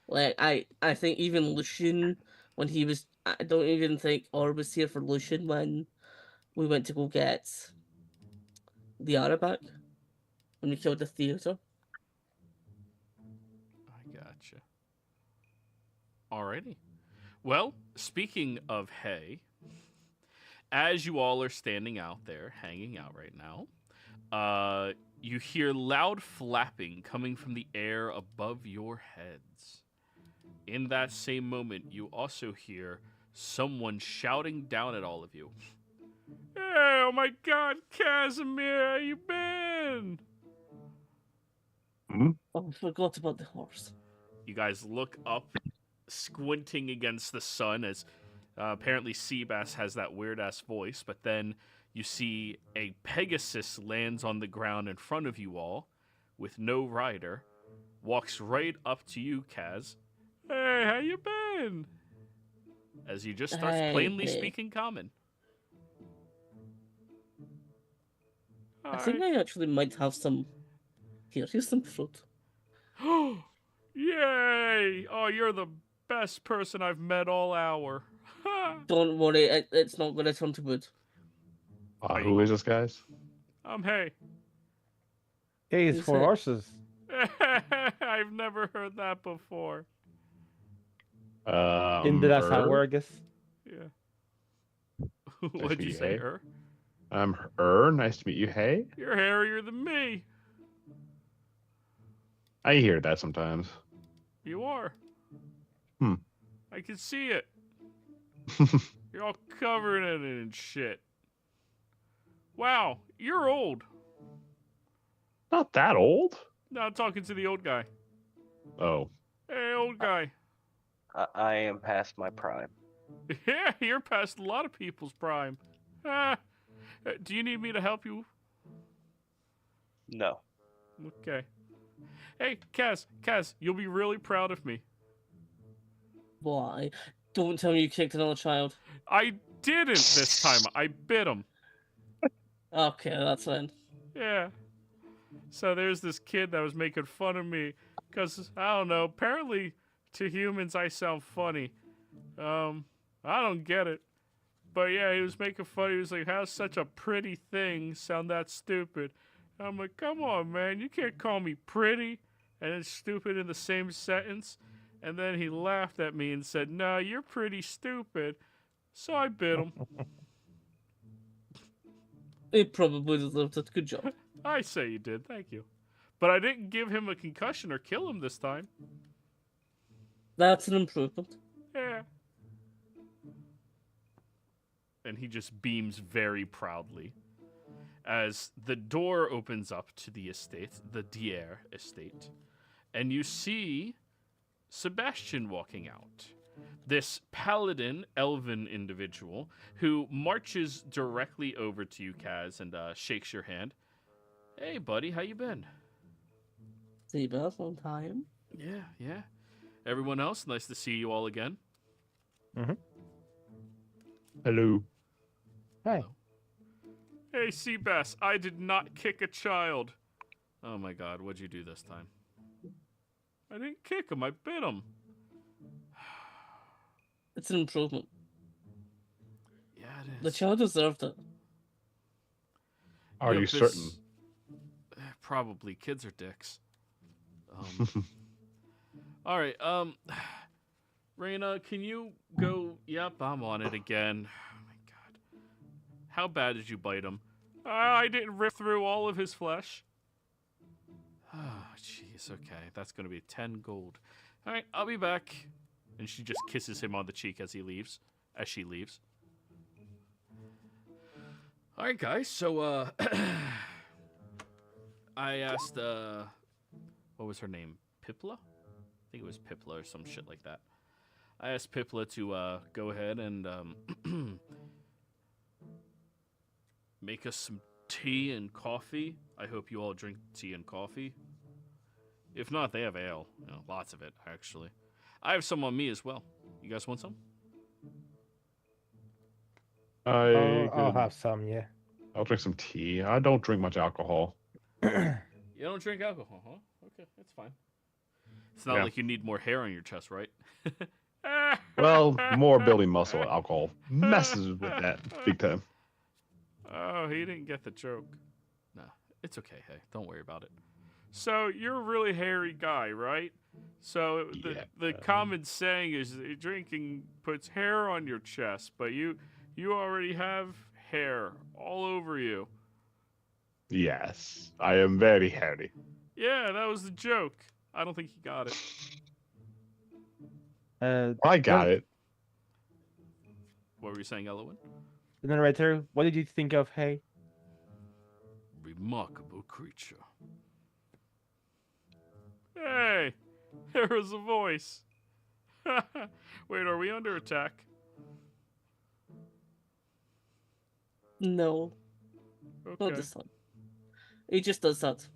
Like I think even Lucian when he was, I don't even think Or was here for Lucian when we went to go get the Arabac when we killed the theater. I gotcha. Alrighty. Well, speaking of hay, as you all are standing out there, hanging out right now, you hear loud flapping coming from the air above your heads. In that same moment, you also hear someone shouting down at all of you. Hey, oh my god, Casimir, how you been? Oh, I forgot about the horse. You guys look up, squinting against the sun, as apparently Seabass has that weird-ass voice, but then you see a Pegasus lands on the ground in front of you all, with no rider, walks right up to you, Kaz. Hey, how you been? As he just starts Hey, plainly hey. speaking common. I think I actually might have some. Here's some fruit. Yay! Oh, you're the best person I've met all hour. Don't worry, it's not going to turn to wood. Who is this, guys? Hey. Hey, it's Who's for it? horses. I've never heard that before. Indeed, that's how it works, I guess. Yeah. Nice What'd to you meet say, you, I'm Nice to meet you. Hey, You're hairier than me. I hear that sometimes. You are. Hmm. I can see it. You're all covered in it and shit. Wow, you're old. Not that old. No, I'm talking to the old guy. Oh, Hey, old guy. I am past my prime. Yeah, you're past a lot of people's prime. Do you need me to help you? No. Okay. Hey, Kaz, you'll be really proud of me. Why? Don't tell me you kicked another child. I didn't this time. I bit him. Okay, that's fine. Yeah. So there's this kid that was making fun of me because, I don't know, apparently to humans I sound funny. I don't get it. But yeah, he was making fun. He was like, how's such a pretty thing sound that stupid? And I'm like, come on, man. You can't call me pretty and then stupid in the same sentence. And then he laughed at me and said, no, you're pretty stupid. So I bit him. He probably deserved it. Good job. I say you did. Thank you. But I didn't give him a concussion or kill him this time. That's an improvement. Yeah. And he just beams very proudly as the door opens up to the estate, the Dier estate, and you see Sebastian walking out. This paladin, elven individual who marches directly over to you, Kaz, and shakes your hand. Hey, buddy, how you been? Seabass on time. Yeah. Everyone else, nice to see you all again. hello. Hi. Hello. Hey, Seabass, I did not kick a child. Oh my god, what'd you do this time? I didn't kick him, I bit him. It's an improvement. Yeah, it is. The child deserved it. Are Yeah, you but certain? Probably. Kids are dicks. All right. Raina, can you go? Yep, I'm on it again. Oh my god. How bad did you bite him? I didn't rip through all of his flesh. Oh, jeez. Okay, that's gonna be 10 gold. All right, I'll be back. And she just kisses him on the cheek as he leaves. As she leaves. All right, guys. So, I asked, what was her name? Pipla? I think it was Pipla or some shit like that. I asked Pipla to go ahead and make us some tea and coffee. I hope you all drink tea and coffee. If not, they have ale. You know, lots of it, actually. I have some on me as well. You guys want some? I'll have some, yeah. I'll drink some tea. I don't drink much alcohol. You don't drink alcohol, huh? Okay, that's fine. It's not Yeah. like you need more hair on your chest, right? Well, more building muscle. Alcohol messes with that big time. Oh, he didn't get the joke. Nah, it's okay. Hey, don't worry about it. So you're a really hairy guy, right? So the common saying is that drinking puts hair on your chest, but you already have hair all over you. Yes, I am very hairy. Yeah, that was the joke. I don't think he got it. I got it. What were you saying, Elowen? The narrator, what did you think of Hay? Remarkable creature. Hey, there was a voice. Wait, are we under attack? No, Okay. not this time. He just does that.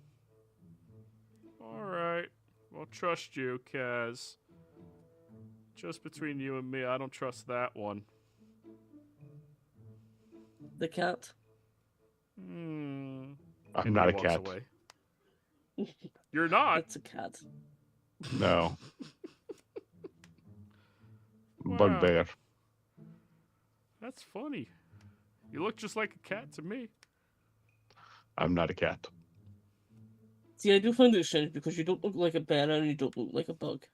All right. I'll trust you, Kaz. Just between you and me, I don't trust that one. The cat. Hmm. I'm And not he a walks cat. away. You're not. It's a cat. No. Wow. Bugbear. That's funny. You look just like a cat to me. I'm not a cat. See, I do find it strange because you don't look like a bear and you don't look like a bug.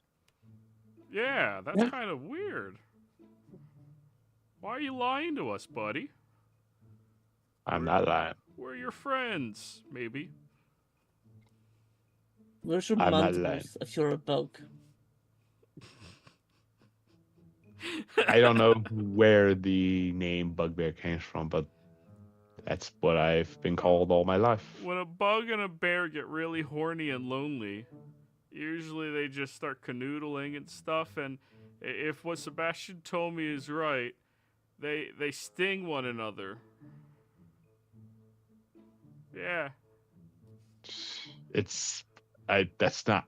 Yeah, that's kind of weird. Why are you lying to us, buddy? I'm not lying. We're your friends, maybe. Where's your I'm not mandibles if you're a bug? I don't know where the name Bugbear came from, but that's what I've been called all my life. When a bug and a bear get really horny and lonely, usually they just start canoodling and stuff, and if what Sebastian told me is right, they sting one another. Yeah. That's not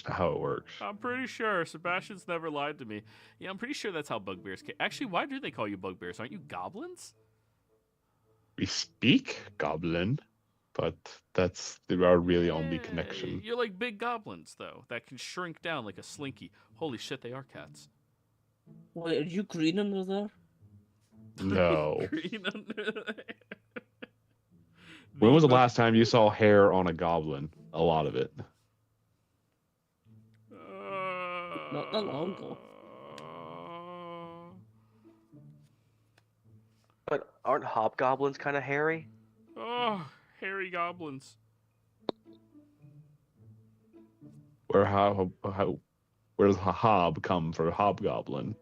how it works. I'm pretty sure. Sebastian's never lied to me. Yeah, I'm pretty sure that's how bugbears came. Actually, why do they call you bugbears? Aren't you goblins? We speak Goblin, but that's our really only connection. You're like big goblins, though, that can shrink down like a slinky. Holy shit, they are cats. Wait, are you green under there? No. Green under there. When was the last time you saw hair on a goblin? A lot of it. Not that long ago. But aren't hobgoblins kind of hairy? Oh, hairy goblins. Where does hob come for hobgoblin?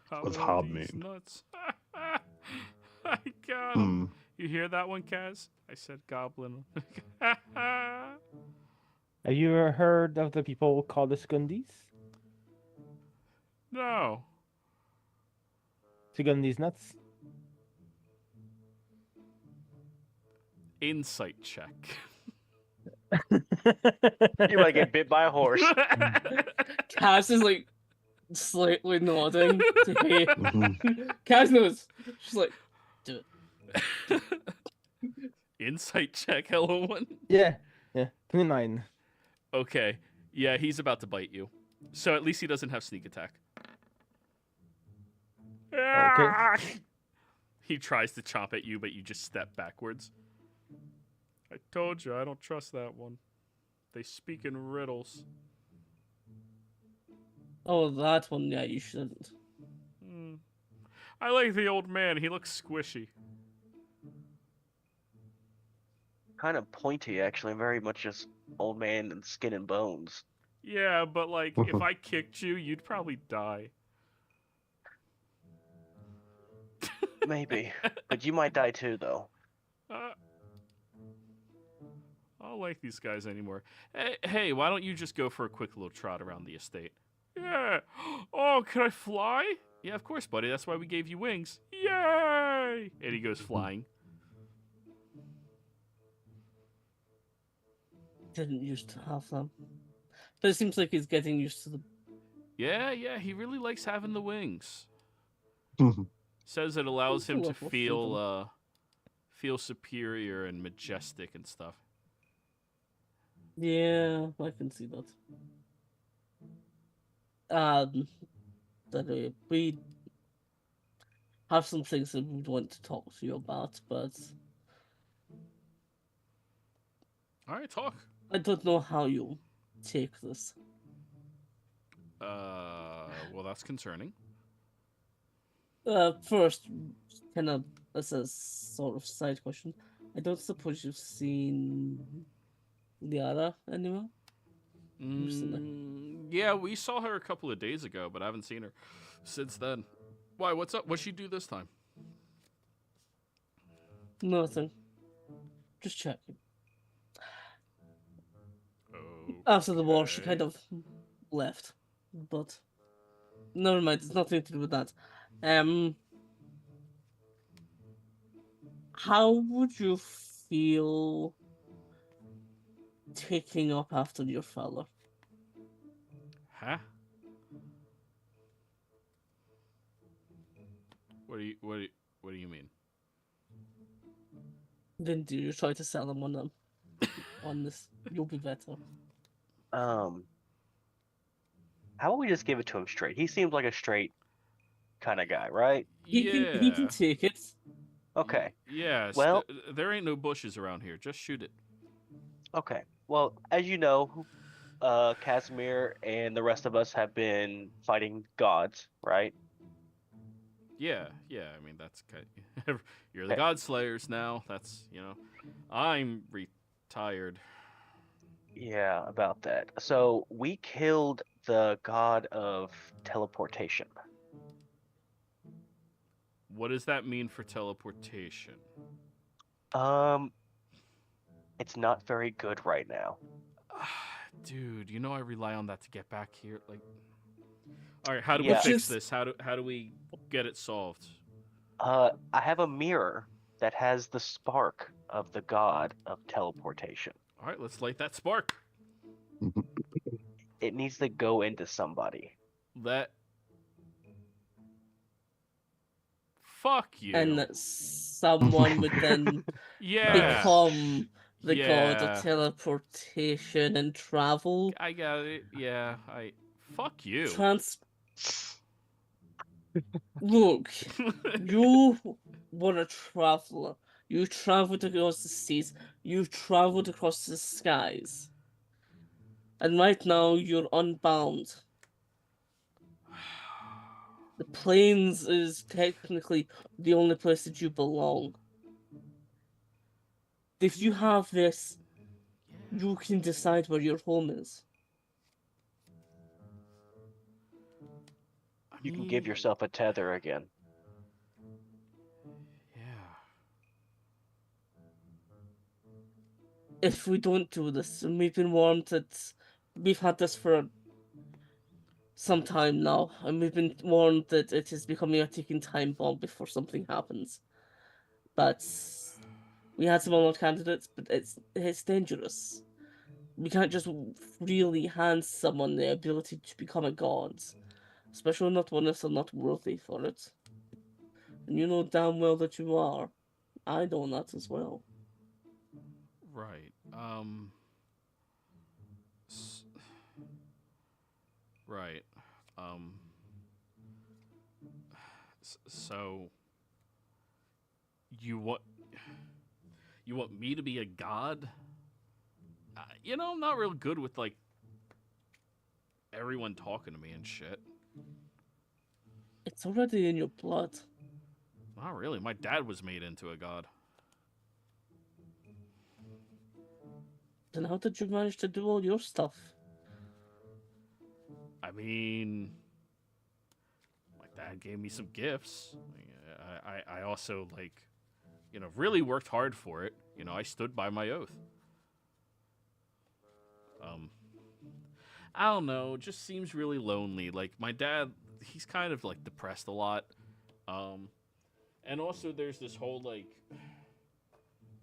What's How hob are these mean? Nuts. I got 'em. Hmm. You hear that one, Kaz? I said goblin. Have you ever heard of the people called the Skundis? No. Skundis nuts? Insight check. You might get bit by a horse. Cass is like slightly nodding to Hay. Mhm. Cass knows. She's like, do it. Insight check, hello one. Yeah, 29. Okay. Yeah, he's about to bite you. So at least he doesn't have sneak attack. Okay. He tries to chomp at you, but you just step backwards. I told you, I don't trust that one. They speak in riddles. Oh, that one, yeah, you shouldn't. I like the old man. He looks squishy. Kind of pointy, actually. Very much just old man and skin and bones. Yeah, but like, if I kicked you, you'd probably die. Maybe. But you might die too, though. I don't like these guys anymore. Hey, why don't you just go for a quick little trot around the estate? Yeah. Oh, can I fly? Yeah, of course, buddy. That's why we gave you wings. Yay! And he goes flying. Didn't used to have them. But it seems like he's getting used to them. Yeah, he really likes having the wings. Says it allows him to feel superior and majestic and stuff. Yeah, I can see that. Anyway, we have some things that we'd want to talk to you about, but All right, talk. I don't know how you take this. Well, that's concerning. First, kind of as a sort of side question, I don't suppose you've seen Liara anywhere? Yeah, we saw her a couple of days ago, but I haven't seen her since then. Why? What's up? What'd she do this time? Nothing. Just checking. Okay. After the war, she kind of left, but never mind. It's nothing to do with that. How would you feel taking up after your father? Huh? What do you mean? Didn't you try to sell him on this? You'll be better. How about we just give it to him straight? He seems like a straight kind of guy, right? He can take it. Okay. Yes. Well- there ain't no bushes around here. Just shoot it. Okay. Well, as you know, Casimir and the rest of us have been fighting gods, right? Yeah. I mean, that's kind of, you're the Okay. Godslayers now. That's, I'm retired. Yeah, about that. So we killed the god of teleportation. What does that mean for teleportation? It's not very good right now. Dude, I rely on that to get back here. Like, all right, how do we Yeah. fix this? How do we get it solved? I have a mirror that has the spark of the god of teleportation. All right, let's light that spark. It needs to go into somebody. Fuck you. And that someone would then yeah. become the god Yeah. of teleportation and travel. I got it. Yeah, fuck you. Look, you were a traveler. You traveled across the seas. You traveled across the skies. And right now, you're unbound. The plains is technically the only place that you belong. If you have this, you can decide where your home is. You can give yourself a tether again. Yeah. If we don't do this, and we've been warned that we've had this for some time now, and we've been warned that it is becoming a ticking time bomb before something happens. But we had some other candidates, but it's dangerous. We can't just really hand someone the ability to become a god, especially not one if they're not worthy for it. And you know damn well that you are. I know that as well. Right. s- right. Um. So you want me to be a god? I'm not real good with like everyone talking to me and shit. It's already in your blood. Not really. My dad was made into a god. Then how did you manage to do all your stuff? I mean, my dad gave me some gifts. I also really worked hard for it. I stood by my oath. I don't know. It just seems really lonely. Like my dad, he's kind of like depressed a lot. And also there's this whole like,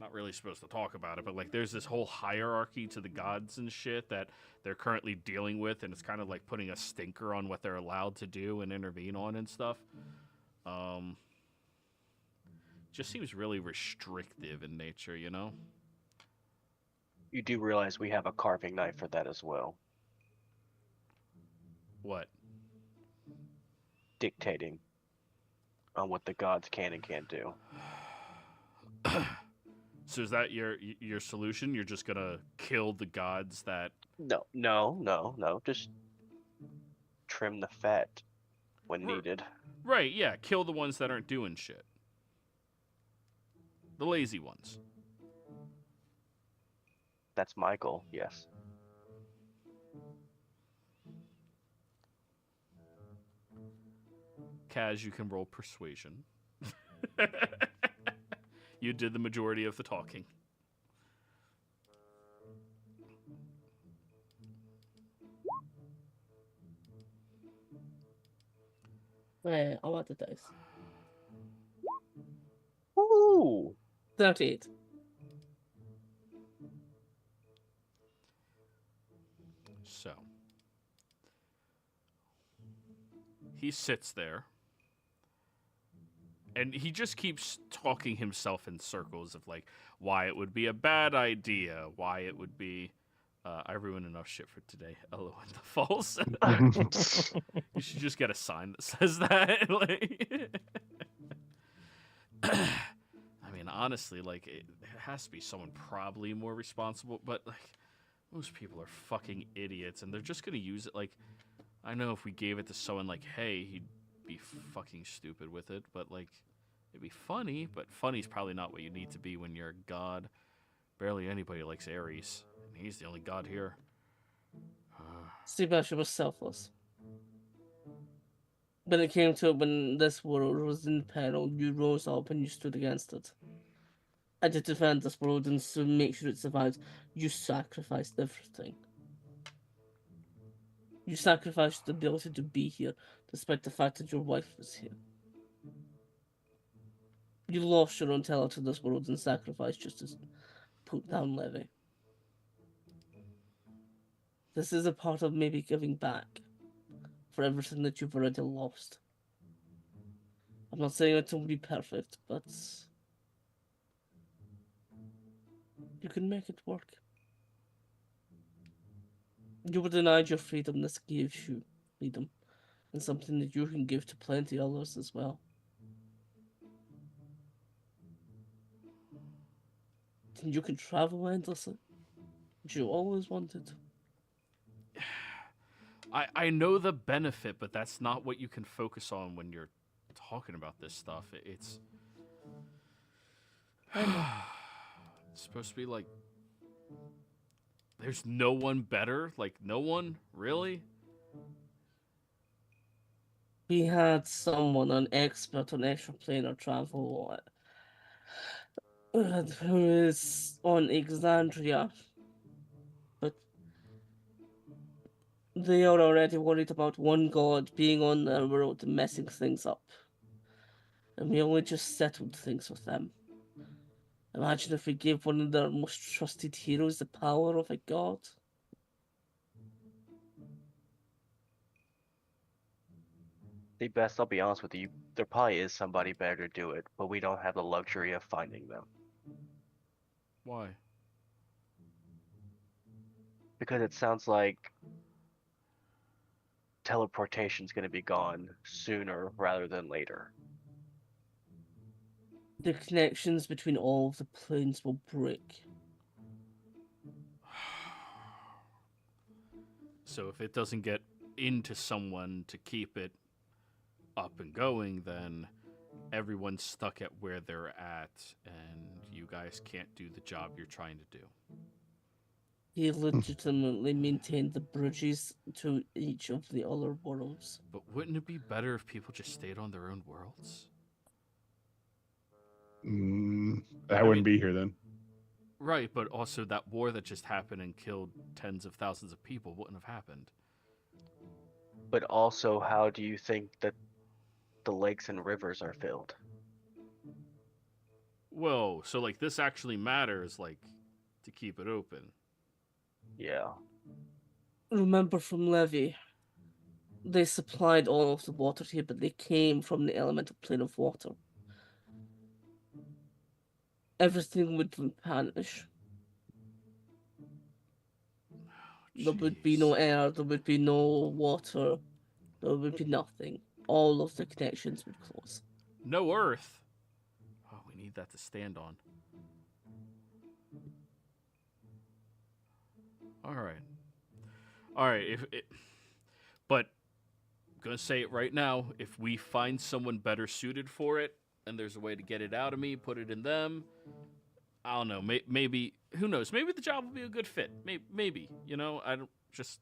not really supposed to talk about it, but like there's this whole hierarchy to the gods and shit that they're currently dealing with, and it's kind of like putting a stinker on what they're allowed to do and intervene on and stuff. Just seems really restrictive in nature, You do realize we have a carving knife for that as well. What? Dictating on what the gods can and can't do. So is that your solution? You're just gonna kill the gods that... No. Just trim the fat when needed. Right, yeah. Kill the ones that aren't doing shit. The lazy ones. That's my goal, yes. Kaz, you can roll persuasion. You did the majority of the talking. I want the dice. Ooh! 38. So. He sits there. And he just keeps talking himself in circles of like why it would be a bad idea, why it would be... I ruined enough shit for today. Hello in the false. You should just get a sign that says that. I mean, honestly, like it has to be someone probably more responsible, but like most people are fucking idiots, and they're just gonna use it. Like, I know if we gave it to someone like, hey, he'd be fucking stupid with it, but like it'd be funny. But funny's probably not what you need to be when you're a god. Barely anybody likes Ares. He's the only god here. Sebastian was selfless. When it came to it, when this world was in peril, you rose up and you stood against it. And to defend this world and to make sure it survives, you sacrificed everything. You sacrificed the ability to be here, despite the fact that your wife was here. You lost your own talent to this world and sacrificed just to put down Levy. This is a part of maybe giving back for everything that you've already lost. I'm not saying it will be perfect, but you can make it work. You were denied your freedom. This gives you freedom, and something that you can give to plenty others as well. And you can travel endlessly, which you always wanted. I know the benefit, but that's not what you can focus on when you're talking about this stuff. It's I know. It's supposed to be like there's no one better, like no one really. We had someone, an expert on extraplanar travel, who is on Exandria, but they are already worried about one god being on their world and messing things up. And we only just settled things with them. Imagine if we gave one of their most trusted heroes the power of a god. The best, I'll be honest with you, there probably is somebody better to do it, but we don't have the luxury of finding them. Why? Because it sounds like teleportation's going to be gone sooner rather than later. The connections between all of the planes will break. So if it doesn't get into someone to keep it up and going, then everyone's stuck at where they're at, and you guys can't do the job you're trying to do. He legitimately maintained the bridges to each of the other worlds. But wouldn't it be better if people just stayed on their own worlds? I wouldn't be here then. Right, but also that war that just happened and killed tens of thousands of people wouldn't have happened. But also, how do you think that the lakes and rivers are filled? Whoa, so like this actually matters, like, to keep it open. Yeah. Remember from Levy, they supplied all of the water here, but they came from the elemental plane of water. Everything would vanish. There would be no air, there would be no water, there would be nothing. All of the connections would close. No Earth. Oh, we need that to stand on. All right. But I'm gonna say it right now. If we find someone better suited for it, and there's a way to get it out of me, put it in them. I don't know. Maybe who knows? Maybe the job will be a good fit. Maybe you know. I don't just.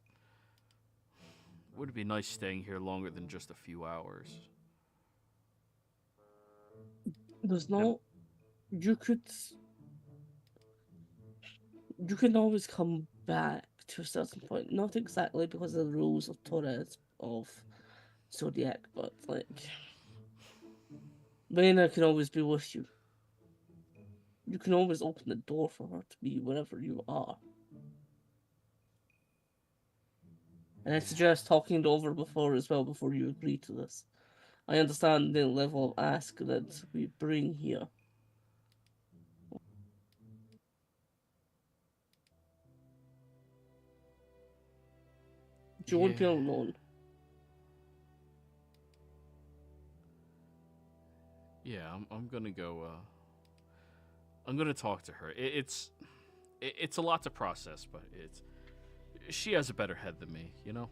Would it be nice staying here longer than just a few hours? There's no. You can always come back to a certain point. Not exactly because of the rules of Torres of Zodiac, but like Reyna can always be with you. You can always open the door for her to be wherever you are. And I suggest talking it over before as well, before you agree to this. I understand the level of ask that we bring here. You won't be alone. Yeah, I'm gonna go. I'm gonna talk to her. It's a lot to process, but she has a better head than me, you know.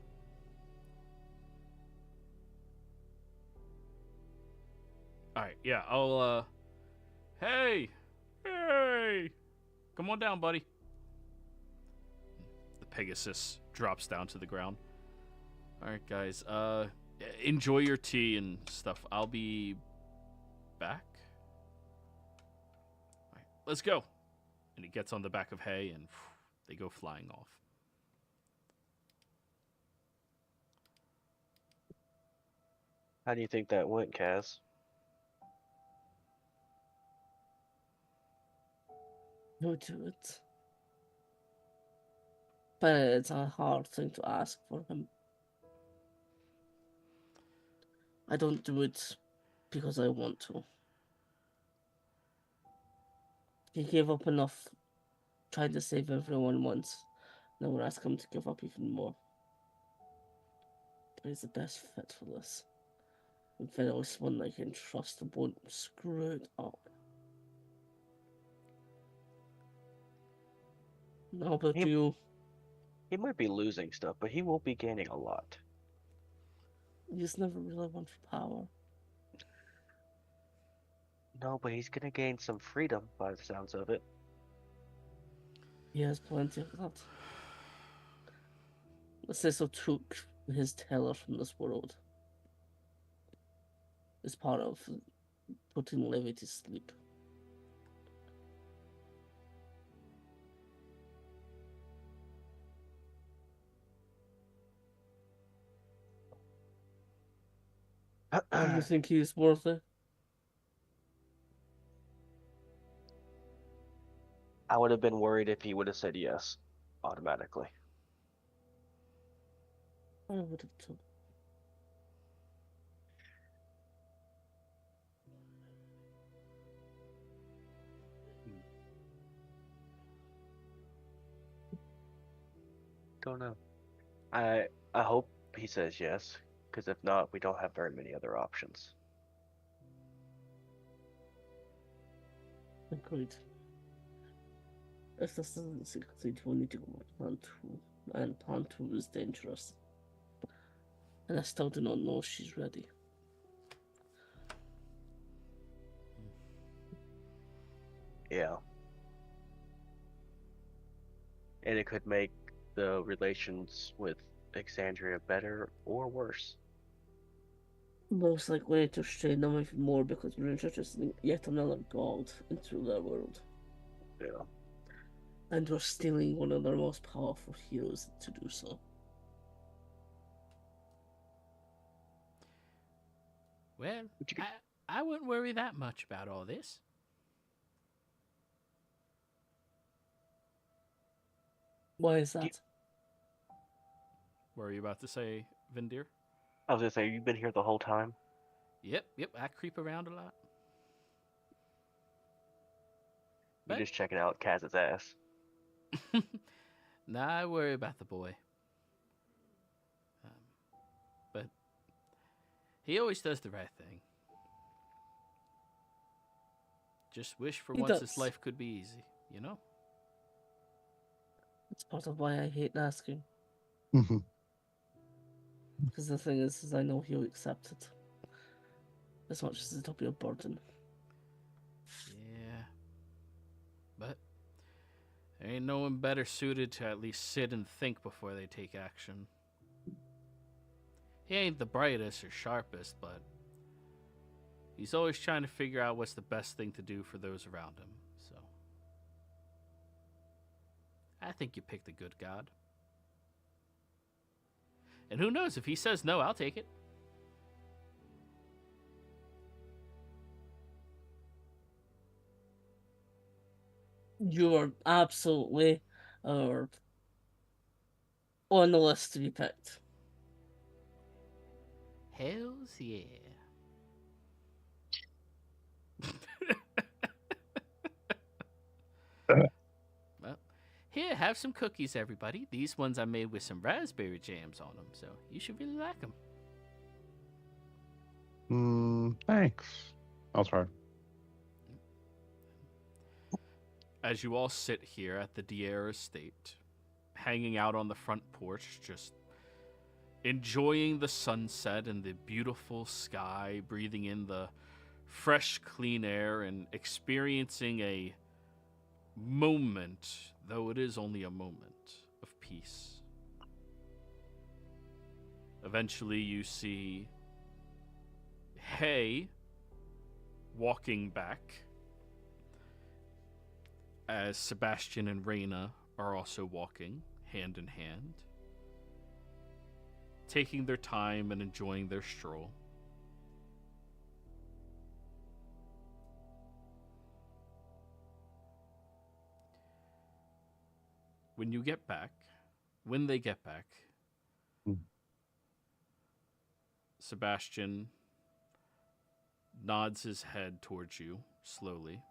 All right, yeah, I'll. Hey, come on down, buddy. The Pegasus drops down to the ground. All right, guys. Enjoy your tea and stuff. I'll be back. All right, let's go. And he gets on the back of Hay, and they go flying off. How do you think that went, Kaz? You do it. But it's a hard thing to ask for him. I don't do it because I want to. He gave up enough trying to save everyone once. Now we're asking him to give up even more. But he's the best fit for this. And if there was someone I can trust that won't screw it up. How about you? He might be losing stuff, but he will be gaining a lot. You just never really want for power. No, but he's gonna gain some freedom by the sounds of it. He has plenty of that. Cecil took his teller from this world. As part of putting Levy to sleep. Do you think he's worth it? I would have been worried if he would have said yes automatically. I would have too. don't know. I hope he says yes, because if not, we don't have very many other options. Agreed. If this doesn't succeed, we'll need to go with plan 2. And plan 2 is dangerous. And I still do not know if she's ready. Yeah. And it could make the relations with Exandria better or worse. Most likely to strain them even more because we're introducing yet another god into their world. Yeah. And we're stealing one of their most powerful heroes to do so. Well, I wouldn't worry that much about all this. Why is that? What were you about to say, Vindir? I was gonna say, you've been here the whole time? Yep, I creep around a lot. You're But- just checking out Kaz's ass. Nah, I worry about the boy. But he always does the right thing. Just wish for He once his does. life could be easy, you know? It's part of why I hate asking. Mm-hmm. Because the thing is I know he'll accept it. As much as it'll be a burden. Yeah. But there ain't no one better suited to at least sit and think before they take action. He ain't the brightest or sharpest, but he's always trying to figure out what's the best thing to do for those around him, so I think you picked a good god. And who knows, if he says no, I'll take it. You are absolutely on the list to be picked. Hells yeah. Well, here, have some cookies, everybody. These ones I made with some raspberry jams on them, so you should really like them. Thanks. I'll try. As you all sit here at the Dier estate, hanging out on the front porch, just enjoying the sunset and the beautiful sky, breathing in the fresh, clean air, and experiencing a moment, though it is only a moment, of peace. Eventually, you see Hay walking back, as Sebastian and Reyna are also walking hand in hand, taking their time and enjoying their stroll. When they get back, Sebastian nods his head towards you slowly.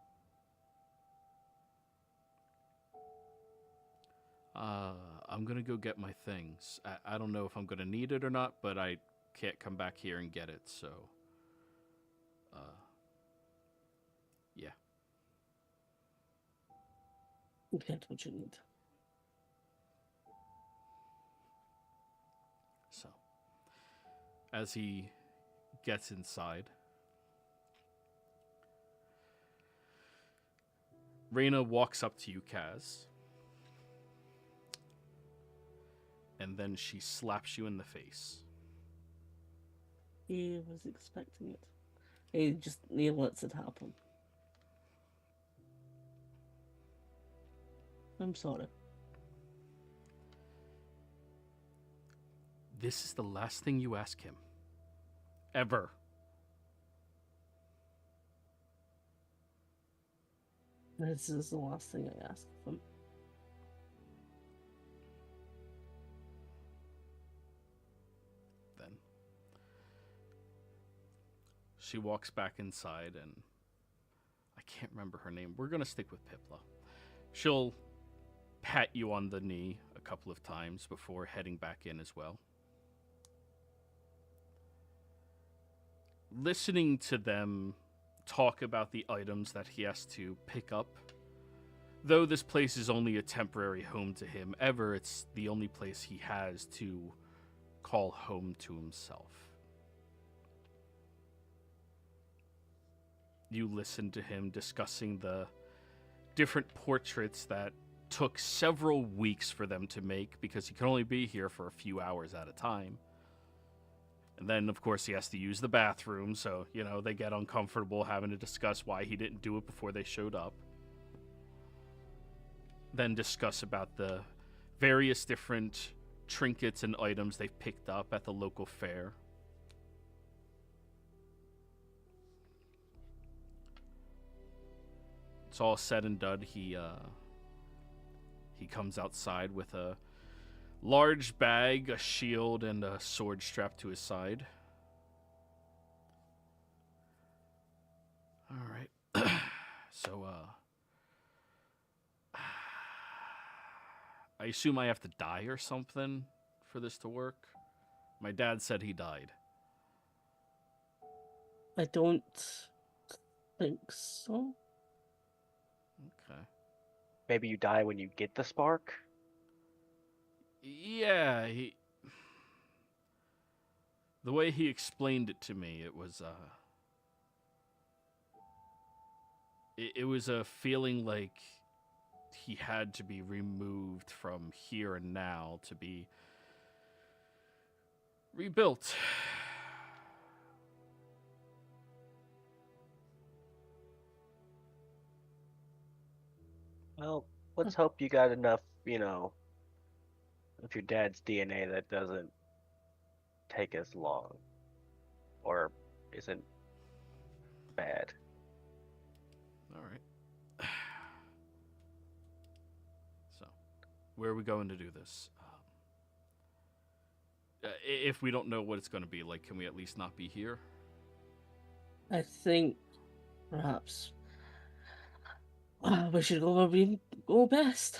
I'm gonna go get my things. I don't know if I'm gonna need it or not, but I can't come back here and get it, so yeah. Get what you need. So as he gets inside, Reyna walks up to you, Kaz. And then she slaps you in the face. He was expecting it. He lets it happen. I'm sorry. This is the last thing you ask him. Ever. This is the last thing I ask of him. Then she walks back inside, and I can't remember her name. We're going to stick with Pipla. She'll pat you on the knee a couple of times before heading back in as well. Listening to them talk about the items that he has to pick up. Though this place is only a temporary home to him, it's the only place he has to call home to himself. You listen to him discussing the different portraits that took several weeks for them to make because he can only be here for a few hours at a time. And then, of course, he has to use the bathroom, so, they get uncomfortable having to discuss why he didn't do it before they showed up. Then discuss about the various different trinkets and items they've picked up at the local fair. It's all said and done. He comes outside with a large bag, a shield, and a sword strapped to his side. All right. So, I assume I have to die or something for this to work? My dad said he died. I don't think so. Okay. Maybe you die when you get the spark? Yeah, the way he explained it to me, it was it was a feeling like he had to be removed from here and now to be rebuilt. Well, let's hope you got enough, of your dad's DNA that doesn't take as long. Or isn't bad. All right. So, where are we going to do this? If we don't know what it's going to be like, can we at least not be here? I think perhaps we should go where we go best.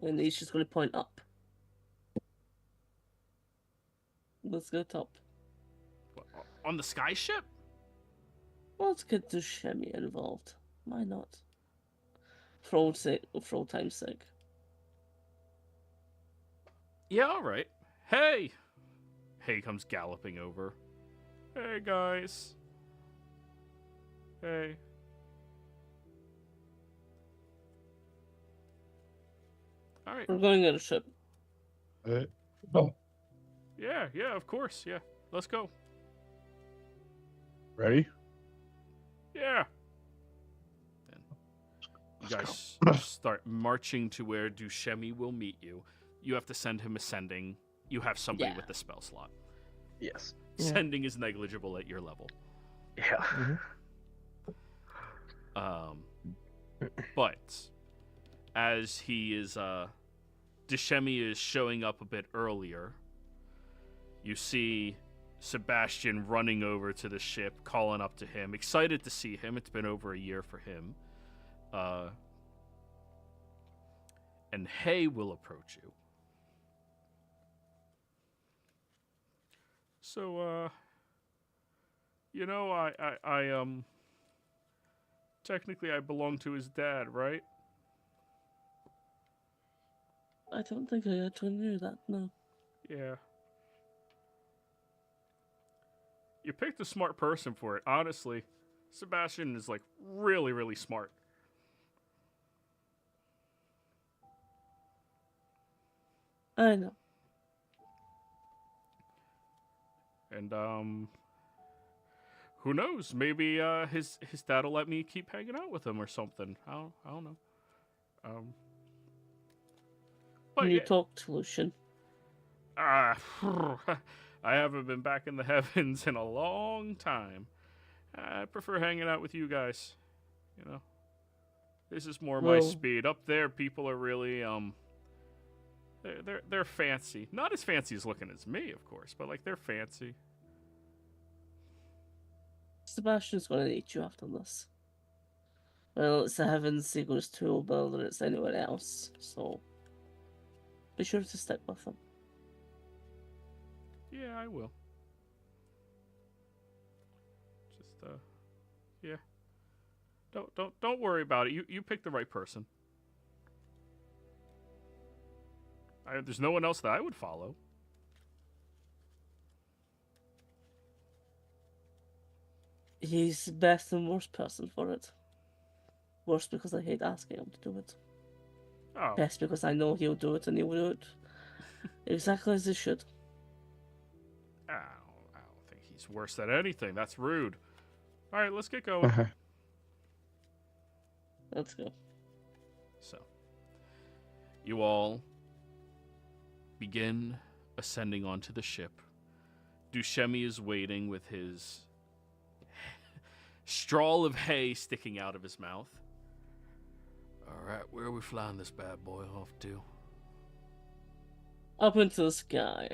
And he's just going to point up. Let's go top. What, on the sky ship? Well, let's get the Shemi involved. Why not? For old time's sake. Yeah, all right. Hey! Hey comes galloping over. Hey, guys. Hey. All right. We're going on a ship. Oh, Yeah, of course. Yeah. Let's go. ready? Yeah. Then you guys start marching to where Dushemi will meet you. You have to send him ascending. You have somebody Yeah. with the spell slot. Yes. Yeah. Sending is negligible at your level. Yeah. But as he is, Dushemi is showing up a bit earlier. You see Sebastian running over to the ship, calling up to him, excited to see him. It's been over a year for him. And Hay will approach you. So, I technically I belong to his dad, right? I don't think I actually knew that, no. Yeah. You picked a smart person for it, honestly. Sebastian is, like, really, really smart. I know. And, who knows? Maybe, his dad will let me keep hanging out with him or something. I don't know. But Can you yeah, talk to Lucian? I haven't been back in the heavens in a long time. I prefer hanging out with you guys. You know, this is more my Well- speed. Up there, people are really they're fancy. Not as fancy as looking as me, of course, but like they're fancy. Sebastian's going to need you after this. Well, it's the Heaven's Seeker's tool builder, it's anywhere else, so be sure to stick with him. Yeah, I will. Just yeah. Don't worry about it. You picked the right person. There's no one else that I would follow. He's the best and worst person for it. Worst because I hate asking him to do it. Oh, Best because I know he'll do it and he'll do it exactly as he should. I don't think he's worse than anything. That's rude. All right, let's get going. Let's go. So, you all begin ascending onto the ship. Dushemi is waiting with his straw of hay sticking out of his mouth. All right, where are we flying this bad boy off to? Up into the sky.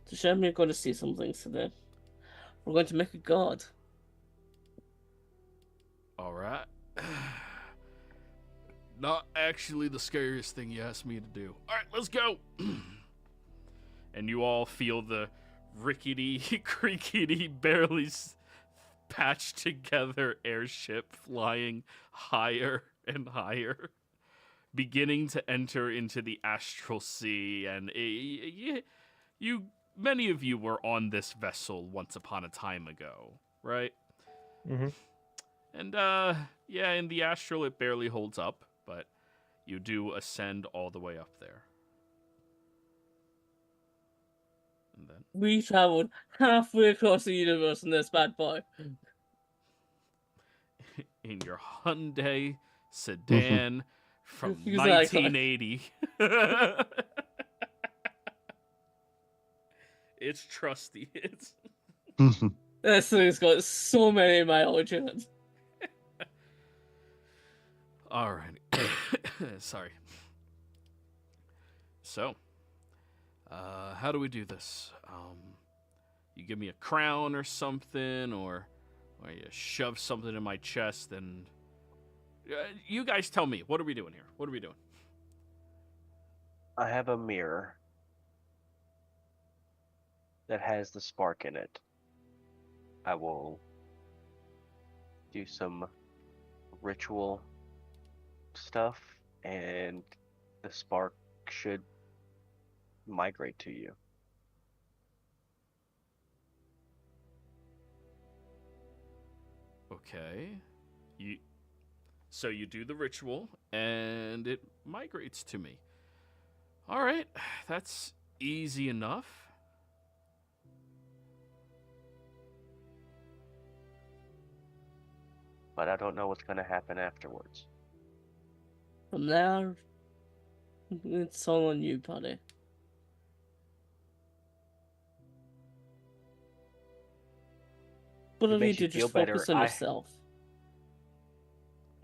To show me, you're going to see some things today. We're going to make a god. All right. Not actually the scariest thing you asked me to do. All right, let's go. And you all feel the rickety, creakety, barely patched together airship flying higher and higher, beginning to enter into the astral sea. And many of you were on this vessel once upon a time ago, right? Mm-hmm. And yeah, in the astral it barely holds up, but you do ascend all the way up there. And then We traveled halfway across the universe in this bad boy. in your Hyundai sedan from Exactly. 1980. It's trusty. It's This thing's got so many mileage in it. all right. Sorry. So, how do we do this? You give me a crown or something, or you shove something in my chest, and you guys tell me. What are we doing here? What are we doing? I have a mirror that has the spark in it. I will do some ritual stuff, and the spark should migrate to you. Okay. So you do the ritual, and it migrates to me. All right, that's easy enough. But I don't know what's going to happen afterwards. From there, it's all on you, buddy. Whatever you makes do, you feel just focus better. on yourself.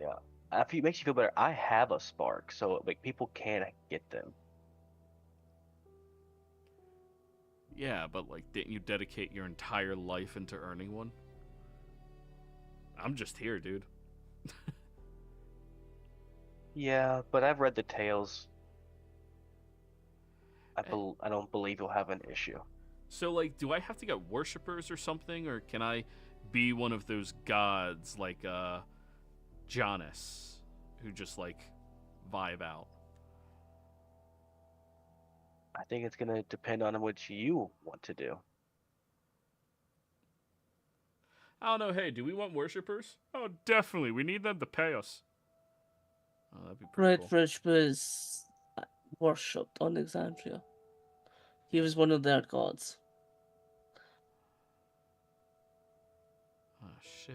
Yeah. If it makes you feel better, I have a spark, so like people can get them. Yeah, but like, didn't you dedicate your entire life into earning one? I'm just here, dude. Yeah, but I've read the tales. I don't believe you'll have an issue. So, like, do I have to get worshippers or something, or can I be one of those gods like Janus, who just like vibe out? I think it's gonna depend on what you want to do. I don't know. Hey, do we want worshippers? Oh, definitely. We need them to pay us. Oh, that'd be pretty Red cool. Bridge was worshipped on Exandria. He was one of their gods. Oh shit!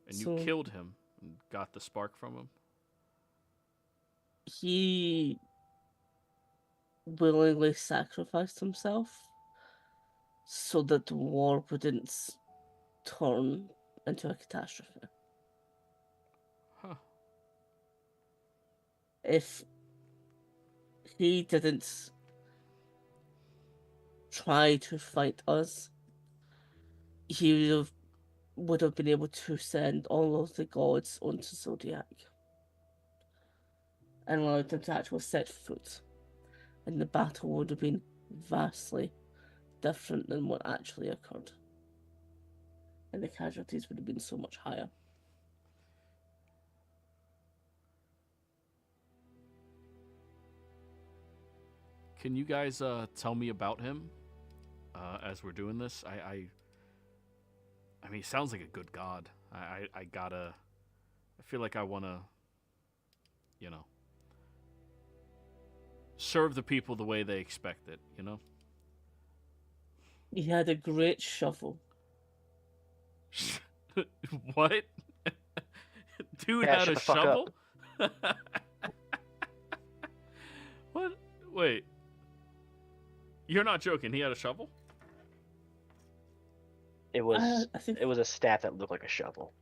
And So- you killed him and got the spark from him. He willingly sacrificed himself so that the war wouldn't turn into a catastrophe. Huh? If he didn't try to fight us, he would have been able to send all of the gods onto Zodiac. and allowed them to actually set foot. And the battle would have been vastly different than what actually occurred. And the casualties would have been so much higher. Can you guys tell me about him as we're doing this? I mean, he sounds like a good god. I feel like I want to, you know, serve the people the way they expect it, you know? He had a great shovel. What? Dude Yeah, had shut a the fuck shovel? What? Wait. You're not joking. He had a shovel? It was I think it was a staff that looked like a shovel.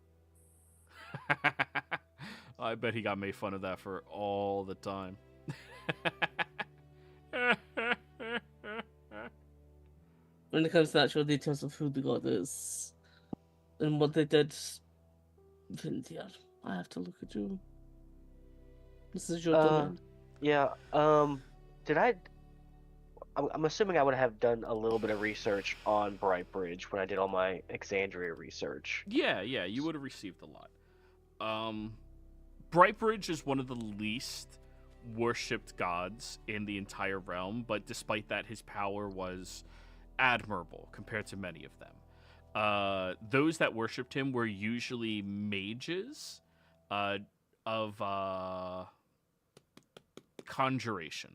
I bet he got made fun of that for all the time. when it comes to actual details of who the god is and what they did, Vindier, I have to look at you. This is your domain. Yeah. I'm assuming I would have done a little bit of research on Brightbridge when I did all my Exandria research. Yeah, you would have received a lot. Brightbridge is one of the least worshipped gods in the entire realm, but despite that, his power was admirable compared to many of them. Those that worshipped him were usually mages of conjuration.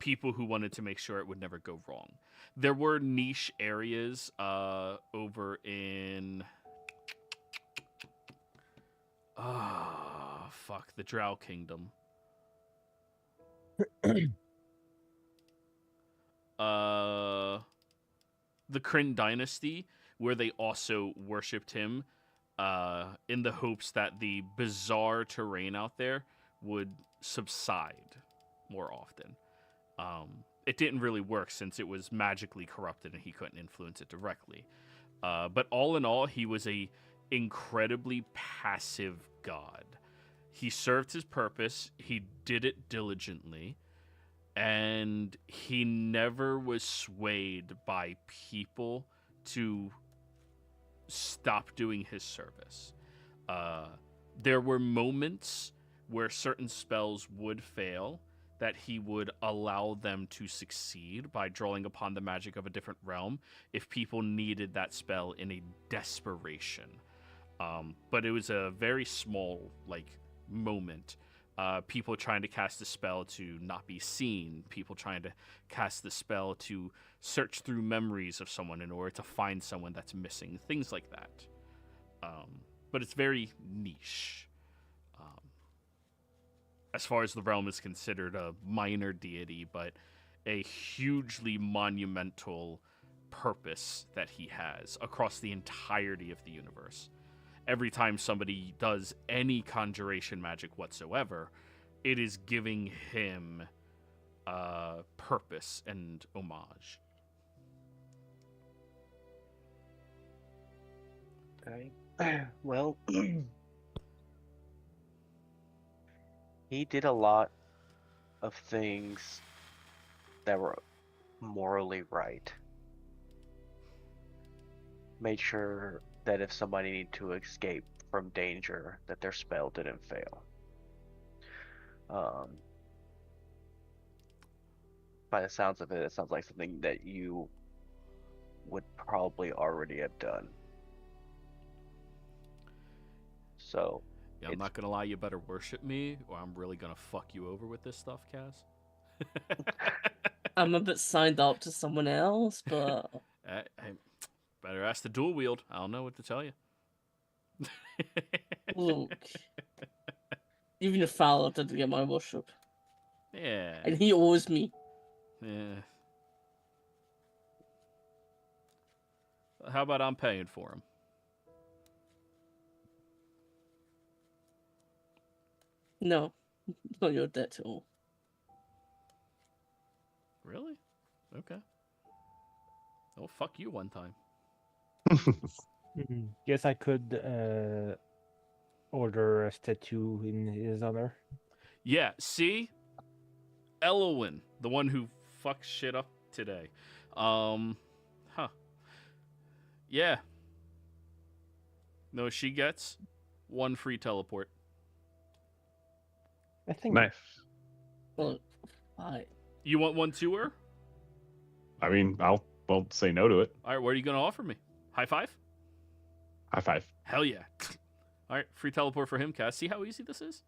People who wanted to make sure it would never go wrong. There were niche areas over in... the Drow Kingdom. The Kryn Dynasty, where they also worshipped him in the hopes that the bizarre terrain out there would subside more often. It didn't really work since it was magically corrupted and he couldn't influence it directly. But all in all, he was a incredibly passive god. He served his purpose, he did it diligently, and he never was swayed by people to stop doing his service. There were moments where certain spells would fail, that he would allow them to succeed by drawing upon the magic of a different realm if people needed that spell in a desperation. But it was a very small, moment. People trying to cast a spell to not be seen, people trying to cast the spell to search through memories of someone in order to find someone that's missing, things like that. But it's very niche. As far as the realm is considered a minor deity, but a hugely monumental purpose that he has across the entirety of the universe. Every time somebody does any conjuration magic whatsoever, it is giving him purpose and homage. Okay. Well, he did a lot of things that were morally right. Made sure that if somebody needed to escape from danger, that their spell didn't fail. By the sounds of it, it sounds like something that you would probably already have done. So, yeah, I'm not gonna lie, you better worship me, or I'm really gonna fuck you over with this stuff, Kaz. I'm a bit signed up to someone else, but I better ask the dual wield. I don't know what to tell you. look, even your father didn't get my worship, Yeah. and he owes me. Yeah. How about I'm paying for him? No, it's not your debt at all. Really? Okay. Oh, fuck you one time. Yes, I could order a statue in his honor. Yeah, see? Elowin, the one who fucks shit up today. Huh. Yeah. No, she gets 1 free teleport. I think Nice. Well, fine. You want one to her? I mean, I won't say no to it. All right, what are you going to offer me? High five? High five. Hell yeah. All right, free teleport for him, Cass. See how easy this is?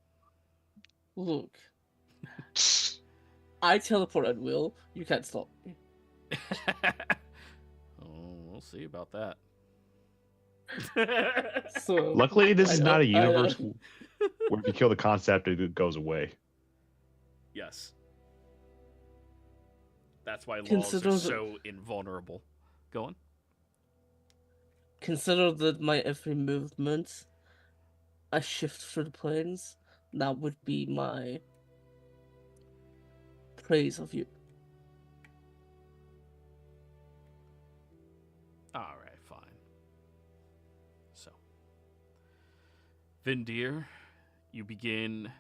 Look, I teleport at will. You can't stop me. Oh, we'll see about that. So Luckily, this is not a I- universe where if you kill the concept, it goes away. Yes. That's why laws Consider are the- so invulnerable. Go on. Consider that my every movement, I shift through the planes. That would be my praise of you. All right, fine. So, Vindir, you begin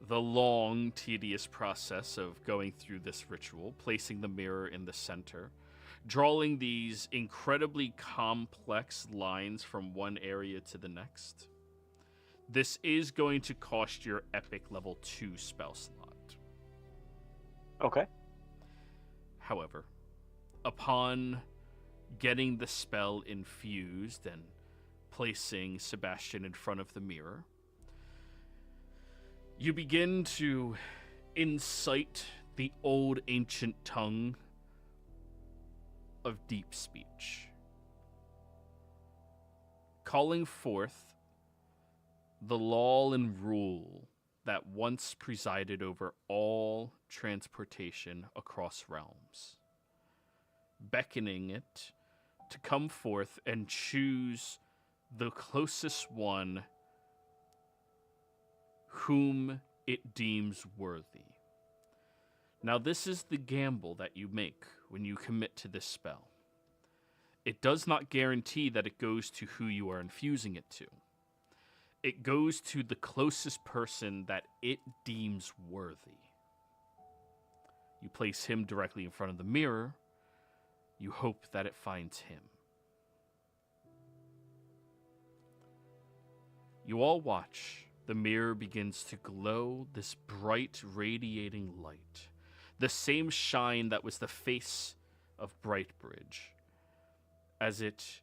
the long, tedious process of going through this ritual, placing the mirror in the center, drawing these incredibly complex lines from one area to the next. This is going to cost your epic level 2 spell slot. Okay. However, upon getting the spell infused and placing Sebastian in front of the mirror, you begin to incite the old ancient tongue of deep speech, calling forth the law and rule that once presided over all transportation across realms, beckoning it to come forth and choose the closest one whom it deems worthy. Now, this is the gamble that you make when you commit to this spell. It does not guarantee that it goes to who you are infusing it to. It goes to the closest person that it deems worthy. You place him directly in front of the mirror. You hope that it finds him. You all watch. The mirror begins to glow this bright, radiating light. The same shine that was the face of Brightbridge. As it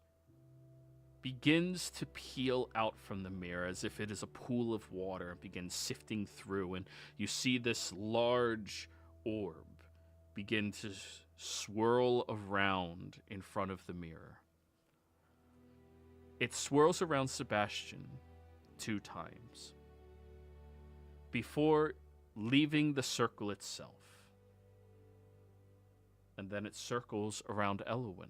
begins to peel out from the mirror as if it is a pool of water and begins sifting through, and you see this large orb begin to swirl around in front of the mirror. It swirls around Sebastian 2 times before leaving the circle itself. And then it circles around Elowin.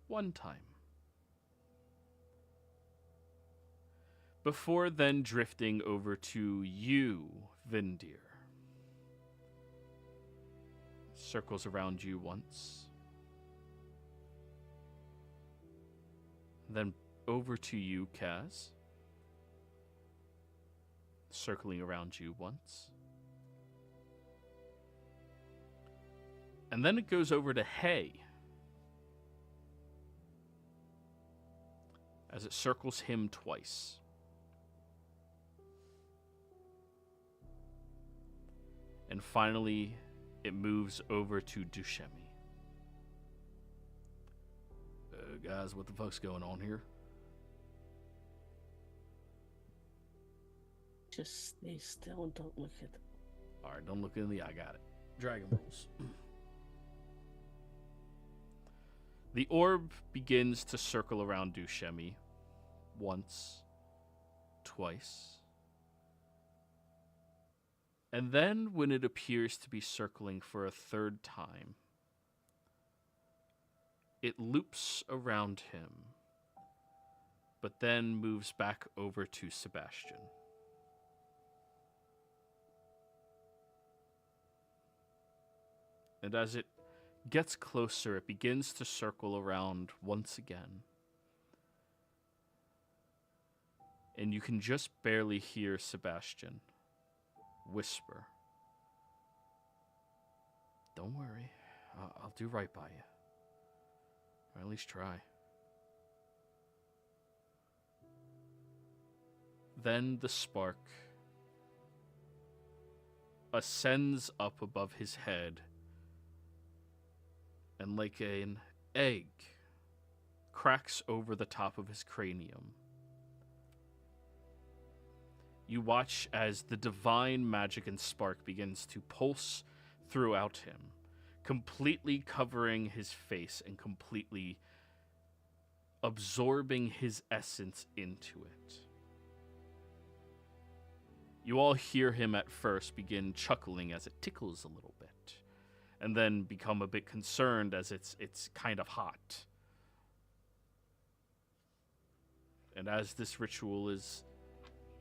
One time. Before then drifting over to you, Vindir. Circles around you once. Then over to you, Kaz. Circling around you once. And then it goes over to Hay. As it circles him twice. And finally, it moves over to Dushemi. Guys, what the fuck's going on here? Just stay still and don't look at it. Alright, don't look in the eye. Got it. Dragon rules. The orb begins to circle around Dushemi. Once. Twice. And then, when it appears to be circling for a 3rd time, it loops around him, but then moves back over to Sebastian. And as it gets closer, it begins to circle around once again. And you can just barely hear Sebastian whisper, "Don't worry, I'll do right by you. Or at least try." Then the spark ascends up above his head, and like an egg, cracks over the top of his cranium. You watch as the divine magic and spark begins to pulse throughout him, completely covering his face and completely absorbing his essence into it. You all hear him at first begin chuckling as it tickles a little bit, and then become a bit concerned as it's kind of hot. And as this ritual is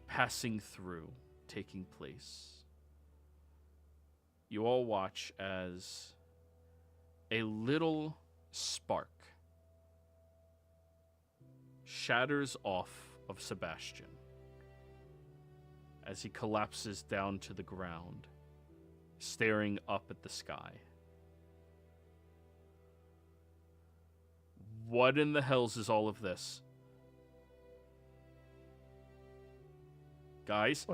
passing through, taking place, you all watch as a little spark shatters off of Sebastian as he collapses down to the ground, staring up at the sky. What in the hells is all of this? Guys,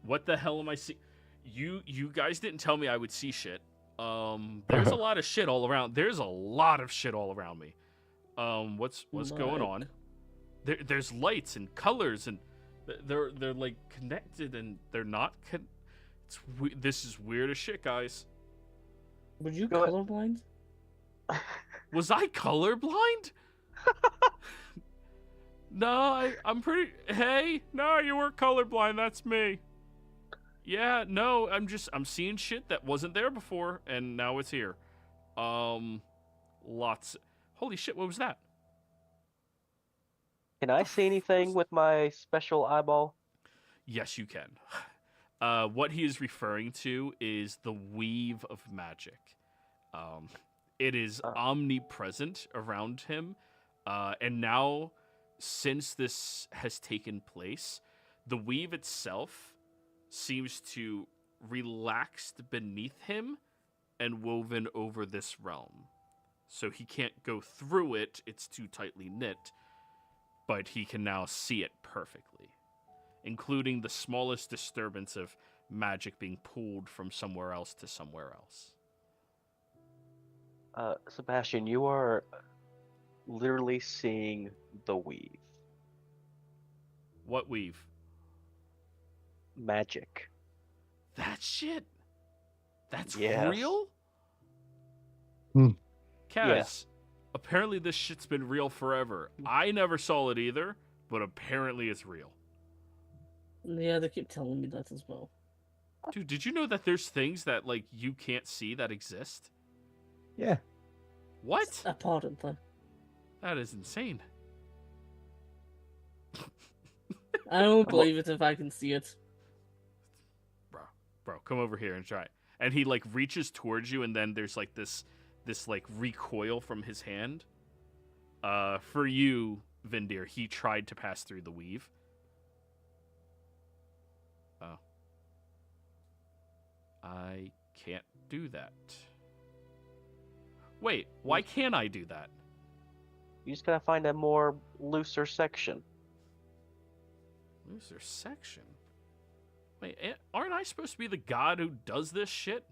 what the hell am I seeing? You guys didn't tell me I would see shit. There's a lot of shit all around. There's a lot of shit all around me. What's going on? There's lights and colors, and they're like connected, and they're not. This is weird as shit, guys. Were you colorblind? Was I colorblind? No, I'm pretty. Hey, no, you weren't colorblind. That's me. Yeah, no, I'm seeing shit that wasn't there before, and now it's here. Lots. Holy shit, what was that? Can I see anything with my special eyeball? Yes, you can. What he is referring to is the weave of magic. It is omnipresent around him, and now, since this has taken place, the weave itself seems to relaxed beneath him and woven over this realm. So he can't go through it, it's too tightly knit, but he can now see it perfectly, including the smallest disturbance of magic being pulled from somewhere else to somewhere else. Sebastian, you are literally seeing the weave. What weave? Magic. That shit? That's Yes. real? Hmm. Kaz, apparently this shit's been real forever. I never saw it either, but apparently it's real. Yeah, they keep telling me that as well. Dude, did you know that there's things that, like, you can't see that exist? Yeah. What? Apparently. That is insane. I don't believe it if I can see it. Bro, come over here and try it. And he, like, reaches towards you, and then there's, like, this like, recoil from his hand. For you, Vindir, he tried to pass through the weave. Oh. I can't do that. Wait, why can't I do that? You just gotta find a more looser section. Looser section? Wait, aren't I supposed to be the god who does this shit?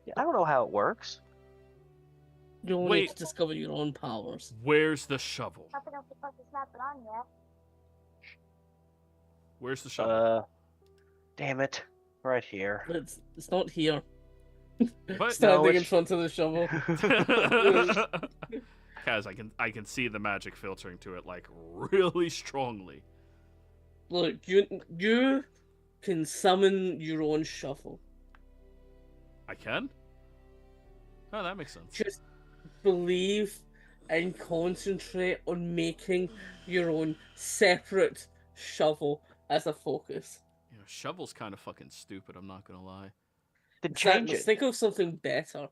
Yeah, I don't know how it works. You only Wait. need to discover your own powers. Where's the shovel? Chopping up because it's not been on yet. Where's the shovel? Damn it. Right here. It's not here. But Standing in it's- front of the shovel. Kaz, I can see the magic filtering to it, like, really strongly. Look, you can summon your own shovel. I can? Oh, that makes sense. Just believe and concentrate on making your own separate shovel as a focus. You know, shovel's kind of fucking stupid, I'm not gonna lie. Then change Exactly. it. Think of something better.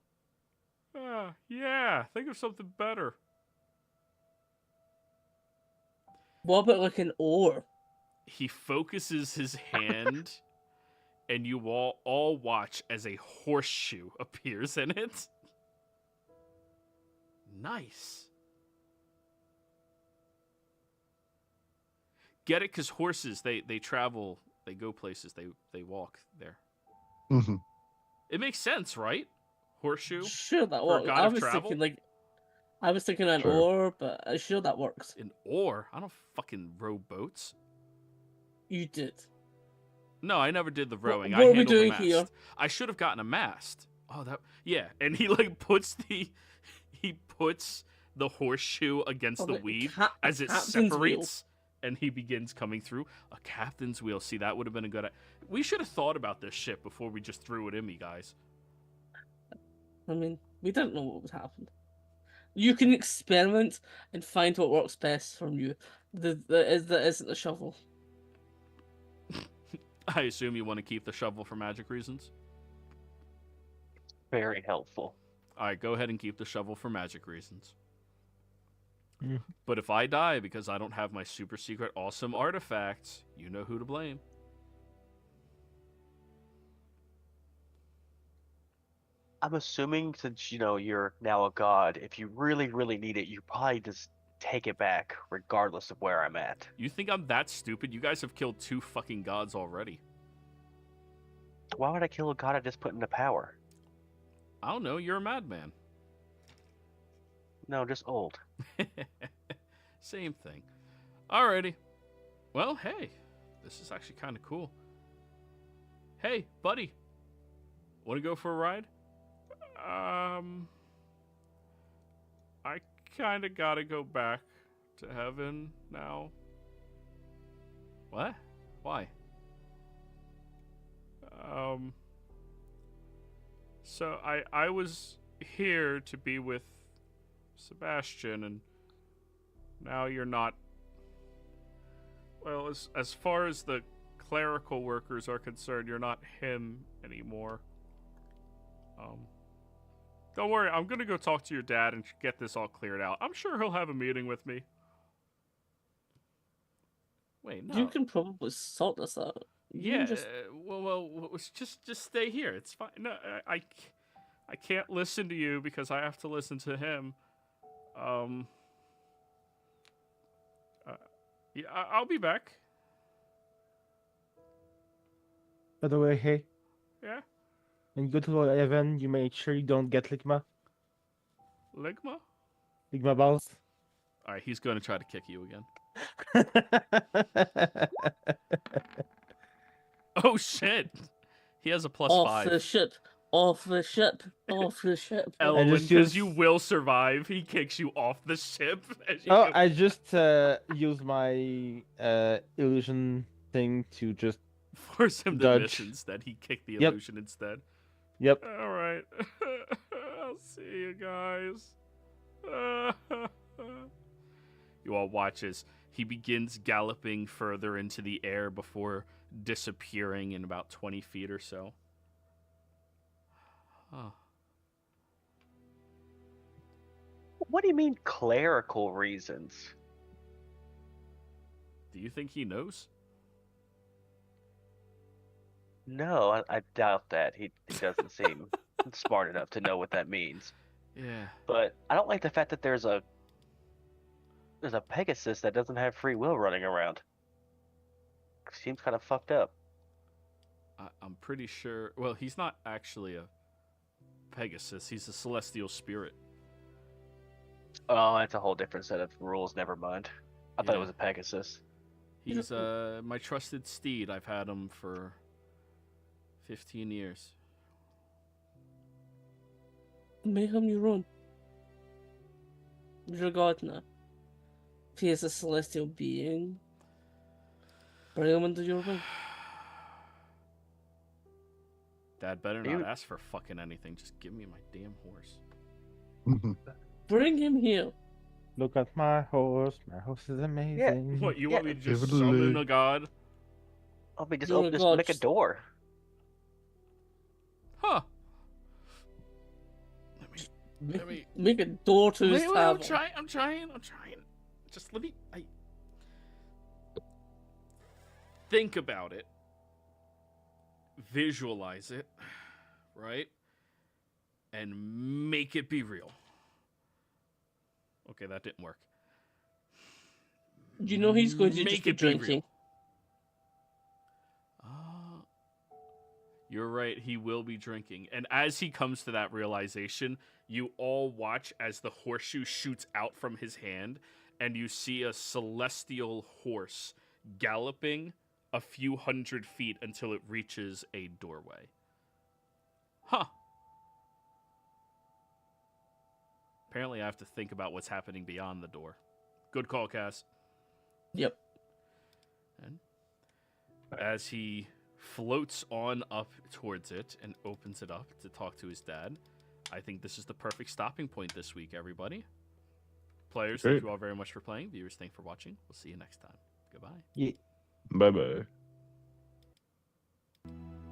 Yeah, think of something better. What about like an oar? He focuses his hand, and you all watch as a horseshoe appears in it. Nice. Get it? Because horses, they travel, they go places, they walk there. Mm-hmm. It makes sense, right? Horseshoe? Sure, that For a works. god I of was travel? thinking like, I was thinking an Sure. oar, but I'm sure that works. An oar? I don't fucking row boats. You did. No, I never did the rowing. what I are we handled the doing mast. here? I should have gotten a mast. Oh, yeah. And he like puts the horseshoe against Oh, the like a weed a as it captain's wheel. separates, and he begins coming through. A captain's wheel. See, that would have been a good. We should have thought about this shit before we just threw it in me, guys. I mean, we don't know what would happen. You can experiment and find what works best from you. There isn't a shovel. I assume you want to keep the shovel for magic reasons. Very helpful. All right, go ahead and keep the shovel for magic reasons. Mhm. But if I die because I don't have my super secret awesome artifacts, you know who to blame. I'm assuming since you're now a god, if you really, really need it, you probably just take it back, regardless of where I'm at. You think I'm that stupid? You guys have killed 2 fucking gods already. Why would I kill a god I just put into power? I don't know, you're a madman. No, just old. Same thing. Alrighty. Well, hey, this is actually kind of cool. Hey, buddy. Want to go for a ride? I kind of gotta go back to heaven now. What? Why? So I was here to be with Sebastian, and now you're not. Well, as far as the clerical workers are concerned, you're not him anymore. Don't worry, I'm gonna go talk to your dad and get this all cleared out. I'm sure he'll have a meeting with me. Wait, no. You can probably sort this out. You can Yeah, just- well, just stay here. It's fine. No, I can't listen to you because I have to listen to him. Yeah, I'll be back. By the way, hey, Yeah, when you go to Evan, you make sure you don't get Ligma. Ligma. Ligma balls. All right, he's going to try to kick you again. Oh shit! He has a plus off the 5. ship, off the ship, off the ship. Ellen, just because use- you will survive, he kicks you off the ship. As you Oh, go- I just use my illusion thing to just. force him to Dodge. miss instead. He kicked the Yep. illusion instead. Yep. All right. I'll see you guys. You all watch as he begins galloping further into the air before disappearing in about 20 feet or so. Huh. What do you mean clerical reasons? Do you think he knows? No, I doubt that. He doesn't seem smart enough to know what that means. Yeah. But I don't like the fact that there's a Pegasus that doesn't have free will running around. Seems kind of fucked up. I'm pretty sure. Well, he's not actually a Pegasus. He's a celestial spirit. Oh, that's a whole different set of rules. Never mind. I thought it Yeah. was a Pegasus. He's my trusted steed. I've had him for 15 years. Make him your own. You're God now. If he is a celestial being, bring him into your ring. Dad better You- not ask for fucking anything. Just give me my damn horse. Bring him here. Look at my horse. My horse is amazing. What, you Yeah. want me to just Give it a summon leg. a god? I mean, just You're open a this, god, make a just- door. Huh. Let me Let me. Make a door to his Wait, I'm tavern. trying. I'm trying. Just let me. Think about it. Visualize it, right? And make it be real. Okay, that didn't work. You know he's going to Make just be it be real. drinking. You're right, he will be drinking. And as he comes to that realization, you all watch as the horseshoe shoots out from his hand, and you see a celestial horse galloping a few hundred feet until it reaches a doorway. Huh. Apparently I have to think about what's happening beyond the door. Good call, Cass. Yep. And as he floats on up towards it and opens it up to talk to his dad, I think this is the perfect stopping point this week, everybody. Players, Great. thank you all very much for playing. Viewers, thanks for watching. We'll see you next time. Goodbye. Yeah. Bye bye.